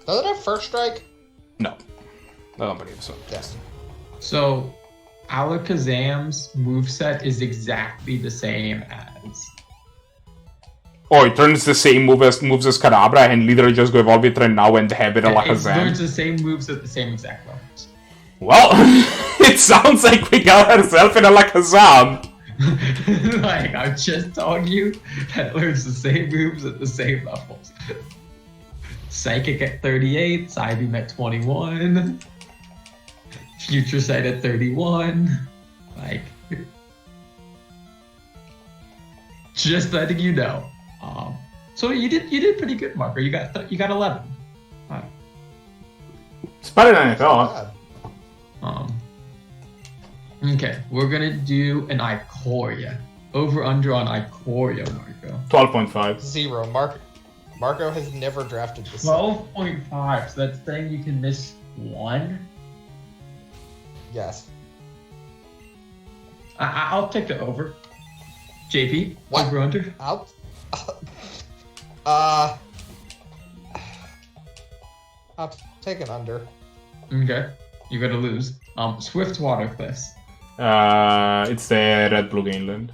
Does it have first strike? No, I don't believe so. Yes. So, Alakazam's moveset is exactly the same as. Oh, it turns the same moves as Kadabra and literally just go evolve it right now and have it It Alakazam. learns the same moves at the same exact levels. Well, it sounds like we got ourselves an Alakazam. Like, I'm just telling you that it learns the same moves at the same levels. Psychic at 38, Psybeam at 21, Future Sight at 31. Like, just letting you know. So you did pretty good, Marco. You got 11. It's better than I thought. Okay, we're gonna do an Ikoria. Over under on Ikoria, Marco. 12.5. 0. Marco has never drafted this. 12.5. So that's saying you can miss 1. Yes. I'll take the over. JP, What? over under. I'll take an under. Okay, you're gonna lose. Swift Water Cliffs. It's the red-blue Gainland.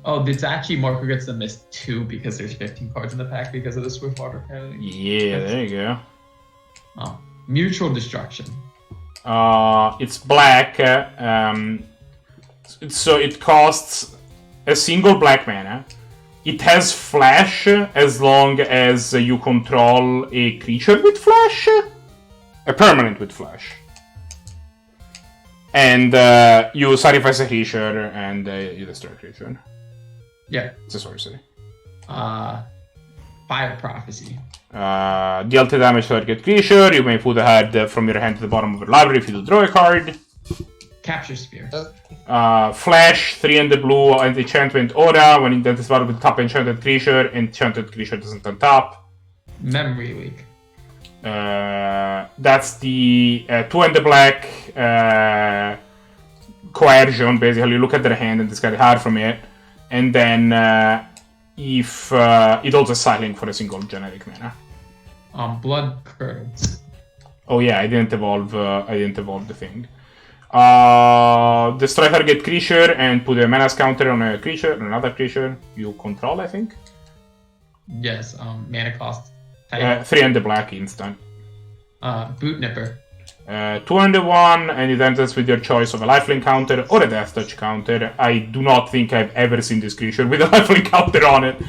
Oh, it's actually Marco gets to miss 2 because there's 15 cards in the pack because of the Swift Water penalty. Yeah, there you go. Mutual Destruction. It's black. So it costs a single black mana. It has flash as long as you control a creature with flash. A permanent with flash. And you sacrifice a creature and you destroy a creature. Yeah. It's a sorcery. Fire Prophecy. Deal to damage to target creature. You may put a card from your hand to the bottom of your library if you do draw a card. Capture Spear. Flash, 3 and the blue, and enchantment aura. When it enters battle with top enchanted creature doesn't untap. Memory Leak. That's the 2 and the black coercion. Basically, you look at their hand and discard a card from it, and then if it also cycling for a single generic mana. Blood Curdles. Oh yeah, I didn't evolve the thing. Destroy target creature and put a mana counter on a creature, another creature you control, I think. Yes. Mana cost. 3 and the black instant. Boot Nipper. 201, and it enters with your choice of a lifelink counter or a death touch counter. I do not think I've ever seen this creature with a lifelink counter on it.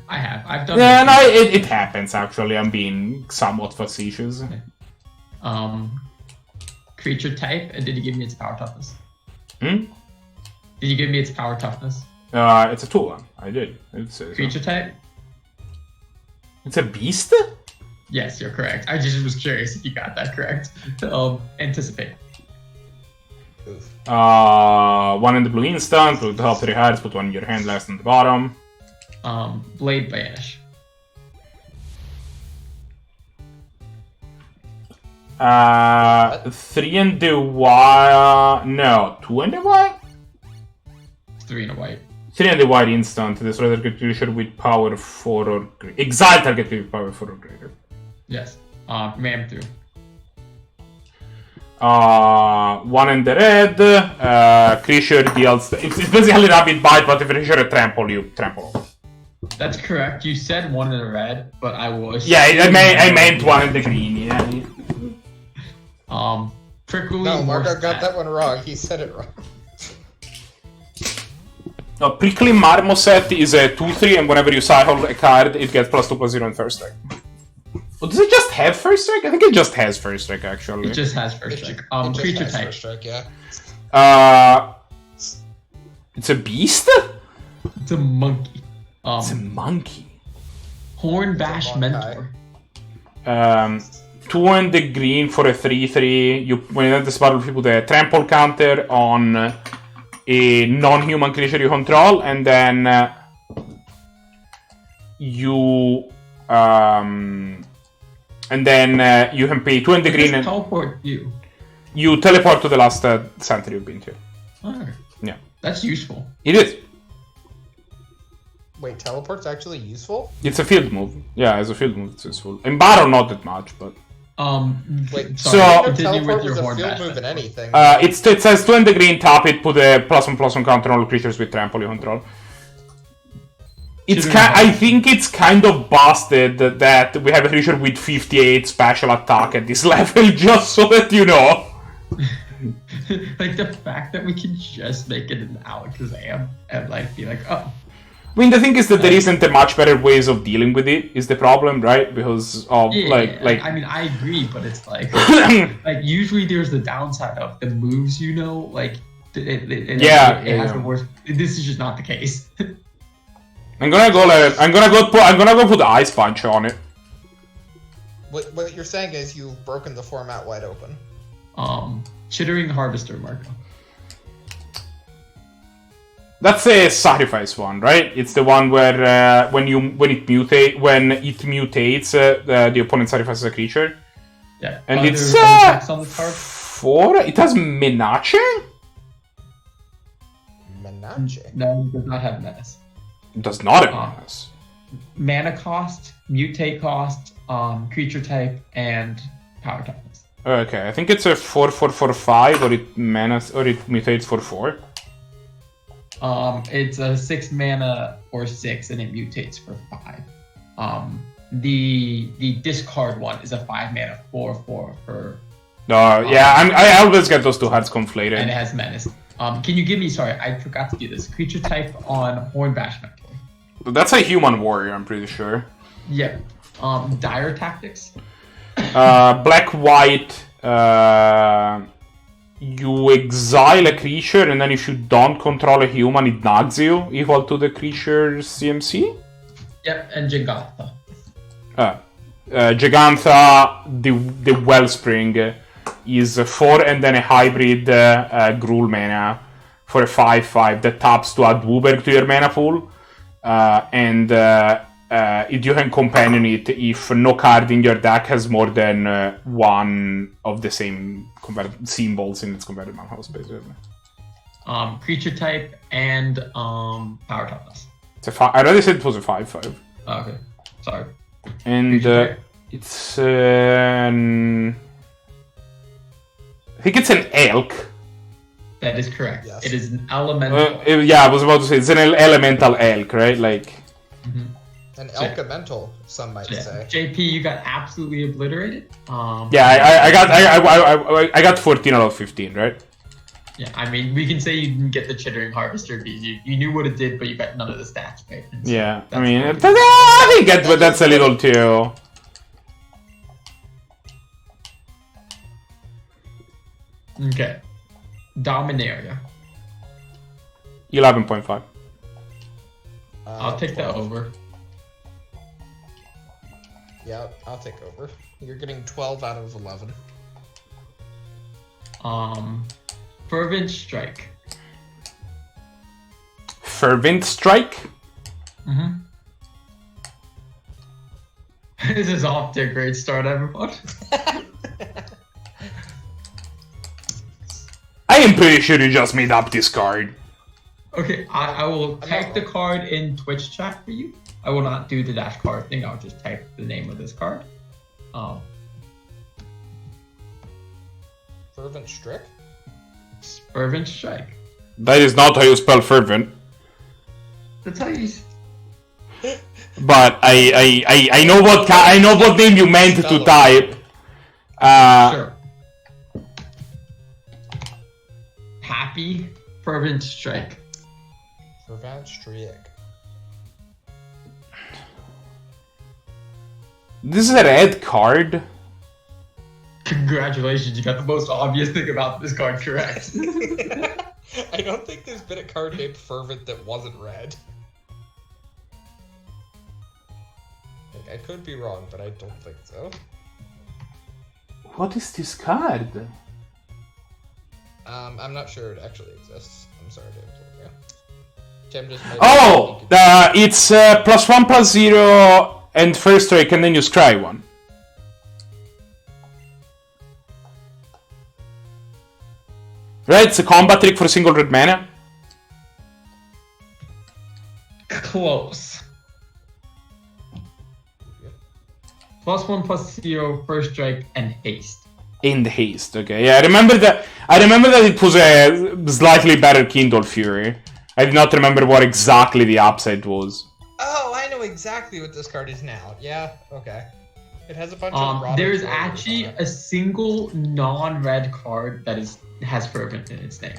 I have. I've done. Yeah, no, it happens actually. I'm being somewhat facetious. Okay. Creature type, and did you give me its power toughness? Hmm? Did you give me its power toughness? It's a 2-1. I did. Creature type? It's a beast? Yes, you're correct. I just was curious if you got that correct. Anticipate. One in the blue instant, put the top 3 cards, put one in your hand, last on the bottom. Blade Banish. 3 in the white. No, 2 in the white? 3 in a white. 3 in the white instant. Destroy target creature with power 4 or greater. Exile target creature with power 4 or greater. Yes. Ram through. 1 in the red. Creature deals. It's basically Rapid Bite, but if a creature trample, you trample. That's correct. You said 1 in the red, but I was. Yeah, I meant 1 in the green. Yeah. Prickly. No, Marco got that one wrong. He said it wrong. No, Prickly Marmoset is a 2/3, and whenever you cycle a card, it gets +2/0 in first strike. Well, does it just have first strike? I think it just has first strike, actually. It just has first strike. Creature type. First strike, yeah. It's a beast? It's a monkey. It's a monkey. Horn Bash Mentor. 2 in the green for a 3/3. When you enter this battle, you put a trample counter on a non-human creature you control, and then you can pay 2 in the green and teleport you. You teleport to the last center you've been to. Oh, yeah, that's useful. It is. Wait, teleport's actually useful? It's a field move. Yeah, as a field move, it's useful. In battle, not that much, but. Wait, so continue with your horn field move in anything. It says 2 in the green, tap it, put a +1/+1 counter on all creatures with trample you control. I think it's kind of busted that we have a creature with 58 special attack at this level, just so that you know. Like the fact that we can just make it an Alakazam and like be like, oh. I mean, the thing is that there isn't a much better ways of dealing with it, is the problem, right? Because of, like... I mean, I agree, but it's like... like, usually there's the downside of the moves, you know? Like, it has the worst... This is just not the case. I'm gonna go put the Ice Punch on it. What you're saying is you've broken the format wide open. Chittering Harvester, Marco. That's a sacrifice one, right? It's the one where when it mutates, the opponent sacrifices a creature. Yeah. And it's on the card? 4. It has Menace? Menace? No, it does not have Menace. It does not have Menace. Mana cost, mutate cost, creature type, and power toughness. Okay, I think it's a 4/4/5, or it mutates for 4. It's a 6 mana or 6, and it mutates for 5. The discard one is a 5 mana 4/4 for. I always get those two cards conflated. And it has menace. Can you give me? Sorry, I forgot to do this. Creature type on Horn Bash Mentor. That's a human warrior, I'm pretty sure. Yep. Dire Tactics. Black-white. You exile a creature, and then if you don't control a human, it nags you, equal to the creature's CMC? Yep, and Gigantha. Gigantha, the Wellspring, is 4 and then a hybrid Gruul mana for a 5/5 that taps to add Wooberg to your mana pool. You can companion it if no card in your deck has more than one of the same symbols in its converted mana house, basically. Creature type and power toughness. It's a I already said it was a 5/5. Oh, okay, sorry. And it's I think it's an elk. That is correct. Yes. It is an elemental. I was about to say it's an elemental elk, right? Like. Mm-hmm. An elemental, some might say. JP, you got absolutely obliterated. Yeah, I got 14 out of 15, right? Yeah, I mean, we can say you didn't get the Chittering Harvester because you knew what it did, but you got none of the stats, right? So yeah, I mean, I think that's a little too... Okay. Dominaria. 11.5. I'll take 12. that over. Yeah, I'll take over. You're getting 12 out of 11. Fervent Strike. Fervent Strike? Mm-hmm. This is off to a great start, everyone. I am pretty sure you just made up this card. Okay, I will type the card in Twitch chat for you. I will not do the dash card thing. I'll just type the name of this card. Fervent Strike? Fervent Strike. That is not how you spell fervent. That's how you... But I know what name you meant to type. Sure. Happy Fervent Strike. Fervent Strike. This is a red card. Congratulations, you got the most obvious thing about this card correct. I don't think there's been a card named Fervent that wasn't red. Like, I could be wrong, but I don't think so. What is this card? I'm not sure it actually exists. I'm sorry to inform you. Tim just made Oh! It's +1/+0 and first strike, and then you scry one. Right, it's a combat trick for single red mana. Close. +1/+0, first strike, and haste. In the haste, okay. Yeah, I remember that it was a slightly better Kindle Fury. I do not remember what exactly the upside was. Oh, I know exactly what this card is now. Yeah, okay. It has a bunch of there's actually a single non-red card that has Fervent in its name.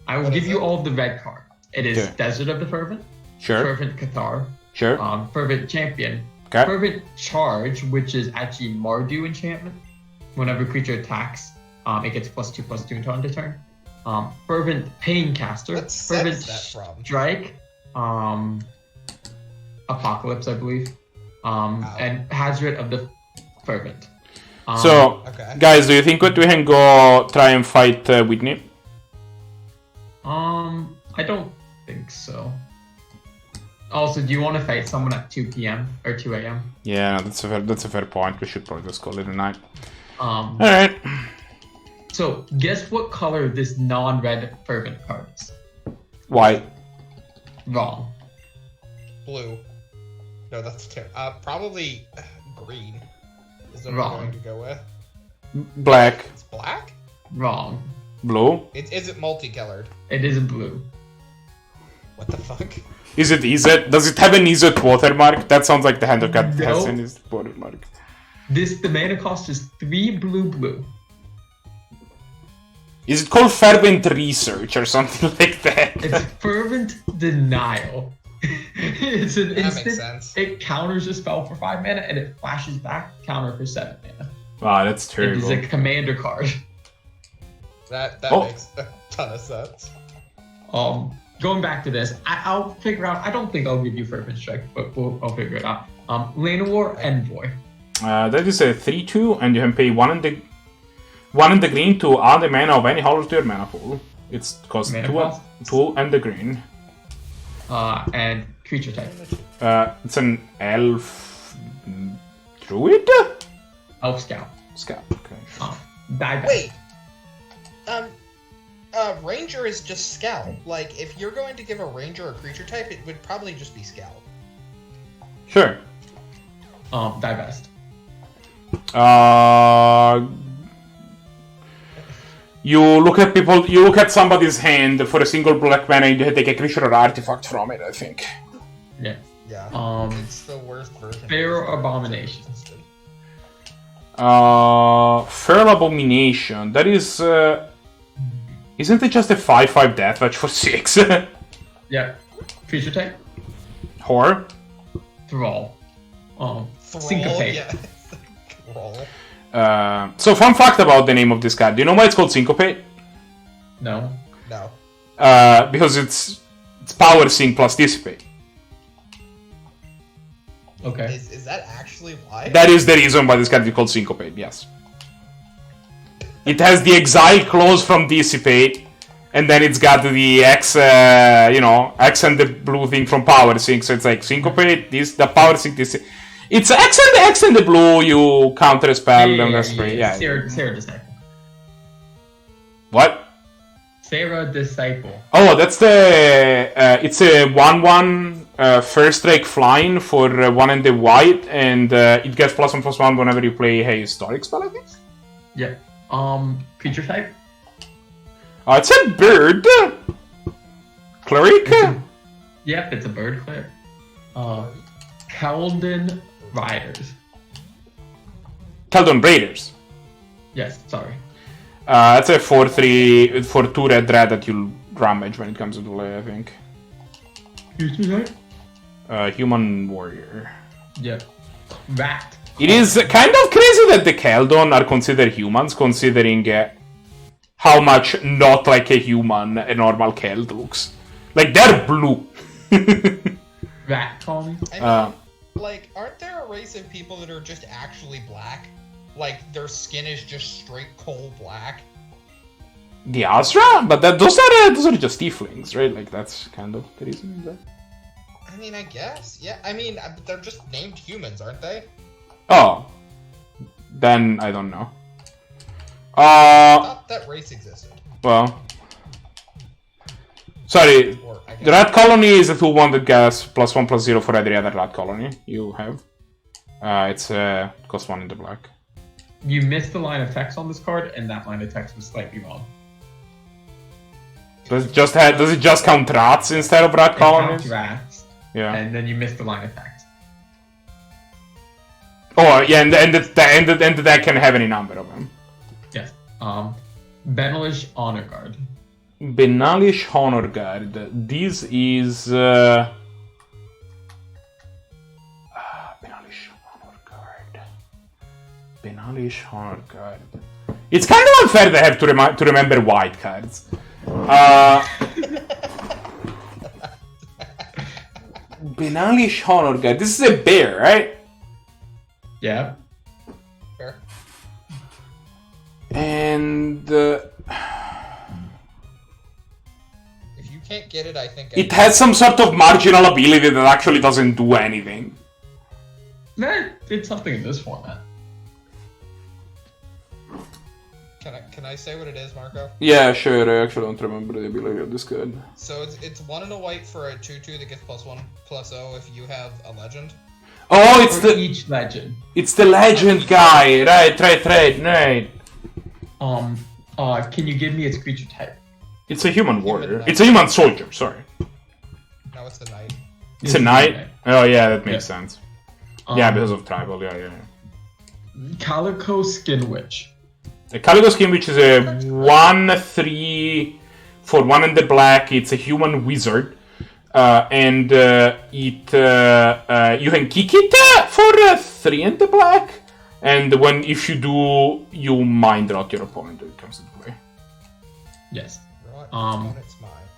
I will give you all of the red card. It is Sure. Desert of the Fervent, Sure. Fervent Cathar, Sure. Fervent Champion, Okay. Fervent Charge, which is actually Mardu enchantment. Whenever a creature attacks, it gets +2/+2 until end of turn. Fervent Paincaster, What set Fervent is that from? Strike, Apocalypse, I believe, and Hazard of the Fervent. So, Okay. guys, do you think we can go try and fight Whitney? I don't think so. Also, do you want to fight someone at 2 p.m. or 2 a.m.? Yeah, that's a fair point. We should probably just call it a night. All right. So, guess what color this non-red Fervent card is? White. Wrong. Blue. No, that's probably green. Is what Wrong. I'm going to go with. Black. It's black? Wrong. Blue. Is it multicolored? It is blue. What the fuck? Is it Izzet? Does it have an Izzet watermark? That sounds like the Hand of God has No. in his watermark. The mana cost is 3 blue. Is it called Fervent Research or something like that? It's Fervent Denial. It's an That instant. makes sense. It counters a spell for 5 mana and it flashes back counter for 7 mana. Wow, that's It terrible. is a commander card. That Oh. makes a ton of sense. Going back to this, I'll figure out. I don't think I'll give you Fervent Strike, but I'll figure it out. Lane of War Envoy. That is a 3/2, and you can pay one in the green to add a mana of any hollow to your mana pool. It's cost Mana 2 cost? 2 and the green. And creature type. It's an elf druid? Elf Scout. Scout, okay. Die. Wait. Ranger is just Scout. Like, if you're going to give a Ranger a creature type, it would probably just be Scout. Sure. Divest. You look at somebody's hand for a single black mana and you take a creature or artifact from it, I think. Yeah. Yeah. It's the worst version. Pharaoh Abomination. Feral Abomination. That is. Isn't it just a 5/5 deathmatch for 6? Yeah. Creature type. Horror. Thrall. Thrall, Syncopate. yeah. Thrall. So fun fact about the name of this card. Do you know why it's called Syncopate? No. No. Because it's Power Sync plus Dissipate. Okay. Is that actually why? That is the reason why this card is called Syncopate, yes. It has the Exile clause from Dissipate, and then it's got the X, X and the blue thing from Power Sync, so it's like Syncopate, the Power Sync, this. It's X and the blue, you counter a spell, and that's pretty, yeah. Sarah Disciple. What? Sarah Disciple. Oh, that's the. It's a 1/1 first strike flying for 1 and the white, and it gets +1/+1 whenever you play a historic spell, I think? Yeah. Creature type? It's a bird! Cleric? Yep, it's a bird cleric. Keldon Riders. Keldon Raiders. Yes, sorry. It's a 4/3 for 2 red that you'll damage when it comes into play, I think. Creature type? Human warrior. Yep. Rat. It is kind of crazy that the Keldon are considered humans, considering how much not like a human a normal Keld looks. Like, they're blue. Rat colony? I mean, aren't there a race of people that are just actually black? Like, their skin is just straight coal black? The Azra? But those are just tieflings, right? Like, that's kind of the reason. That... I mean, I guess. Yeah, I mean, they're just named humans, aren't they? Oh. Then, I don't know. I thought that race existed. Well. Sorry. The rat colony is a 2/1 that gets +1/+0 for every other rat colony you have. It's cost 1 in the black. You missed the line of text on this card, and that line of text was slightly wrong. Does it just count rats instead of rat colonies? It counts rats. Yeah. And then you missed the line of text. Oh yeah, and the deck can have any number of them. Yes. Benelish Honor Guard. Benalish Honor Guard. This is Benalish Honor Guard. Benalish Honor Guard. It's kind of unfair they have to remember white cards. Benalish Honor Guard. This is a bear, right? Yeah. Fair. And if you can't get it, I think it has some sort of marginal ability that actually doesn't do anything. Nah, it's something in this format. Can I say what it is, Marco? Yeah, sure. I actually don't remember the ability of this card. So it's 1 and a white for a 2/2 that gets +1/+0 if you have a legend. Oh, it's For the each legend. It's the legend guy. Right. Can you give me its creature type? It's a human warrior. It's a human soldier. Sorry. No, it's the knight. It's a knight. Oh yeah, that makes Yeah. sense. Yeah, because of tribal. Yeah. Calico Skin Witch. The Calico Skin, which is a 1/3 for 1 in the black. It's a human wizard. And you can kick it for 3 in the black, and if you do, you mind rot your opponent when it comes into play. Yes. Right. It's mine.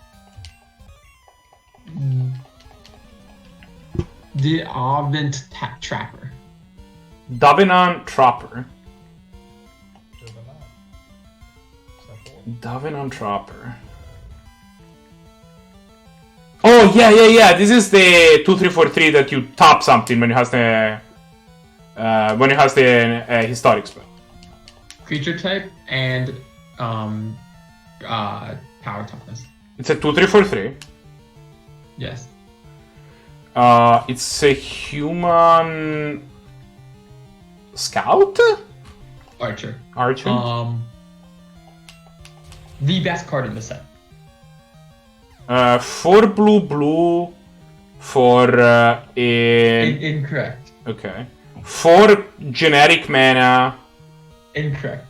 The Avent Trapper. Davenan Trapper. Davenan Trapper. Oh yeah. This is the 2/3/4/3 that you tap something when it has the historic spell. Creature type and power toughness. It's a 2/3/4/3. Yes. It's a human scout? Archer. The best card in the set. 4 blue, for in... Incorrect. Okay. 4 generic mana. Incorrect.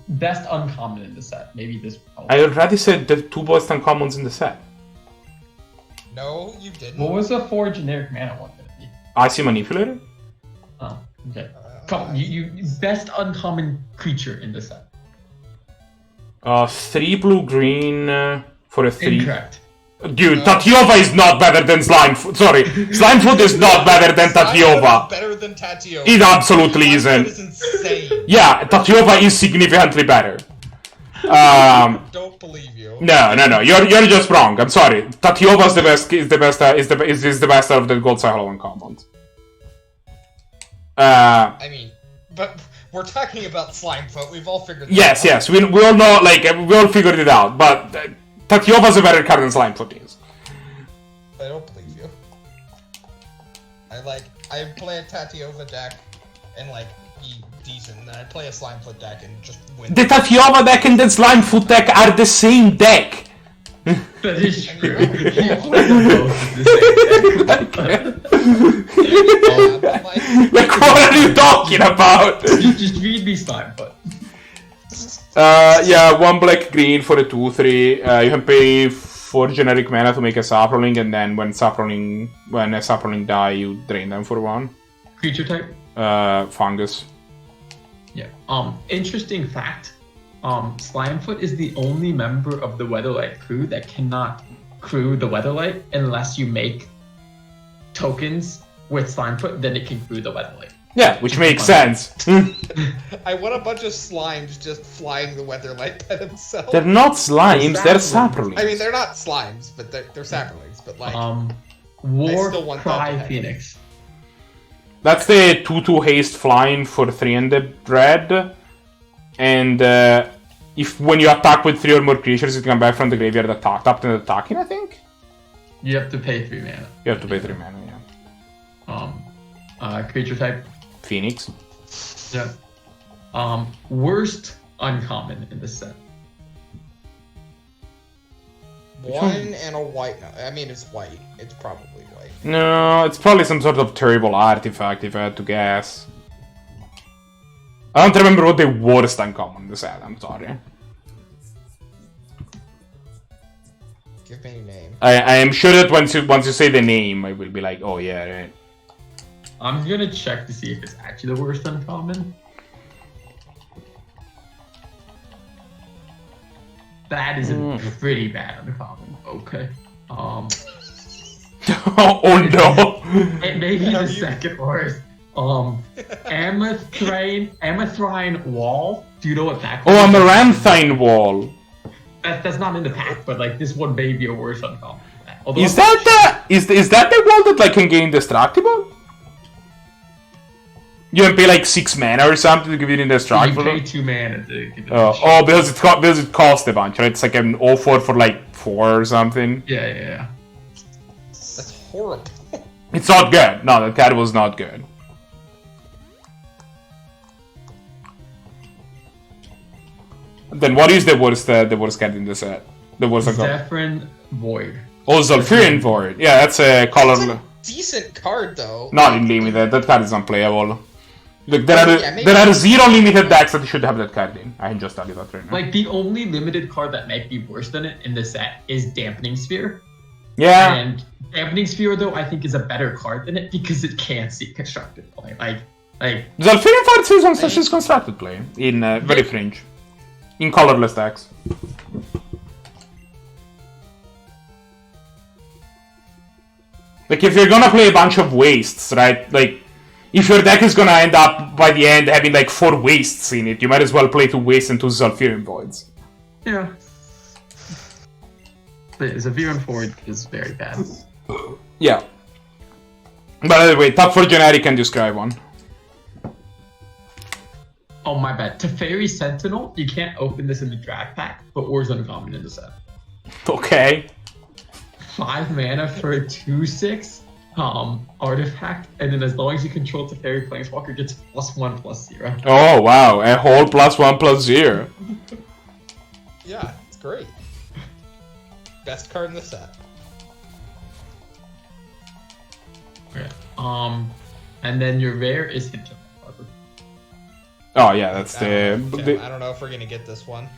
Best uncommon in the set. Maybe this. I already said the 2 best uncommons in the set. No, you didn't. What was the 4 generic mana one gonna be? Icy Manipulator? Oh, okay. Come, you best uncommon creature in the set. 3 blue-green for a 3. Incorrect. Dude, Tatiova is not better than Slimefoot. Sorry, Slimefoot is not better than Tatiova. Better than Tatiova. It absolutely isn't. Is insane. Yeah, Tatiova is significantly better. Don't believe you. No. You're just wrong. I'm sorry. Tatiova's the best. Is the best out of the Gold Cycle uncommons. I mean, but we're talking about Slimefoot. We've all figured. Yes. We all know. Like we all figured it out. But Tatiova's a better card than Slimefoot is. I don't believe you. I play a Tatiova deck and be decent, and then I play a Slimefoot deck and just win. The Tatiova deck and the Slimefoot deck are the same deck. That is true. Like, what are you talking about? Just read me Slimefoot. Yeah, 1 black-green for a 2/3. You can pay 4 generic mana to make a Saproling, and then when a Saproling die, you drain them for 1. Creature type? Fungus. Yeah. Interesting fact. Slimefoot is the only member of the Weatherlight crew that cannot crew the Weatherlight unless you make tokens with Slimefoot, then it can crew the Weatherlight. Yeah, which makes sense. I want a bunch of slimes just flying the Weatherlight by themselves. They're not slimes, they're Saprolings. I mean, they're not slimes, but they're Saprolings. But Warcry Phoenix. That's the 2/2 haste flying for 3 and the red. And if when you attack with 3 or more creatures, you come back from the graveyard tapped and attacking, I think? You have to pay 3 mana. You have to pay 3 mana, yeah. Creature type? Phoenix. Yeah. Worst uncommon in the set. 1 and a white. I mean, it's white. It's probably white. No, it's probably some sort of terrible artifact, if I had to guess. I don't remember what the worst uncommon in the set, I'm sorry. Give me a name. I am sure that once you say the name, I will be like, oh yeah, right. I'm gonna check to see if it's actually the worst uncommon. That is a pretty bad uncommon. Okay. Oh no! It may be the second worst. Amethrine Wall. Do you know what that? Oh, Amaranthine Wall. That's not in the pack, but this one may be a worse uncommon. Is that the wall that can gain indestructible? You can pay 6 mana or something to give it indestructible. You pay 2 mana to give it. Because it costs a bunch, right? It's like an 0/4 for 4 or something. Yeah. That's horrible. It's not good. No, that card was not good. Then what is the worst card in the set? The worst Zephyrin Void. Oh, Zephyrin Void. Yeah, that's a color. That's a decent card though. Not in limited. That card is unplayable. Look, there are 0 limited decks that should have that card in. I can just tell you that right now. The only limited card that might be worse than it in the set is Dampening Sphere. Yeah. And Dampening Sphere though I think is a better card than it because it can't see constructed play. Zephyrin Void sees on such as constructed play in very fringe. In colorless decks. If you're gonna play a bunch of wastes, right? If your deck is gonna end up by the end having 4 wastes in it, you might as well play 2 wastes and 2 Zephyrin Voids. Yeah. But Zephyrin Void is very bad. Yeah. By the way, top 4 generic and describe one. Oh my bad. Teferi Sentinel, you can't open this in the draft pack, but War's uncommon in the set. Okay. 5 mana for a 2/6 artifact, and then as long as you control Teferi Planeswalker, gets +1/+0. Oh wow, a whole +1/+0. Yeah, it's great. Best card in the set. Okay. And then your rare is Hint of Harbor. Oh yeah, that's I the don't know if we're gonna get this one.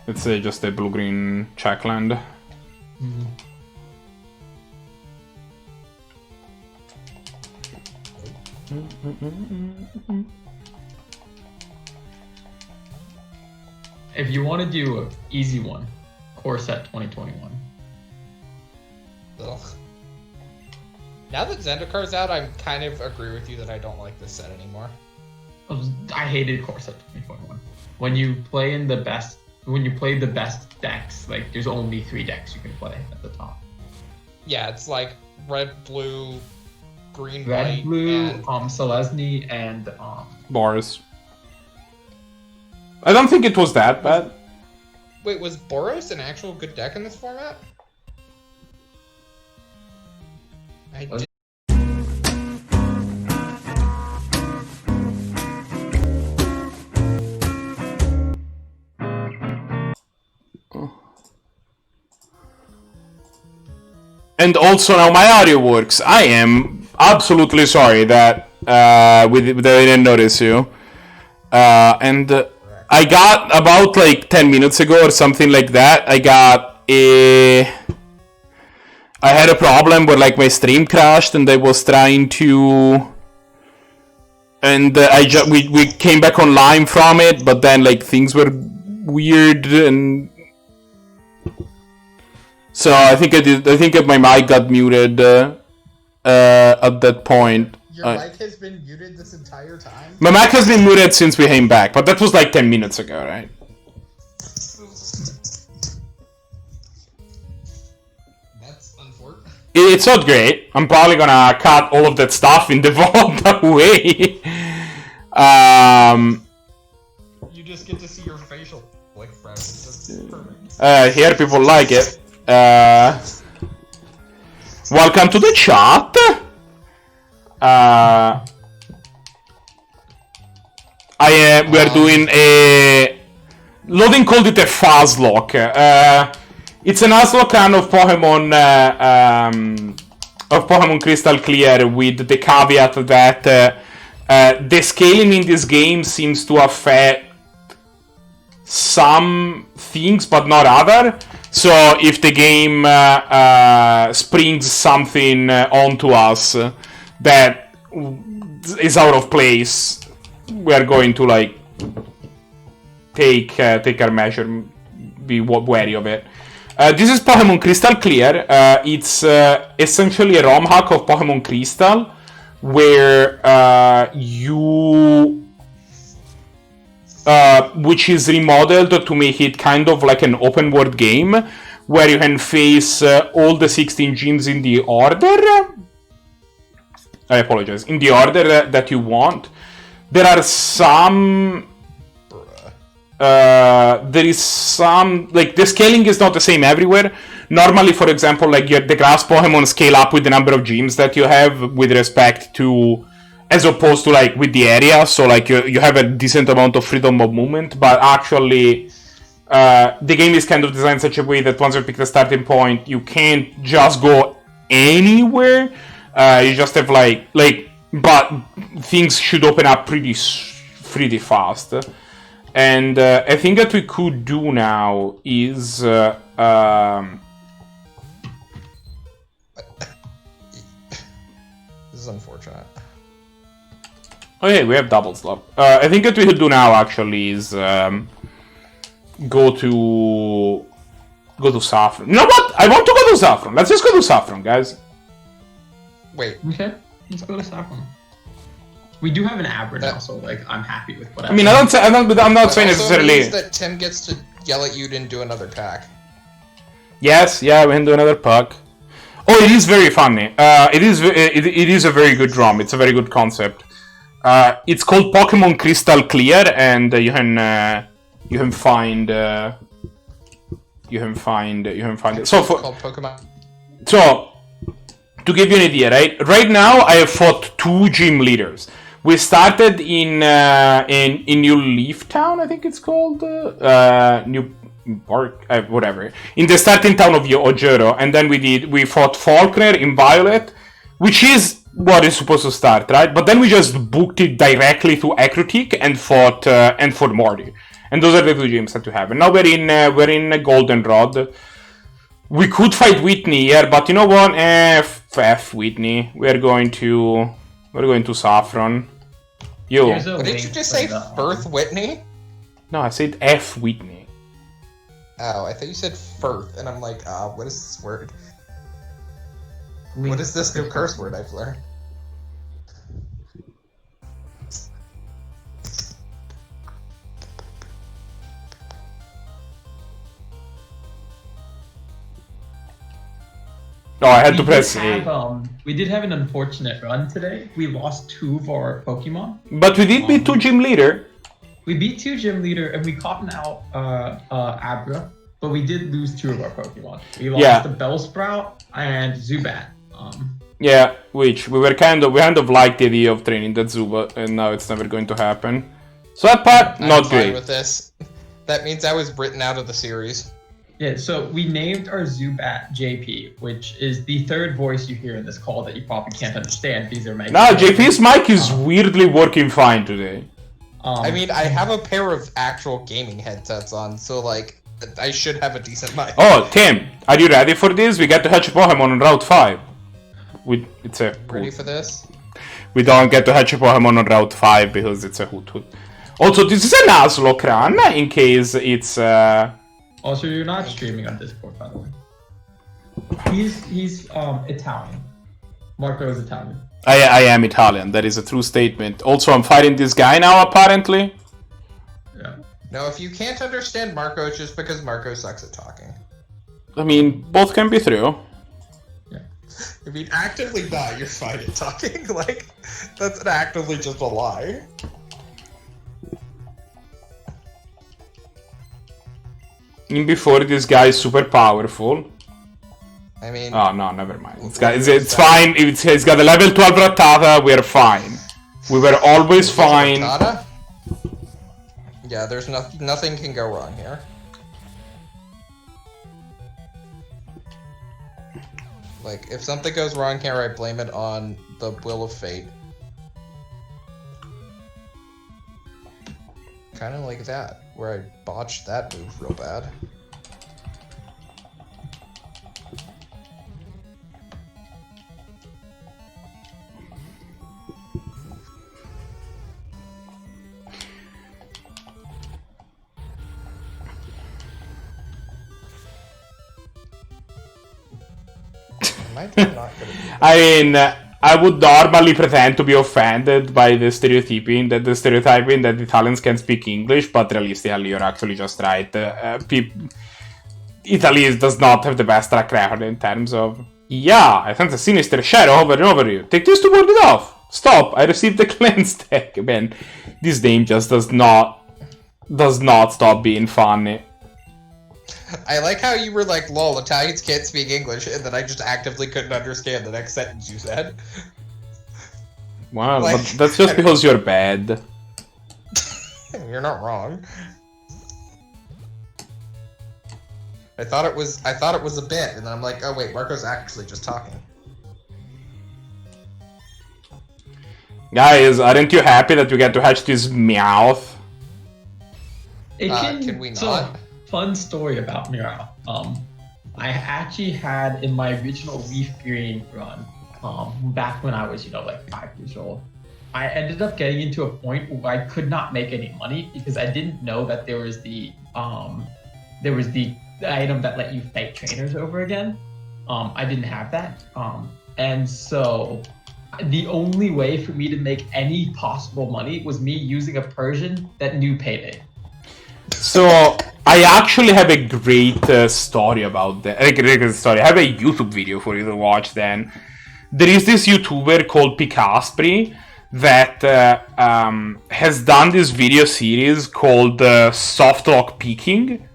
it's just the blue-green checkland. Mm-hmm. If you want to do an easy one, Core Set 2021. Ugh. Now that Zendikar is out, I kind of agree with you that I don't like this set anymore. I hated Core Set 2021. When you play the best decks, like there's only 3 decks you can play at the top. Yeah, it's like red, blue, green, Red, white, blue, and Selesny, and Boris. I don't think it was that bad. wait, was Boros an actual good deck in this format? I did. And also now my audio works. I am absolutely sorry that that I didn't notice you. I got about like 10 minutes ago or something like that. I had a problem where like my stream crashed and I was trying to, and we came back online from it, but then like things were weird and. So I think my mic got muted at that point. Your mic has been muted this entire time? My mic has been muted since we came back, but that was like 10 minutes ago, right? That's unfortunate. It's not great. I'm probably gonna cut all of that stuff in the vault away. You just get to see your facial expressions. That's perfect. Here people like it. Welcome to the chat. We are doing a loading called it a Nuzlocke. It's a Nuzlocke kind of Pokemon Crystal Clear with the caveat that the scaling in this game seems to affect some things but not other. So if the game springs something onto us that is out of place, we are going to like take our measure, be wary of it. This is Pokemon Crystal Clear. It's essentially a ROM hack of Pokemon Crystal, where which is remodeled to make it kind of like an open world game, where you can face all the 16 gyms in the order. I apologize. In the order that you want. There are some. There is some, like, the scaling is not the same everywhere. Normally, for example, like the grass Pokemon scale up with the number of gyms that you have with respect to, as opposed to like with the area. So like you have a decent amount of freedom of movement, but actually the game is kind of designed in such a way that once you pick the starting point, you can't just go anywhere. You just have but things should open up pretty fast. And I think that we could do now is This is unfortunate. okay, we have double slap. I think what we could do now actually is go to Saffron. You know what? I want to go to Saffron. Let's just go to Saffron, guys. Wait. Okay, let's go to Saffron. We do have an average now, so like I'm happy with what I mean, I'm not saying necessarily. Means that Tim gets to yell at you to do another pack. Yes, yeah, we can do another pack. Oh, it is very funny. It is a very good ROM. It's a very good concept. It's called Pokemon Crystal Clear, and you can find it. So It's called Pokemon. So, to give you an idea, right now I have fought 2 gym leaders. We started in New Leaf Town, I think it's called, New Park, whatever, in the starting town of Ojero, and then we fought Falkner in Violet, which is what is supposed to start, right? But then we just booked it directly to Acrotic and fought Morty. And those are the two games that to have. And now we're in Goldenrod. We could fight Whitney here, but you know what? F Whitney. We're going to Saffron. Yo. Here's a What did link you just for say? the- Firth Whitney? No, I said F Whitney. Oh, I thought you said Firth, and I'm like, what is this word? What is this new curse word I've learned? Oh, I had to We press did A. have, we did have an unfortunate run today. We lost 2 of our Pokemon. But we did beat 2 gym leader. We beat 2 gym leader and we caught an out Abra, but we did lose 2 of our Pokemon. We lost the Bellsprout and Zubat. Yeah, which we kind of liked the idea of training that Zubat, and now it's never going to happen. So that part, I'm not fine great. with this. That means I was written out of the series. Yeah, so we named our Zubat JP, which is the 3rd voice you hear in this call that you probably can't understand. These are Now JP's mic is weirdly working fine today. I mean, I have a pair of actual gaming headsets on, so like, I should have a decent mic. Oh, Tim, are you ready for this? We get to hatch a Pokemon on Route 5. Ready for this? We don't get to hatch a Pokemon on Route 5 because it's a Hoot Hoot. Also, this is a Nuzlocke run, in case it's... Also, you're not streaming on Discord, by the way. He's Italian. Marco is Italian. I am Italian, that is a true statement. Also, I'm fighting this guy now, apparently. Yeah. No, if you can't understand Marco, it's just because Marco sucks at talking. I mean, both can be true. Yeah. I mean, actively not, you're fine at talking. Like, that's actively just a lie. In before, this guy is super powerful. I mean... Oh, no, never mind. It's fine. It's got a level 12 Rattata. We're fine. We were always fine. Rattata? Yeah, there's nothing can go wrong here. Like, if something goes wrong here, I blame it on the will of fate. Kind of like that, where I botched that move real bad. I mean, I would normally pretend to be offended by the stereotyping that Italians can speak English, but realistically, you're actually just right. Italy does not have the best track record in terms of... Yeah, I sense a sinister shadow hovering over you. Take this to ward it off. Stop, I received the cleanse tag. Man, this name just does not stop being funny. I like how you were like, lol, Italians can't speak English, and then I just actively couldn't understand the next sentence you said. Wow, Like, but that's just because you're bad. You're not wrong. I thought it was a bit, and then I'm like, oh wait, Marco's actually just talking. Guys, aren't you happy that we get to hatch this Meowth? Can we not? Fun story about Meow. I actually had in my original Leaf Green run, back when I was, like 5 years old, I ended up getting into a point where I could not make any money because I didn't know that there was the item that let you fight trainers over again. I didn't have that. And so the only way for me to make any possible money was me using a Persian that knew Payday. So, I actually have a great story about that. I have a YouTube video for you to watch then. There is this YouTuber called Picaspri that has done this video series called Softlock Peaking.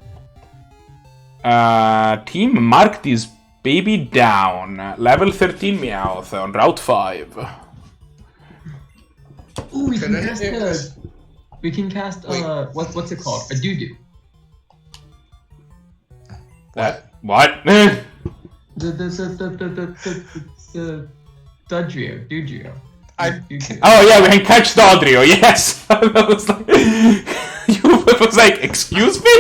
Team, mark this baby down. Level 13 Meowth on Route 5. Ooh, we can cast what's it called? A doo-doo. What? The Dodrio. Oh yeah, we can catch Dodrio. Yes. I was like, you was like, excuse me.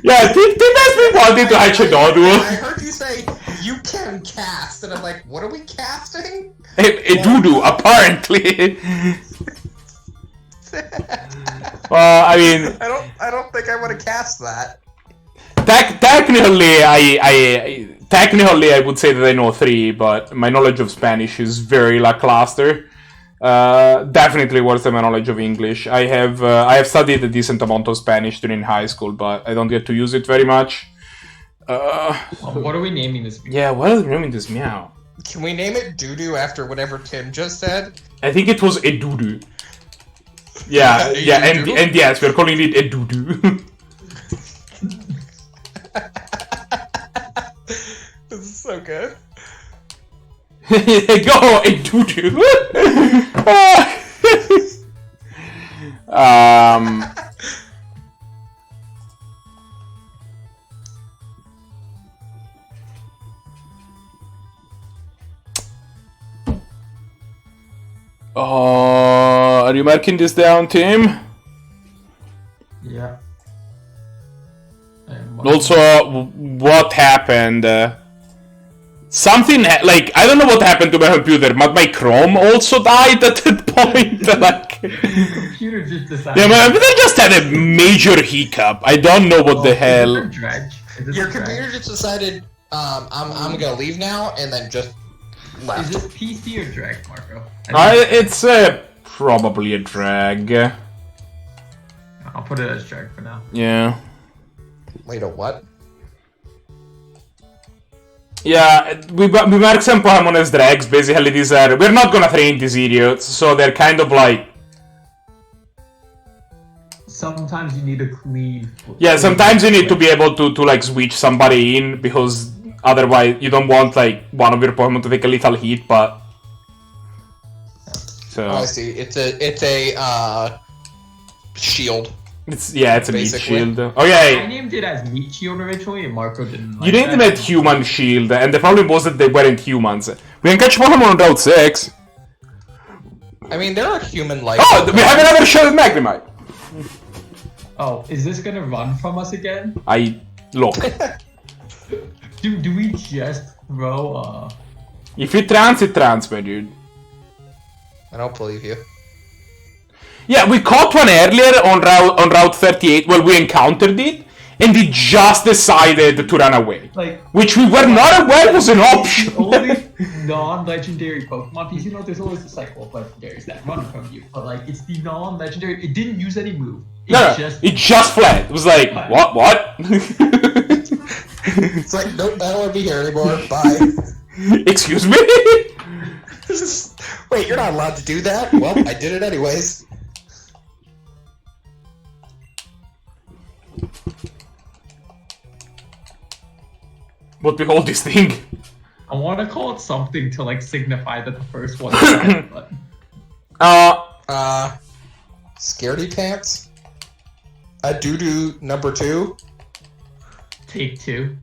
Yeah, Tim has been wanting to catch a Dodrio. I heard you say you can cast, and I'm like, what are we casting? A doo-doo, apparently. Well, I mean, I don't think I want to cast that. Technically, I would say that I know 3, but my knowledge of Spanish is very lackluster. Definitely worse than my knowledge of English. I have studied a decent amount of Spanish during high school, but I don't get to use it very much. What are we naming this? Yeah, what are we naming this meow? Can we name it Doo-Doo after whatever Tim just said? I think it was a doo-doo. Yeah, and yes, we're calling it a doo-doo. This is so good. Go a doo-doo. Are you marking this down, Tim? Yeah. Also, what happened? Something like I don't know what happened to my computer, but my Chrome also died at that point. Like, computer just decided. Yeah, my computer just had a major hiccup. I don't know what the hell. Your computer just decided, I'm gonna leave now, and then just left. Is it PC or drag, Marco? It's probably a drag. I'll put it as drag for now. Yeah. Wait, a what? Yeah, we mark some Pokemon as drags. Basically, we're not gonna train these idiots, so they're kind of like. Sometimes you need a clean. Yeah, sometimes you need to be able to like switch somebody in, because otherwise you don't want like one of your Pokemon to take a little hit, but. So. Oh, I see. It's a shield. It's a meat Basically. shield. Oh yeah. I named it as meat shield originally, and Marco didn't. You named them as human shield, and the problem was that they weren't humans. We can catch Pokemon on Route 6. I mean, there are human-like. Oh, we have another shot at Magnemite. Oh, is this gonna run from us again? Look. Do we just throw If it trans, my dude. I don't believe you. Yeah, we caught one earlier on Route 38. Well, we encountered it, and it just decided to run away. Like, which we were not aware was an option. Only non-legendary Pokemon, because you know there's always a cycle of legendaries that run from you. But like, it's the non-legendary. It didn't use any move. It just fled. It was like, what? It's like, nope, I don't want to be here anymore. Bye. Excuse me? Wait, you're not allowed to do that? Well, I did it anyways. What behold this thing? I want to call it something to like signify that the first one. But... Scaredy Pants. A Doo-Doo number 2. Take 2.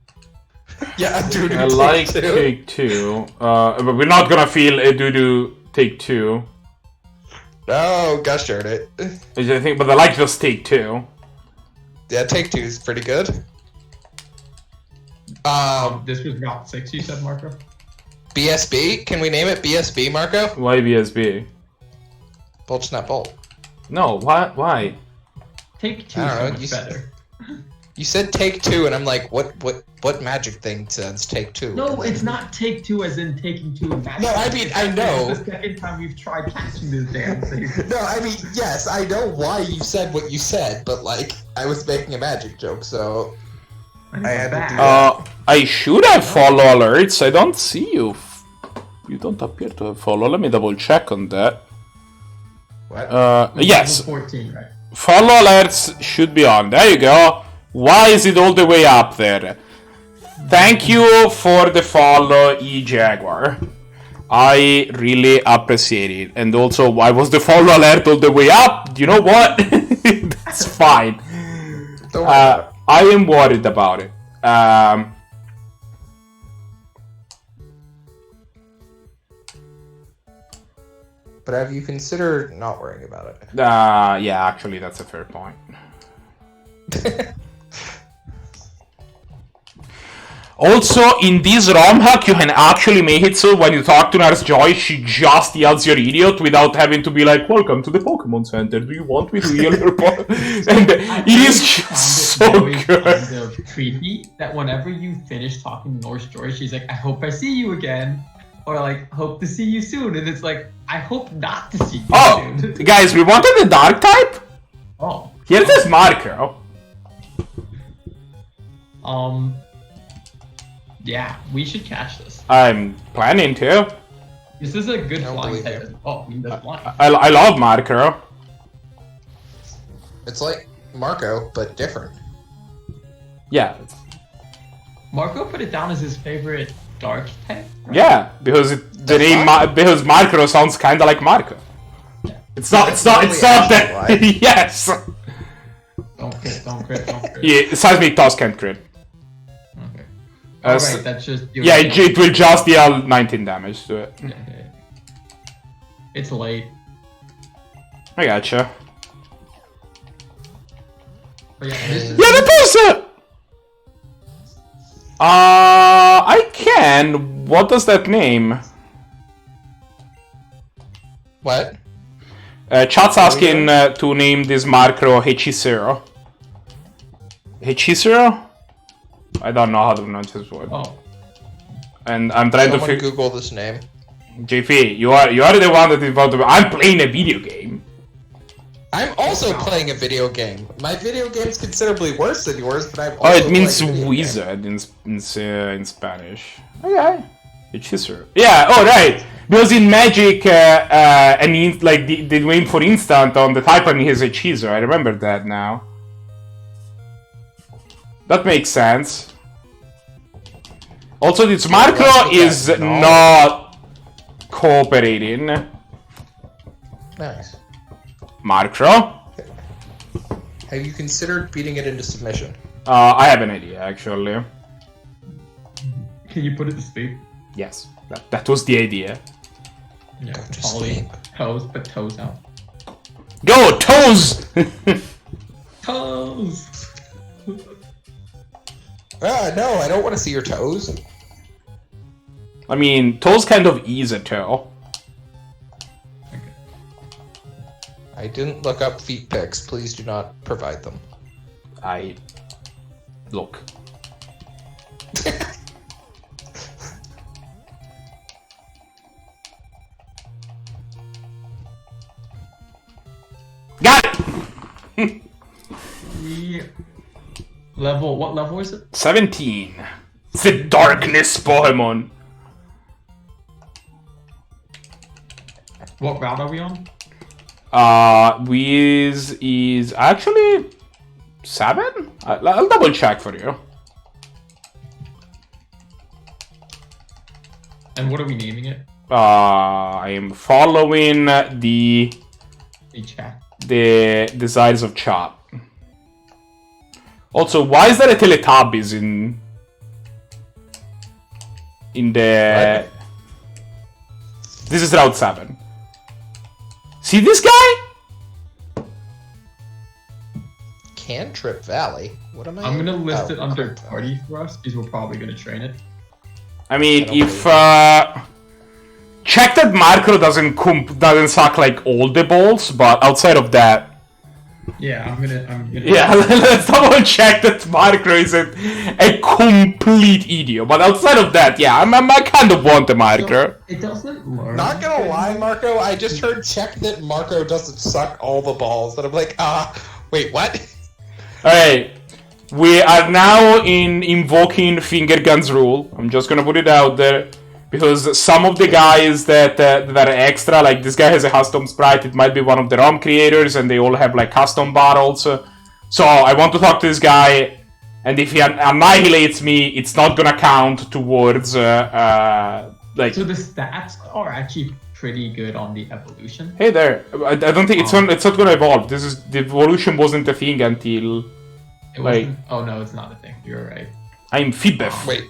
Yeah, a Doo-Doo. I like take 2. But we're not gonna feel a Doo-Doo take 2. Oh, gosh darn it. I think, but I like just take 2. Yeah, take 2 is pretty good. This was Route 6, you said, Marco? BSB? Can we name it BSB, Marco? Why BSB? Bolt Snap Bolt. No, why? Take 2 is so much better. You said take 2, and I'm like, what magic thing says take 2? No, it's not take 2 as in taking 2 in magic. No, I mean, I know. It's the second time we've tried catching this damn thing. No, I mean, yes, I know why you said what you said, but like, I was making a magic joke, so I had to do that. I should have follow alerts. I don't see you. You don't appear to have follow. Let me double check on that. What? Yes. 14, right? Follow alerts should be on. There you go. Why is it all the way up there? Thank you for the follow, E-Jaguar. I really appreciate it. And also, why was the follow alert all the way up? You know what? That's fine. I am worried about it. but have you considered not worrying about it? Yeah, actually, that's a fair point. Also, in this ROM hack, you can actually make it so when you talk to Nurse Joy, she just yells "you're idiot" without having to be like, "Welcome to the Pokemon Center. Do you want me to heal your Pokemon?" And it is just so good. Kind of creepy that whenever you finish talking to Nurse Joy, she's like, "I hope I see you again," or like, "Hope to see you soon," and it's like, "I hope not to see you soon." Guys, we wanted the Dark type. Oh, Here's this marker. Yeah, we should catch this. I'm planning to. This is a good flying believe type. you. Oh, I mean, that's flying. I love Marco. It's like Marco, but different. Yeah. Marco put it down as his favorite dark type. Right? Yeah, because the name because Marco sounds kind of like Marco. Yeah. It's not that. Yes. Don't crit. Yeah, seismic toss can't crit. Okay. Alright, that's just... Yeah, it will just deal 19 damage to it. Okay. It's late. I gotcha. But yeah, this is... Yeah, that is it! I can. What does that name? What? Chat's asking to name this Marco Hechicero. Hechicero? I don't know how to pronounce his word. Oh. And I'm trying Someone to figure. Google this name. JP, you are the one that is about to. I'm playing a video game. I'm also playing a video game. My video game's considerably worse than yours, but I'm Oh, also it means playing a video wizard in Spanish. Okay. Hechicero. Yeah. Oh, right. Because in Magic, they went for instant on the type and he has Hechizo. I remember that now. That makes sense. Also, this Marco is not cooperating. Nice. Marco? Have you considered beating it into submission? I have an idea, actually. Can you put it to sleep? Yes, that was the idea. Yeah, Go to Polly, sleep. toes, but toes out. Go, toes! Toes! No, I don't want to see your toes. I mean, toes kind of is a toe. I didn't look up feet pics. Please do not provide them. Look. Got it! What level is it? 17. It's the darkness Pokemon. What route are we on? Wiz is actually 7? I'll double check for you. And what are we naming it? I am following the chat. the desires of chat. Also, why is there a Teletubbies in the... What? This is Route 7. See this guy? Cantrip Valley? What am I... I'm gonna list Oh, it under Cantrip party for us, because we're probably gonna train it. I mean, I don't if check that Marco doesn't suck like all the balls, but outside of that, Yeah, I'm gonna. yeah, let's double check that Marco is a complete idiot. But outside of that, yeah, I kind of want the Marco. It doesn't learn. Not gonna lie, Marco, I just heard check that Marco doesn't suck all the balls, and I'm like, wait, what? Alright, we are now invoking finger guns rule. I'm just gonna put it out there. Because some of the guys that are extra, like this guy has a custom sprite, it might be one of the ROM creators, and they all have like custom battles. So I want to talk to this guy, and if he annihilates me, it's not gonna count towards like. So the stats are actually pretty good on the evolution. Hey there, I don't think it's not gonna evolve. The evolution wasn't a thing until. It wasn't. Oh no, it's not a thing. You're right. I'm Fibef. Wait.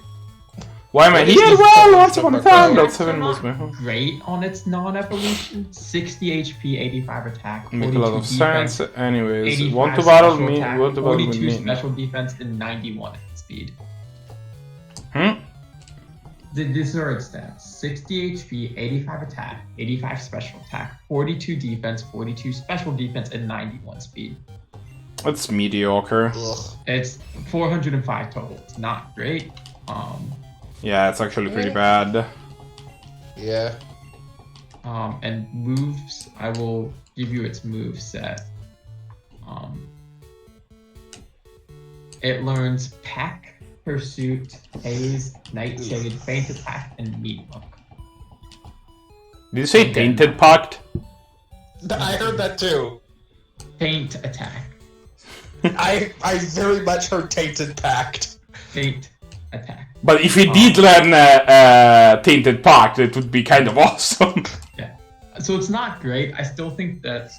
Why am I What is here? this Well, fucking once upon a number? time, Attacks Dot 7 are was my not home. great on its non-evolution. 60 HP, 85 attack, Make a 42 lot of defense, sense. Anyways, 85 want to battle special me? attack, Want to battle with 42 me? special defense, and 91 speed. Hmm? These are its stats: 60 HP, 85 attack, 85 special attack, 42 defense, 42 special defense, and 91 speed. That's mediocre. Ugh. It's 405 total. It's not great. Yeah, it's actually pretty bad. Yeah. And moves, I will give you its move set. It learns Pack, Pursuit, Haze, Nightshade, Faint Attack, and Meat Hook. Did you say Tainted Pact? I heard that too. Faint Attack. I very much heard Tainted Pact. Faint Attack. But if you did learn Tainted Pact, it would be kind of awesome. Yeah. So it's not great. I still think that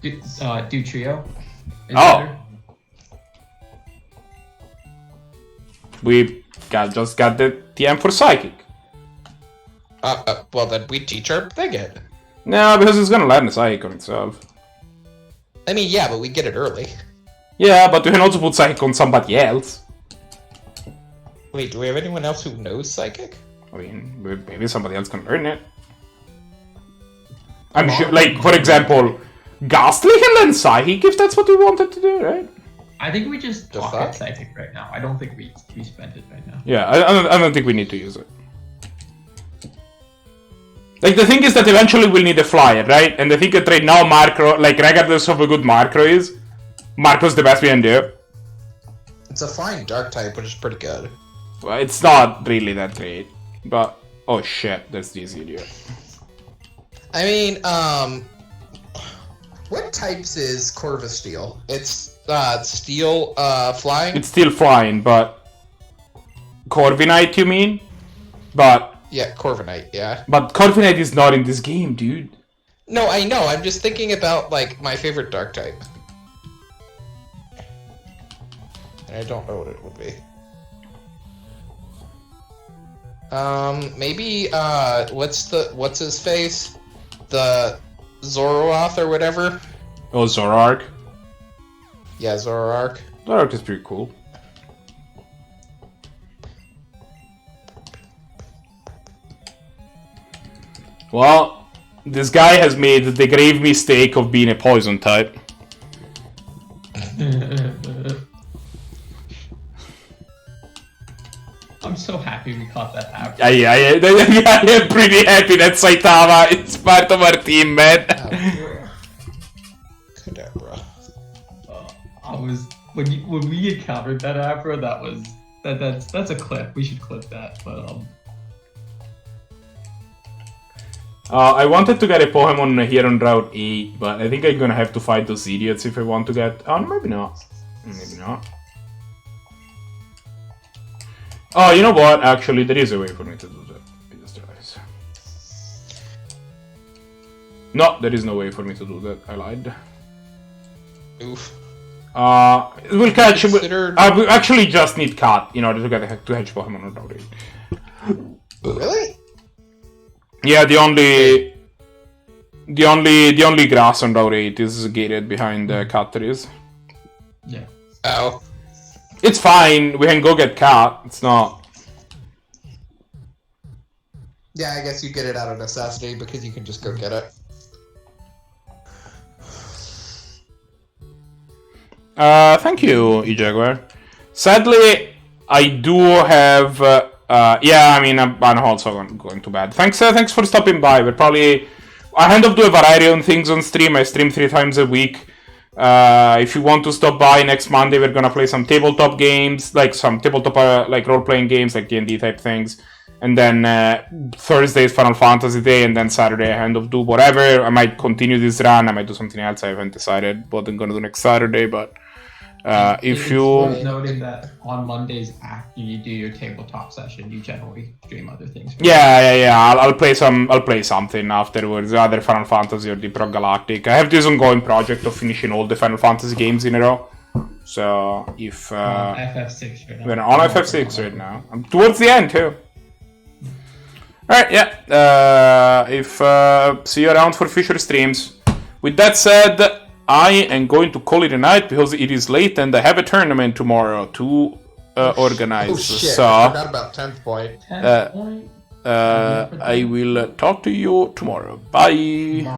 Do Trio is better. We just got the TM for Psychic. Well then we teach our thing it. No, because it's gonna learn the Psychic on itself. I mean, yeah, but we get it early. Yeah, but we can also put Psychic on somebody else. Wait, do we have anyone else who knows Psychic? I mean, maybe somebody else can learn it. I'm sure, like, for example, Ghastly can learn Psychic if that's what we wanted to do, right? I think we just The talk fuck? at Psychic right now. I don't think we spend it right now. Yeah, I don't think we need to use it. Like, the thing is that eventually we'll need a flyer, right? And I think that right now Macro, like, regardless of how good Macro is, Macro's the best we can do. It's a flying dark type, which is pretty good. Well, it's not really that great. But, oh shit, that's this idiot. I mean, what types is Corvus Steel? It's steel flying? It's still flying, but... Corviknight, you mean? But... Yeah, Corviknight, yeah. But Corviknight is not in this game, dude. No, I know, I'm just thinking about, like, my favorite dark type. And I don't know what it would be. Maybe, what's his face? The Zoroark or whatever? Oh, Zoroark. Yeah, Zoroark. Zoroark is pretty cool. Well, this guy has made the grave mistake of being a poison type. I'm so happy we caught that app. I am pretty happy that Saitama is part of our team, man. Kadabra. I was when we encountered that Abra, that's a clip. We should clip that. But I wanted to get a Pokemon here on Route 8, but I think I'm gonna have to fight those idiots if I want to get... Oh, maybe not. Maybe not. Oh, you know what? Actually, there is a way for me to do that. I just realized. No, there is no way for me to do that. I lied. Oof. We'll catch... Considered- we actually just need Cat in order to get a two-hedge Pokemon on Route 8. Really? Yeah, the only grass on Route 8 is gated behind the cat trees. yeah. Oh. It's fine, we can go get cat, it's not... Yeah, I guess you get it out of necessity because you can just go get it. Thank you, E-Jaguar. Sadly, I do have... yeah, I mean, I'm also going to bed. Thanks for stopping by. We're probably... I kind of do a variety of things on stream. I stream 3 times a week. If you want to stop by next Monday, we're gonna play some tabletop games, like some tabletop like role-playing games, like D&D type things. And then Thursday is Final Fantasy Day, and then Saturday I kind of do whatever. I might continue this run. I might do something else. I haven't decided what I'm gonna do next Saturday, but if It's you... worth noting that on Mondays after you do your tabletop session, you generally stream other things. Yeah. I'll play something afterwards, either Final Fantasy or Deep Rock Galactic. I have this ongoing project of finishing all the Final Fantasy games in a row. So if FF6 right now. we're on FF6 right now, I'm towards the end too. Alright, yeah. See you around for future streams. With that said, I am going to call it a night because it is late and I have a tournament tomorrow to organize. Oh shit! So I forgot about 10th point. 10th point? I will talk to you tomorrow. Bye.